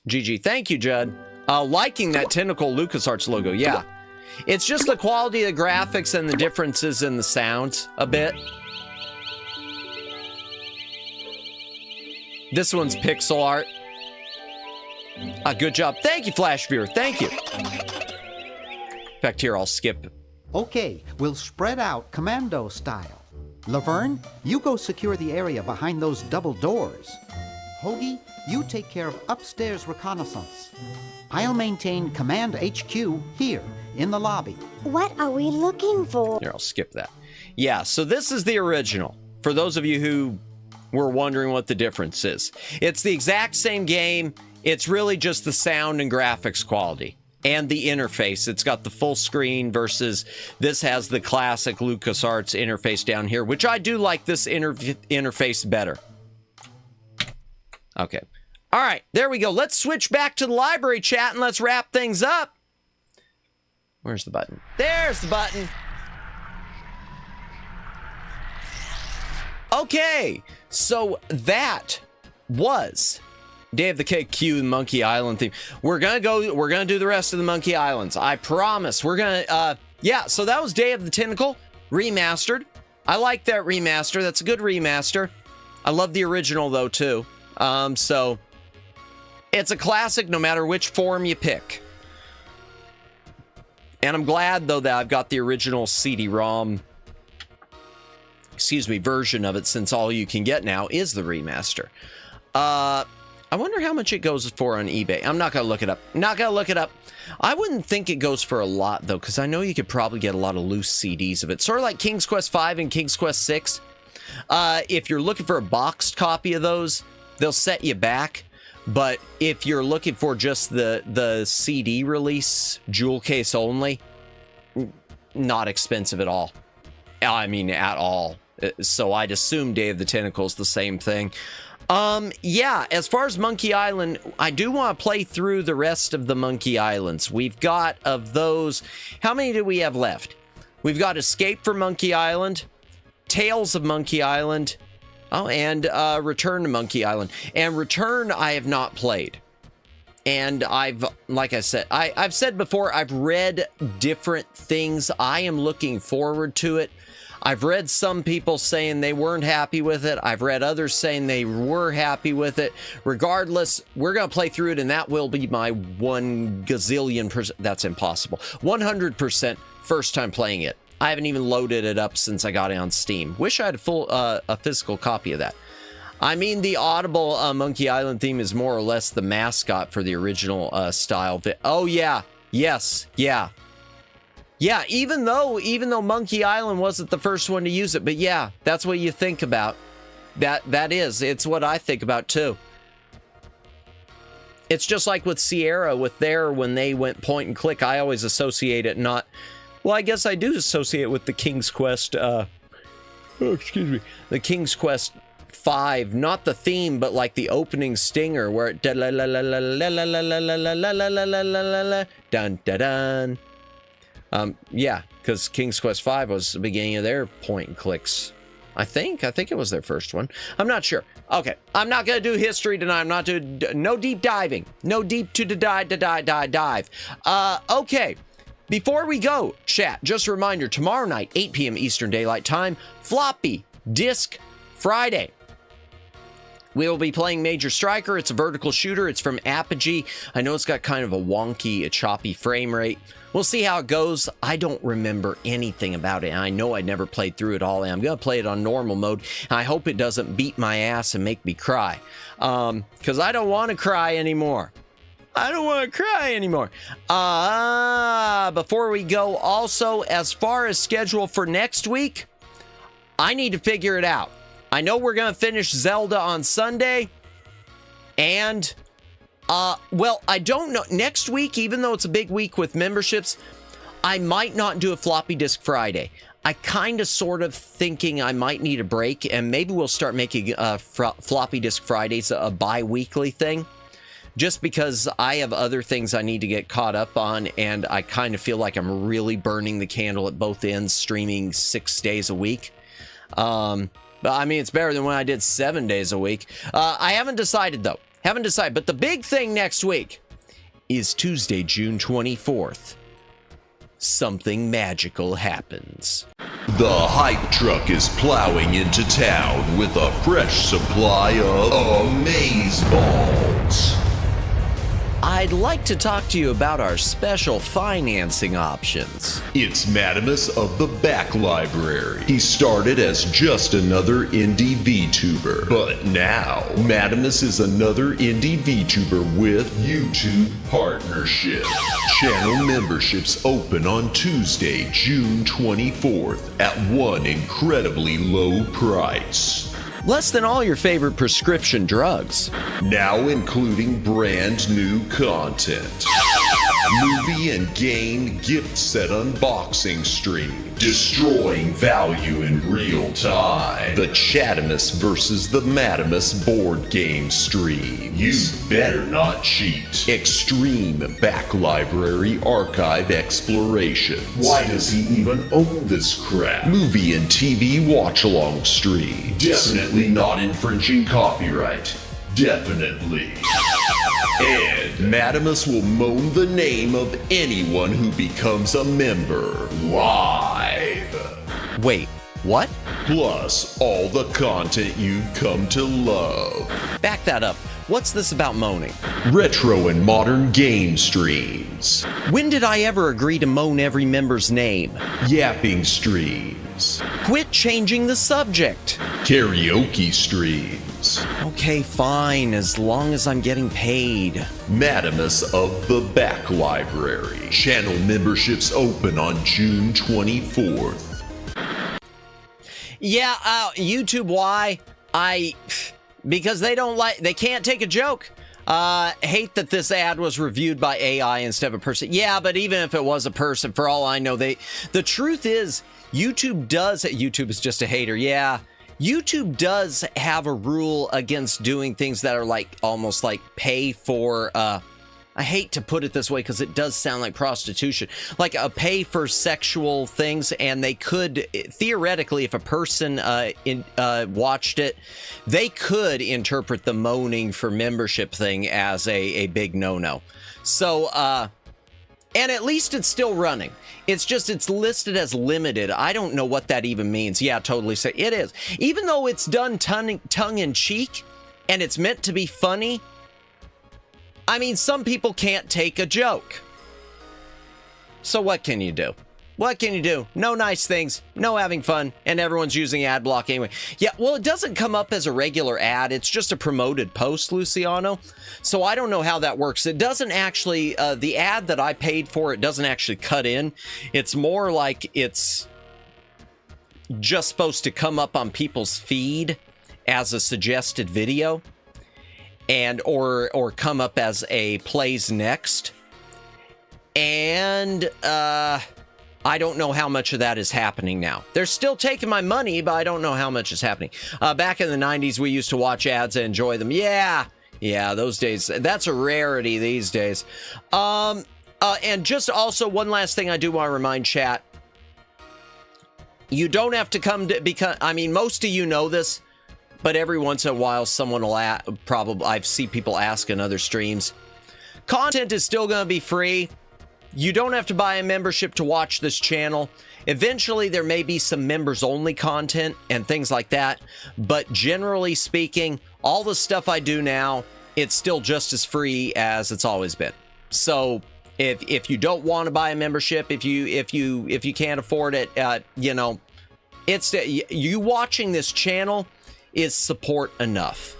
GG. Thank you, Judd. Liking that Tentacle LucasArts logo. Yeah. It's just the quality of the graphics and the differences in the sounds a bit. This one's pixel art. Good job. Thank you, Flash Viewer. Thank you. In fact, here, I'll skip. Okay, we'll spread out commando style. Laverne, you go secure the area behind those double doors. Hoagie, you take care of upstairs reconnaissance. I'll maintain Command HQ here in the lobby. What are we looking for? Here, I'll skip that. Yeah, so this is the original. For those of you who were wondering what the difference is. It's the exact same game. It's really just the sound and graphics quality. And the interface. It's got the full screen versus this has the classic LucasArts interface down here, which I do like this interface better. Okay. All right, there we go. Let's switch back to the library chat and let's wrap things up. Where's the button? There's the button. Okay, so that was Day of the KQ Monkey Island theme. We're gonna do the rest of the Monkey Islands. I promise. We're gonna, yeah, so that was Day of the Tentacle Remastered. I like that remaster. That's a good remaster. I love the original though, too. So it's a classic no matter which form you pick. And I'm glad though that I've got the original CD-ROM, version of it, since all you can get now is the remaster. I wonder how much it goes for on eBay. I'm not gonna look it up. I wouldn't think it goes for a lot though, because I know you could probably get a lot of loose CDs of it. Sort of like King's Quest V and King's Quest VI. If you're looking for a boxed copy of those, they'll set you back. But if you're looking for just the CD release, jewel case only, not expensive at all. I mean, at all. So I'd assume Day of the Tentacle is the same thing. Yeah, as far as Monkey Island, I do want to play through the rest of the Monkey Islands. We've got, of those, how many do we have left? We've got Escape from Monkey Island, Tales of Monkey Island, and Return to Monkey Island. And Return, I have not played. And like I said, I've said before, I've read different things. I am looking forward to it. I've read some people saying they weren't happy with it. I've read others saying they were happy with it. Regardless, we're going to play through it, and that will be my 1 gazillion %. That's impossible. 100% first time playing it. I haven't even loaded it up since I got it on Steam. Wish I had a physical copy of that. I mean, the Audible Monkey Island theme is more or less the mascot for the original style. Oh, yeah. Yes. Yeah. Yeah, even though Monkey Island wasn't the first one to use it, but yeah, that's what you think about. It's what I think about too. It's just like with Sierra, when they went point and click, I always associate it not, well, I guess I do associate it with the King's Quest, the King's Quest 5, not the theme, but like the opening stinger where it dun dun dun. Yeah, because King's Quest V was the beginning of their point and clicks. I think it was their first one. I'm not sure. Okay, I'm not gonna do history tonight. I'm not doing no deep diving. No deep to dive. Okay. Before we go, chat, just a reminder, tomorrow night, 8 p.m. Eastern Daylight Time, Floppy Disk Friday. We will be playing Major Striker. It's a vertical shooter. It's from Apogee. I know it's got kind of a choppy frame rate. We'll see how it goes. I don't remember anything about it. I know I never played through it all, and I'm going to play it on normal mode. And I hope it doesn't beat my ass and make me cry. Because I don't want to cry anymore. Before we go, also, as far as schedule for next week, I need to figure it out. I know we're going to finish Zelda on Sunday. And, well, I don't know. Next week, even though it's a big week with memberships, I might not do a Floppy Disk Friday. I kind of sort of thinking I might need a break, and maybe we'll start making Floppy Disk Fridays a bi-weekly thing. Just because I have other things I need to get caught up on, and I kind of feel like I'm really burning the candle at both ends, streaming 6 days a week. But I mean, it's better than when I did 7 days a week. I haven't decided, though. But the big thing next week is Tuesday, June 24th. Something magical happens. The hype truck is plowing into town with a fresh supply of amazeballs. I'd like to talk to you about our special financing options. It's Madamus of the Back Library. He started as just another indie VTuber, but now Madamus is another indie VTuber with YouTube partnership. Channel memberships open on Tuesday, June 24th at one incredibly low price. Less than all your favorite prescription drugs. Now including brand new content. Movie and game gift set unboxing stream. Destroying value in real time. The Chatamus versus the Madamus board game stream. You better not cheat. Extreme Back Library archive exploration. Why does he even own this crap? Movie and TV watch-along stream. Definitely not infringing copyright. Definitely. And Madamus will moan the name of anyone who becomes a member live. Wait, what? Plus all the content you've come to love. Back that up. What's this about moaning? Retro and modern game streams. When did I ever agree to moan every member's name? Yapping streams. Quit changing the subject. Karaoke streams. Okay, fine, as long as I'm getting paid. Madamus of the Back Library. Channel memberships open on June 24th. Yeah, YouTube, why? Because they can't take a joke. Hate that this ad was reviewed by AI instead of a person. Yeah, but even if it was a person, for all I know, the truth is, YouTube is just a hater. Yeah, YouTube does have a rule against doing things that are like, almost like pay for, I hate to put it this way because it does sound like prostitution, like a pay for sexual things, and they could, theoretically, if a person watched it, they could interpret the moaning for membership thing as a big no-no. So, and at least it's still running. It's just, it's listed as limited. I don't know what that even means. Yeah, totally. So it is. Even though it's done tongue-in-cheek, and it's meant to be funny, I mean, some people can't take a joke. So what can you do? What can you do? No nice things, no having fun, and everyone's using ad block anyway. Yeah, well, it doesn't come up as a regular ad. It's just a promoted post, Luciano. So I don't know how that works. It doesn't actually, the ad that I paid for, it doesn't actually cut in. It's more like it's just supposed to come up on people's feed as a suggested video. And or come up as a plays next. And I don't know how much of that is happening now. They're still taking my money, but I don't know how much is happening. Back in the 90s, we used to watch ads and enjoy them. Yeah, those days. That's a rarity these days. And just also one last thing I do want to remind chat. You don't have to come to, because, I mean, most of you know this, but every once in a while, someone will I see people ask in other streams. Content is still going to be free. You don't have to buy a membership to watch this channel. Eventually, there may be some members-only content and things like that. But generally speaking, all the stuff I do now, it's still just as free as it's always been. So if you don't want to buy a membership, if you can't afford it, you know, it's you watching this channel is support enough.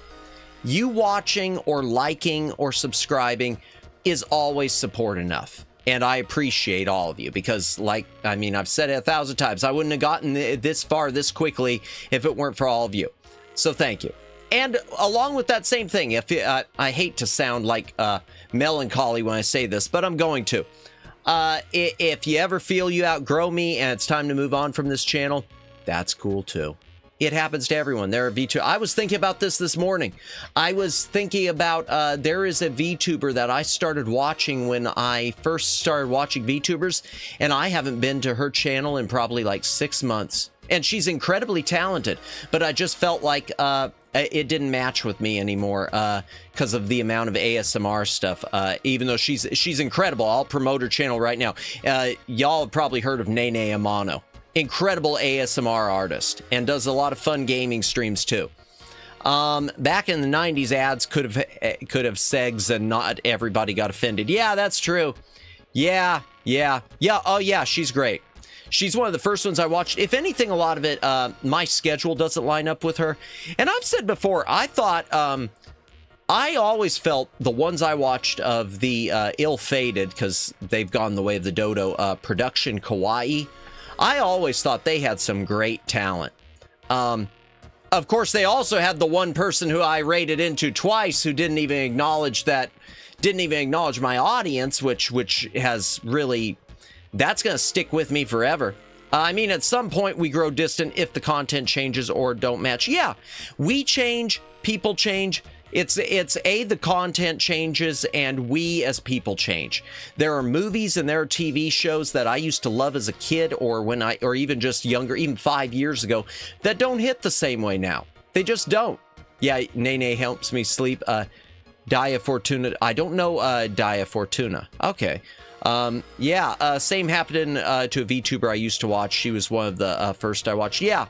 You watching or liking or subscribing is always support enough. And I appreciate all of you because, like, I mean, I've said it 1,000 times. I wouldn't have gotten this far this quickly if it weren't for all of you. So thank you. And along with that same thing, if I hate to sound like melancholy when I say this, but I'm going to. If you ever feel you outgrow me and it's time to move on from this channel, that's cool too. It happens to everyone. There are VTubers. I was thinking about this morning. I was thinking about there is a VTuber that I started watching when I first started watching VTubers, and I haven't been to her channel in probably like 6 months. And she's incredibly talented, but I just felt like it didn't match with me anymore because of the amount of ASMR stuff. Even though she's incredible. I'll promote her channel right now. Y'all have probably heard of Nene Amano. Incredible ASMR artist and does a lot of fun gaming streams too. Back in the 90s, ads could have segs and not everybody got offended. Yeah, that's true. Yeah. Oh yeah, she's great. She's one of the first ones I watched. If anything, a lot of it, my schedule doesn't line up with her. And I've said before, I thought, I always felt the ones I watched of the ill-fated, because they've gone the way of the dodo, production kawaii. I always thought they had some great talent. Of course, they also had the one person who I rated into twice who didn't even acknowledge my audience, which has really, that's going to stick with me forever. I mean, at some point we grow distant if the content changes or don't match. Yeah, we change, people change. It's the content changes and we as people change. There are movies and there are TV shows that I used to love as a kid or even just younger, even 5 years ago, that don't hit the same way now. They just don't. Yeah, Nene helps me sleep. Dia Fortuna. I don't know Dia Fortuna. Okay. Same happened to a VTuber I used to watch. She was one of the first I watched. Yeah.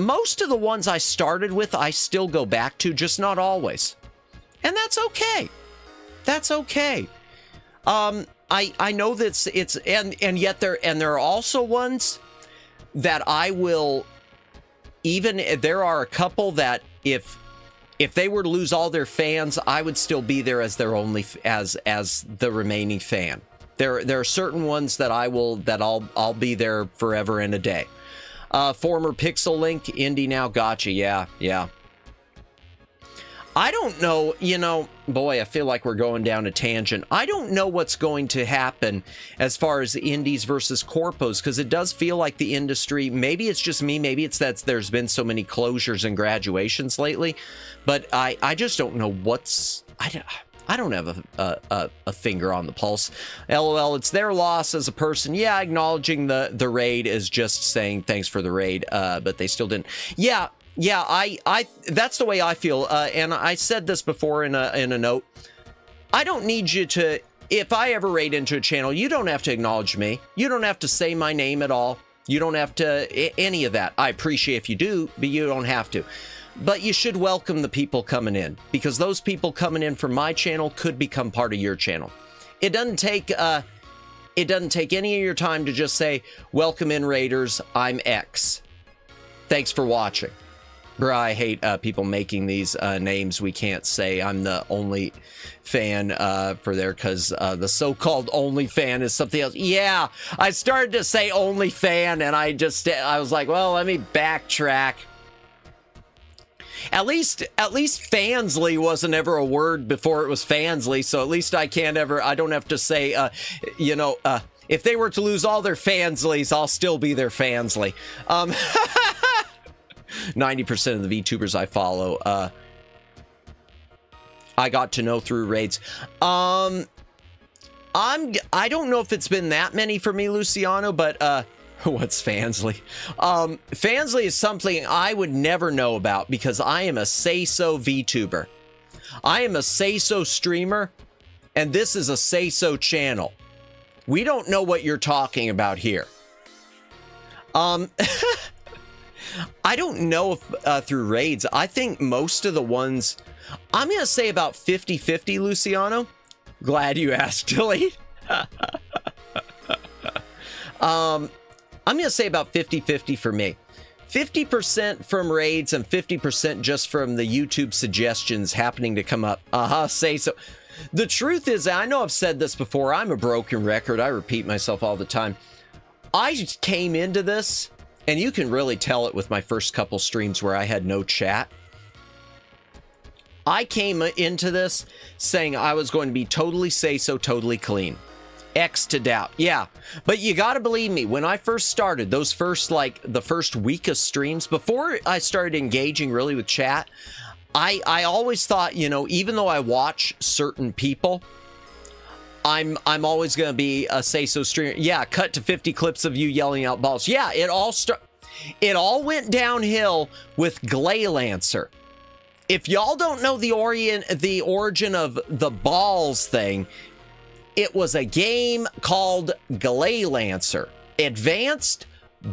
Most of the ones I started with, I still go back to, just not always. And that's okay. That's okay. I know that yet there are also ones that I will, even there are a couple that if they were to lose all their fans, I would still be there as their only, as the remaining fan. There are certain ones that I'll be there forever and a day. Former Pixel Link, Indie now, gotcha, yeah. I don't know, boy, I feel like we're going down a tangent. I don't know what's going to happen as far as indies versus corpos, because it does feel like the industry, maybe it's just me, maybe it's that there's been so many closures and graduations lately, but I just don't know I don't have a finger on the pulse. LOL, it's their loss as a person. Yeah, acknowledging the raid is just saying thanks for the raid, but they still didn't. Yeah, I that's the way I feel. And I said this before in a note. I don't need you to, if I ever raid into a channel, you don't have to acknowledge me. You don't have to say my name at all. You don't have to, any of that. I appreciate if you do, but you don't have to. But you should welcome the people coming in, because those people coming in from my channel could become part of your channel. It doesn't take any of your time to just say, welcome in Raiders, I'm X. Thanks for watching. Bruh, I hate people making these names we can't say. I'm the only fan for there, because the so-called only fan is something else. Yeah, I started to say only fan and I was like, well, let me backtrack. At least Fansly wasn't ever a word before it was Fansly, so at least I don't have to say, if they were to lose all their Fansleys, I'll still be their Fansly. 90% of the VTubers I follow, I got to know through raids. I don't know if it's been that many for me, Luciano, but what's Fansly? Fansly is something I would never know about because I am a say-so VTuber. I am a say-so streamer, and this is a say-so channel. We don't know what you're talking about here. I don't know if through raids. I think most of the ones, I'm going to say about 50-50, Luciano. Glad you asked, Tilly. I'm going to say about 50-50 for me. 50% from raids and 50% just from the YouTube suggestions happening to come up. Say so. The truth is, I know I've said this before, I'm a broken record. I repeat myself all the time. I came into this, and you can really tell it with my first couple streams where I had no chat. I came into this saying I was going to be totally say-so, totally clean. X to doubt. Yeah. But you got to believe me, when I first started, the first week of streams, before I started engaging really with chat, I always thought, even though I watch certain people, I'm always going to be a say-so streamer. Yeah, cut to 50 clips of you yelling out balls. Yeah, it all went downhill with Glaylancer. If y'all don't know the origin of the balls thing, it was a game called Glaylancer. Advanced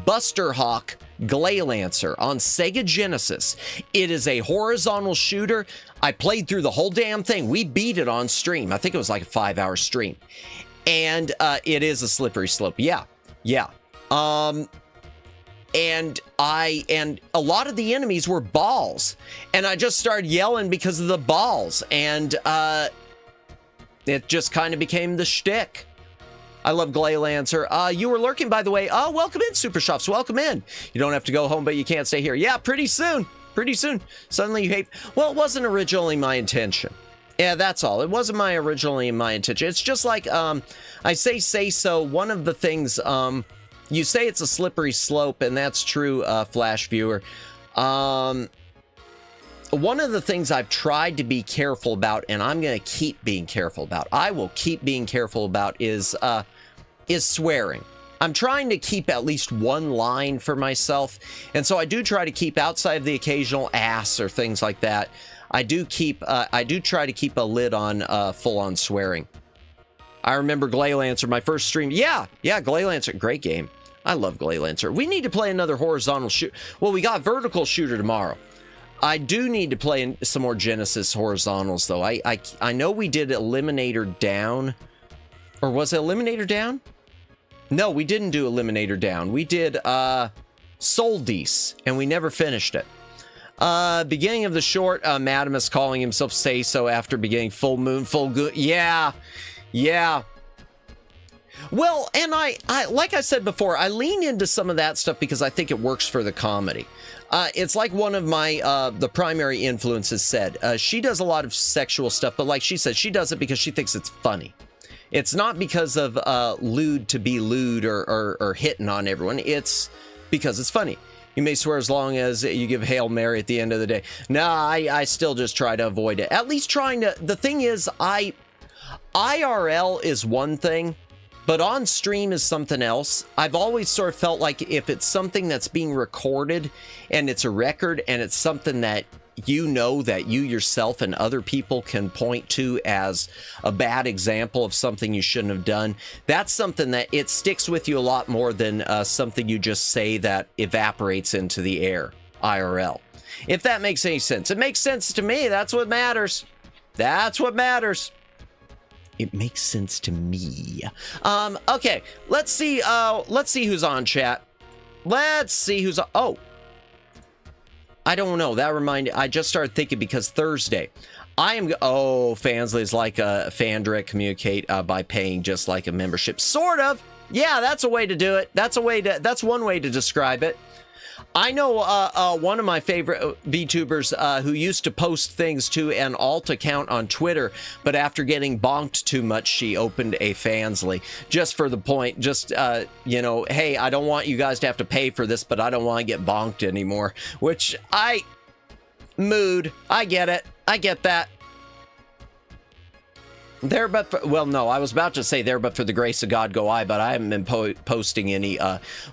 Buster Hawk Glaylancer on Sega Genesis. It is a horizontal shooter. I played through the whole damn thing. We beat it on stream. I think it was like a 5-hour stream. And it is a slippery slope. Yeah. And a lot of the enemies were balls. And I just started yelling because of the balls. And it just kind of became the shtick. I love Glaylancer. You were lurking, by the way. Oh, welcome in, Super Shops. Welcome in. You don't have to go home, but you can't stay here. Yeah, pretty soon. Pretty soon. Suddenly you hate... Well, it wasn't originally my intention. Yeah, that's all. It wasn't originally my intention. It's just like, I say so. One of the things, you say it's a slippery slope, and that's true, Flash Viewer. One of the things I've tried to be careful about, and I'm going to keep being careful about, I will keep being careful about, is swearing. I'm trying to keep at least one line for myself, and so I do try to keep outside of the occasional ass or things like that. I do try to keep a lid on full-on swearing. I remember Glaylancer, my first stream. Yeah, Glaylancer, great game. I love Glaylancer. We need to play another horizontal shoot. Well, we got vertical shooter tomorrow. I do need to play some more Genesis horizontals, though. I know we did Eliminator Down. Or was it Eliminator Down? No, we didn't do Eliminator Down. We did Soldice, and we never finished it. Beginning of the short, Madamus calling himself Say-So after beginning Full Moon, Full Good. Yeah. Well, and I like I said before, I lean into some of that stuff because I think it works for the comedy. It's like one of my, the primary influences said, she does a lot of sexual stuff, but like she said, she does it because she thinks it's funny. It's not because of lewd to be lewd or hitting on everyone. It's because it's funny. You may swear as long as you give Hail Mary at the end of the day. No, I still just try to avoid it. At least trying to, the thing is, IRL is one thing, but on stream is something else. I've always sort of felt like if it's something that's being recorded and it's a record and it's something that you know that you yourself and other people can point to as a bad example of something you shouldn't have done, that's something that it sticks with you a lot more than something you just say that evaporates into the air, IRL. If that makes any sense. It makes sense to me. That's what matters. That's what matters. It makes sense to me. Okay, let's see who's on, chat. Let's see who's on. Oh, I don't know. That reminded, I just started thinking because Thursday, Fansly is like a fan direct communicate by paying just like a membership. Sort of. Yeah, that's a way to do it. That's one way to describe it. I know one of my favorite VTubers who used to post things to an alt account on Twitter, but after getting bonked too much, she opened a Fansly. Just for the point, just, you know, hey, I don't want you guys to have to pay for this, but I don't want to get bonked anymore. Which mood. I get it. I get that. There but for, well, no, I was about to say there but for the grace of God go I, but I haven't been posting any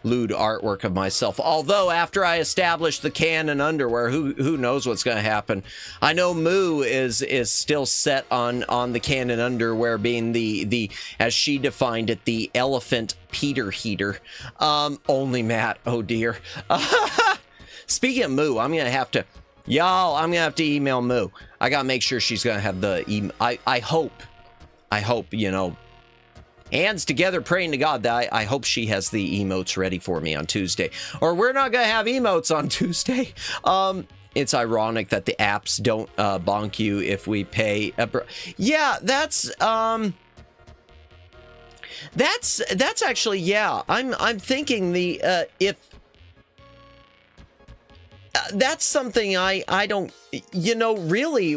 lewd artwork of myself. Although after I establish the canon underwear, who knows what's going to happen. I know Moo is still set on the canon underwear being the as she defined it, the elephant Peter heater. Only Matt, oh dear. Speaking of Moo, I'm going to have to email Moo. I got to make sure she's going to have the email. I hope, you know, hands together praying to God that I hope she has the emotes ready for me on Tuesday. Or we're not going to have emotes on Tuesday. It's ironic that the apps don't bonk you if we pay. Yeah, that's actually, yeah. I'm thinking if that's something I don't, you know, really,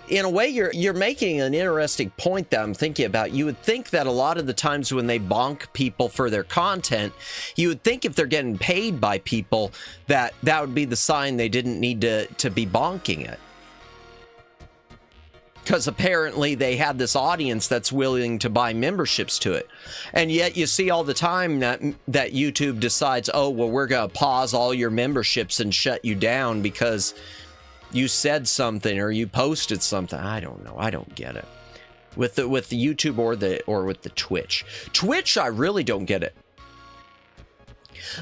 in a way, you're making an interesting point that I'm thinking about. You would think that a lot of the times when they bonk people for their content, you would think if they're getting paid by people, that would be the sign they didn't need to be bonking it. Because apparently they had this audience that's willing to buy memberships to it. And yet you see all the time that YouTube decides, oh, well, we're going to pause all your memberships and shut you down because you said something or you posted something. I don't know. I don't get it. With the YouTube or with the Twitch. Twitch, I really don't get it.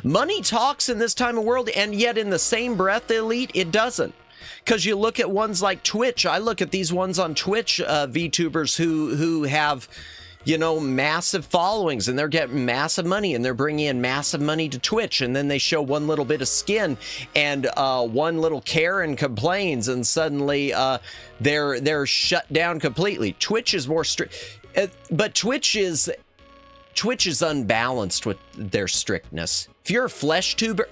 Money talks in this time of world, and yet in the same breath, Elite, it doesn't. Because you look at ones like Twitch. I look at these ones on Twitch, VTubers who have, you know, massive followings, and they're getting massive money, and they're bringing in massive money to Twitch, and then they show one little bit of skin, and one little Karen complains, and suddenly they're shut down completely. Twitch is more strict, but Twitch is unbalanced with their strictness. If you're a flesh tuber.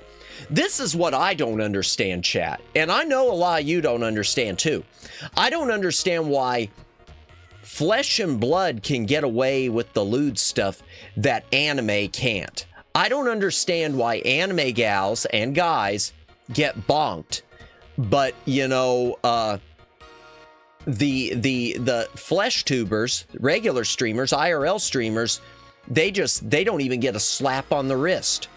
This is what I don't understand, chat. And I know a lot of you don't understand, too. I don't understand why flesh and blood can get away with the lewd stuff that anime can't. I don't understand why anime gals and guys get bonked. But, you know, the flesh tubers, regular streamers, IRL streamers, they don't even get a slap on the wrist.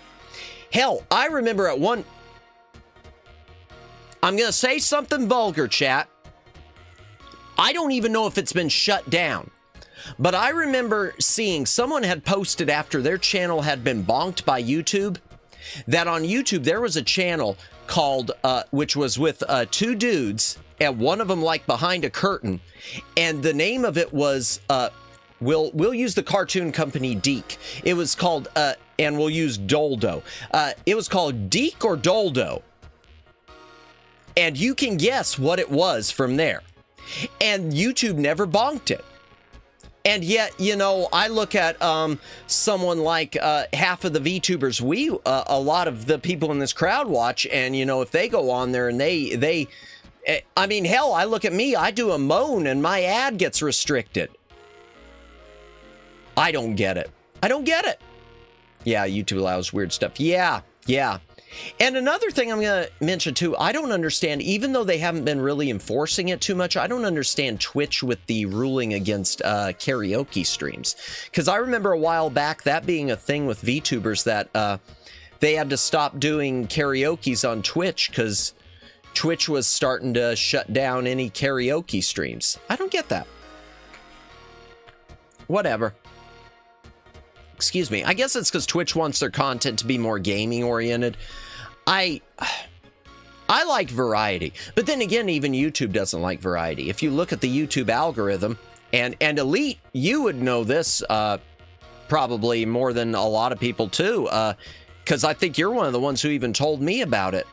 Hell, I remember at one... I'm going to say something vulgar, chat. I don't even know if it's been shut down. But I remember seeing someone had posted after their channel had been bonked by YouTube, that on YouTube there was a channel called, which was with two dudes, and one of them like behind a curtain, and the name of it was... We'll use the cartoon company Deke. It was called, and we'll use Doldo. It was called Deke or Doldo. And you can guess what it was from there. And YouTube never bonked it. And yet, you know, I look at someone like half of the VTubers a lot of the people in this crowd watch, and, you know, if they go on there and they I mean, hell, I look at me, I do a moan and my ad gets restricted. I don't get it. I don't get it. Yeah, YouTube allows weird stuff. Yeah. And another thing I'm going to mention too, I don't understand, even though they haven't been really enforcing it too much, I don't understand Twitch with the ruling against karaoke streams. Because I remember a while back that being a thing with VTubers that they had to stop doing karaokes on Twitch because Twitch was starting to shut down any karaoke streams. I don't get that. Whatever. Excuse me. I guess it's because Twitch wants their content to be more gaming oriented. I like variety, but then again, even YouTube doesn't like variety. If you look at the YouTube algorithm, and Elite, you would know this probably more than a lot of people too, because I think you're one of the ones who even told me about it.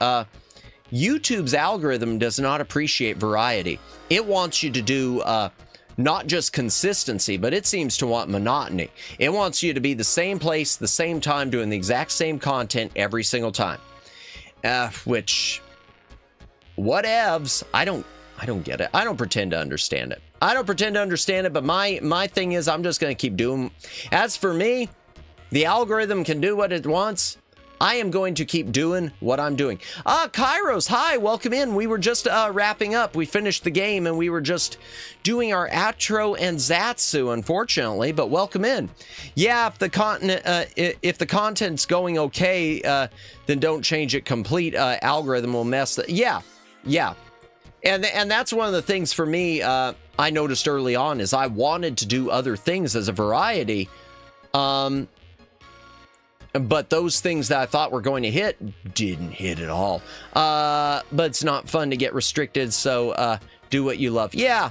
YouTube's algorithm does not appreciate variety. It wants you to do not just consistency, but it seems to want monotony. It wants you to be the same place, the same time, doing the exact same content every single time. Which, whatevs. I don't get it. I don't pretend to understand it. But my thing is, I'm just going to keep doing. As for me, the algorithm can do what it wants. I am going to keep doing what I'm doing. Kairos, hi, welcome in. We were just wrapping up. We finished the game and we were just doing our outro and Zatsu, unfortunately, but welcome in. Yeah, if the content's going okay, then don't change it complete. Algorithm will mess. Yeah. And that's one of the things for me I noticed early on is I wanted to do other things as a variety. But those things that I thought were going to hit didn't hit at all. But it's not fun to get restricted, so do what you love. Yeah.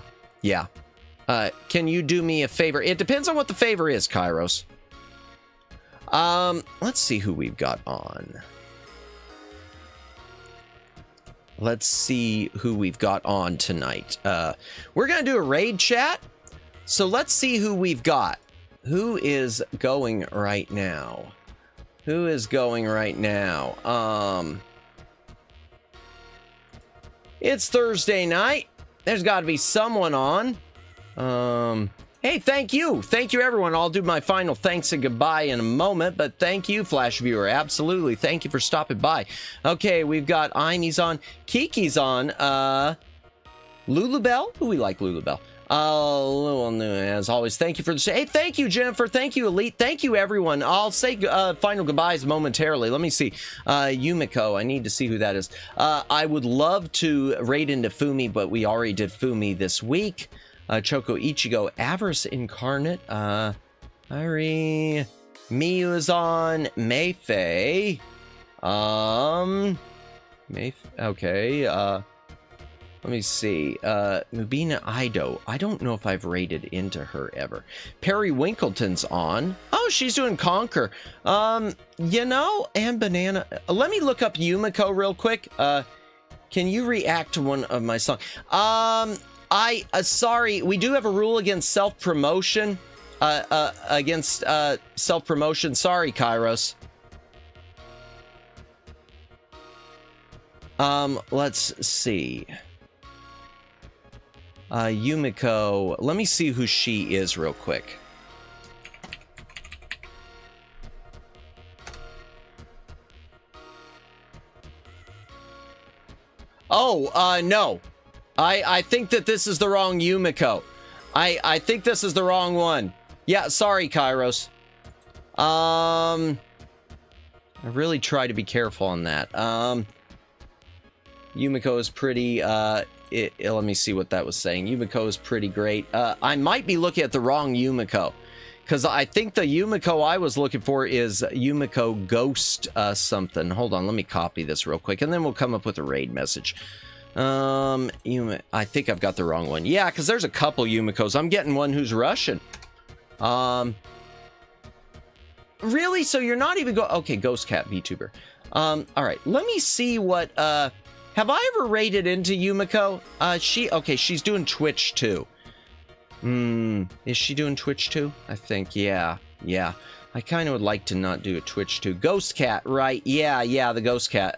Can you do me a favor? It depends on what the favor is, Kairos. Let's see who we've got on. Let's see who we've got on tonight. We're going to do a raid chat. So let's see who we've got. Who is going right now? It's Thursday night. There's got to be someone on. Hey, thank you everyone. I'll do my final thanks and goodbye in a moment, but thank you, Flash Viewer. Absolutely, thank you for stopping by. Okay, we've got Imy's on, Kiki's on, Lulubell. Who we like, Lulubell? As always, thank you for the hey, thank you, Jennifer, thank you, Elite, thank you, everyone. I'll say final goodbyes momentarily. Let me see. Yumiko, I need to see who that is. I would love to raid into Fumi, but we already did Fumi this week. Choco Ichigo, Avarice Incarnate, Ari, Miyu is on, Mayfei, okay, let me see. Mubina Ido. I don't know if I've raided into her ever. Perry Winkleton's on. Oh, she's doing Conquer. And Banana. Let me look up Yumiko real quick. Can you react to one of my songs? Sorry, we do have a rule against self-promotion. Self-promotion. Sorry, Kairos. Let's see. Yumiko, let me see who she is real quick. No. I think that this is the wrong Yumiko. I think this is the wrong one. Yeah, sorry, Kairos. I really try to be careful on that. Yumiko is pretty, let me see what that was saying. Yumiko is pretty great. I might be looking at the wrong Yumiko, because I think the Yumiko I was looking for is Yumiko Ghost something. Hold on, let me copy this real quick, and then we'll come up with a raid message. I think I've got the wrong one. Yeah, because there's a couple Yumikos. I'm getting one who's Russian. Really? So you're not even okay, Ghost Cat VTuber. All right, let me see what, have I ever raided into Yumiko? She's doing Twitch too. Is she doing Twitch too? I think, yeah. I kind of would like to not do a Twitch too. Ghost Cat, right? Yeah, the Ghost Cat.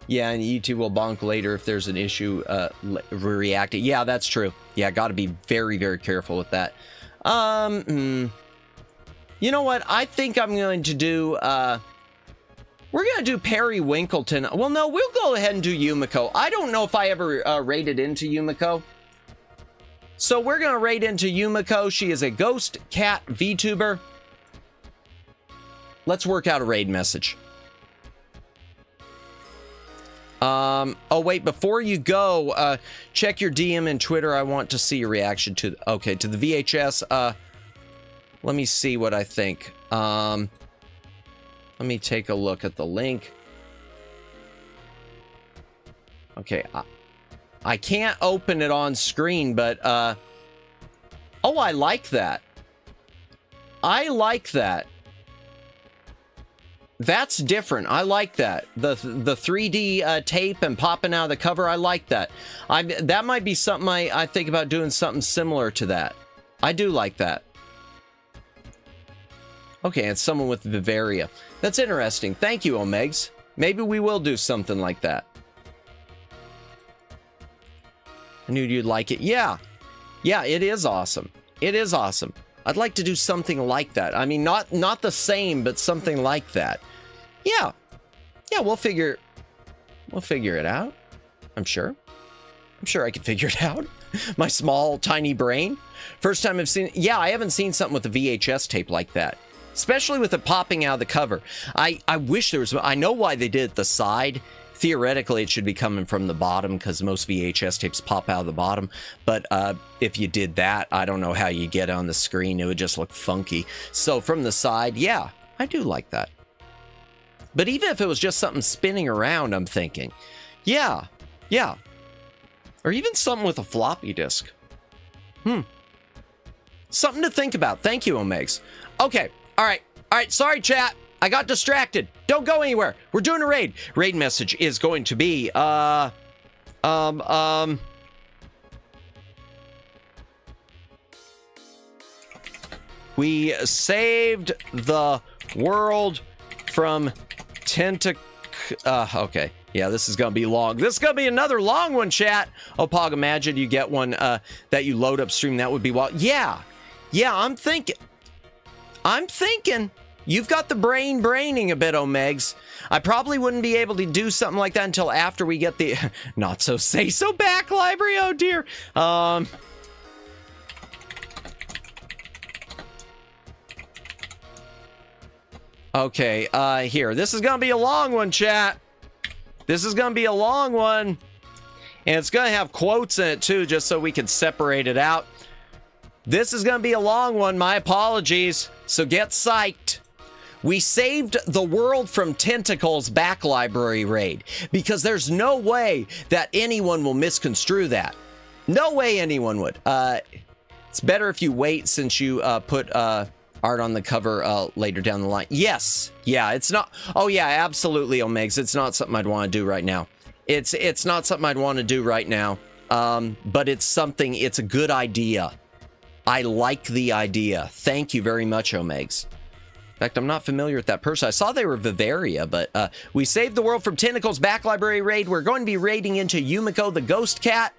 Yeah, and YouTube will bonk later if there's an issue, reacting. Yeah, that's true. Yeah, gotta be very, very careful with that. You know what? I think I'm going to do, we're going to do Perry Winkleton. Well, no, we'll go ahead and do Yumiko. I don't know if I ever raided into Yumiko. So we're going to raid into Yumiko. She is a Ghost Cat VTuber. Let's work out a raid message. Oh, wait, before you go, check your DM and Twitter. I want to see your reaction to the VHS. Let me see what I think. Let me take a look at the link. Okay, I can't open it on screen, but, oh, I like that. I like that. That's different. I like that. The 3D tape and popping out of the cover, I like that. That might be something I think about doing something similar to that. I do like that. Okay, it's someone with Bavaria. That's interesting. Thank you, Omegs. Maybe we will do something like that. I knew you'd like it. Yeah. Yeah, it is awesome. It is awesome. I'd like to do something like that. I mean, not the same, but something like that. Yeah. Yeah, we'll figure it out. I'm sure I can figure it out. My small, tiny brain. First time I've seen... Yeah, I haven't seen something with a VHS tape like that. Especially with it popping out of the cover. I wish there was... I know why they did it the side. Theoretically, it should be coming from the bottom because most VHS tapes pop out of the bottom. But if you did that, I don't know how you get it on the screen. It would just look funky. So from the side, yeah, I do like that. But even if it was just something spinning around, I'm thinking, yeah. Or even something with a floppy disk. Something to think about. Thank you, Omegs. Okay, all right. Sorry, chat. I got distracted. Don't go anywhere. We're doing a raid. Raid message is going to be, we saved the world from Tentacle. Okay. Yeah, this is going to be long. This is going to be another long one, chat. Oh, Pog, imagine you get one that you load upstream. That would be wild. Yeah, I'm thinking. You've got the braining a bit, Omegs. I probably wouldn't be able to do something like that until after we get the not so say so back library. Oh dear. Okay, here. This is gonna be a long one, chat. This is gonna be a long one. And it's gonna have quotes in it too, just so we can separate it out. This is gonna be a long one, my apologies. So get psyched. We saved the world from Tentacle's back library raid because there's no way that anyone will misconstrue that. No way anyone would. It's better if you wait since you put art on the cover later down the line. Yes. Yeah, it's not. Oh, yeah, absolutely, Omegs. It's not something I'd want to do right now. It's not something I'd want to do right now. But it's a good idea. I like the idea. Thank you very much, Omegs. In fact, I'm not familiar with that person. I saw they were Bavaria, but we saved the world from Tentacle's back library raid. We're going to be raiding into Yumiko the ghost cat.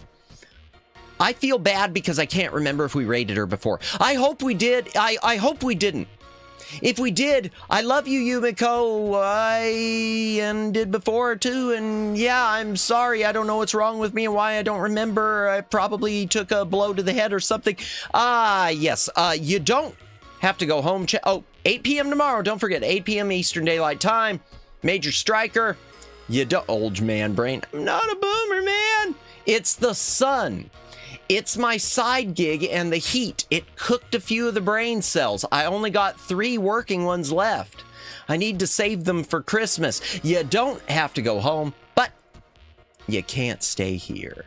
I feel bad because I can't remember if we raided her before. I hope we did. I hope we didn't. If we did, I love you, Yumiko. I did before too, and yeah, I'm sorry. I don't know what's wrong with me and why I don't remember. I probably took a blow to the head or something. Yes. You don't have to go home. 8 p.m. tomorrow. Don't forget, 8 p.m. Eastern Daylight Time. Major Striker. You don't, old man brain. I'm not a boomer, man. It's the sun. It's my side gig and the heat. It cooked a few of the brain cells. I only got 3 working ones left. I need to save them for Christmas. You don't have to go home, but you can't stay here.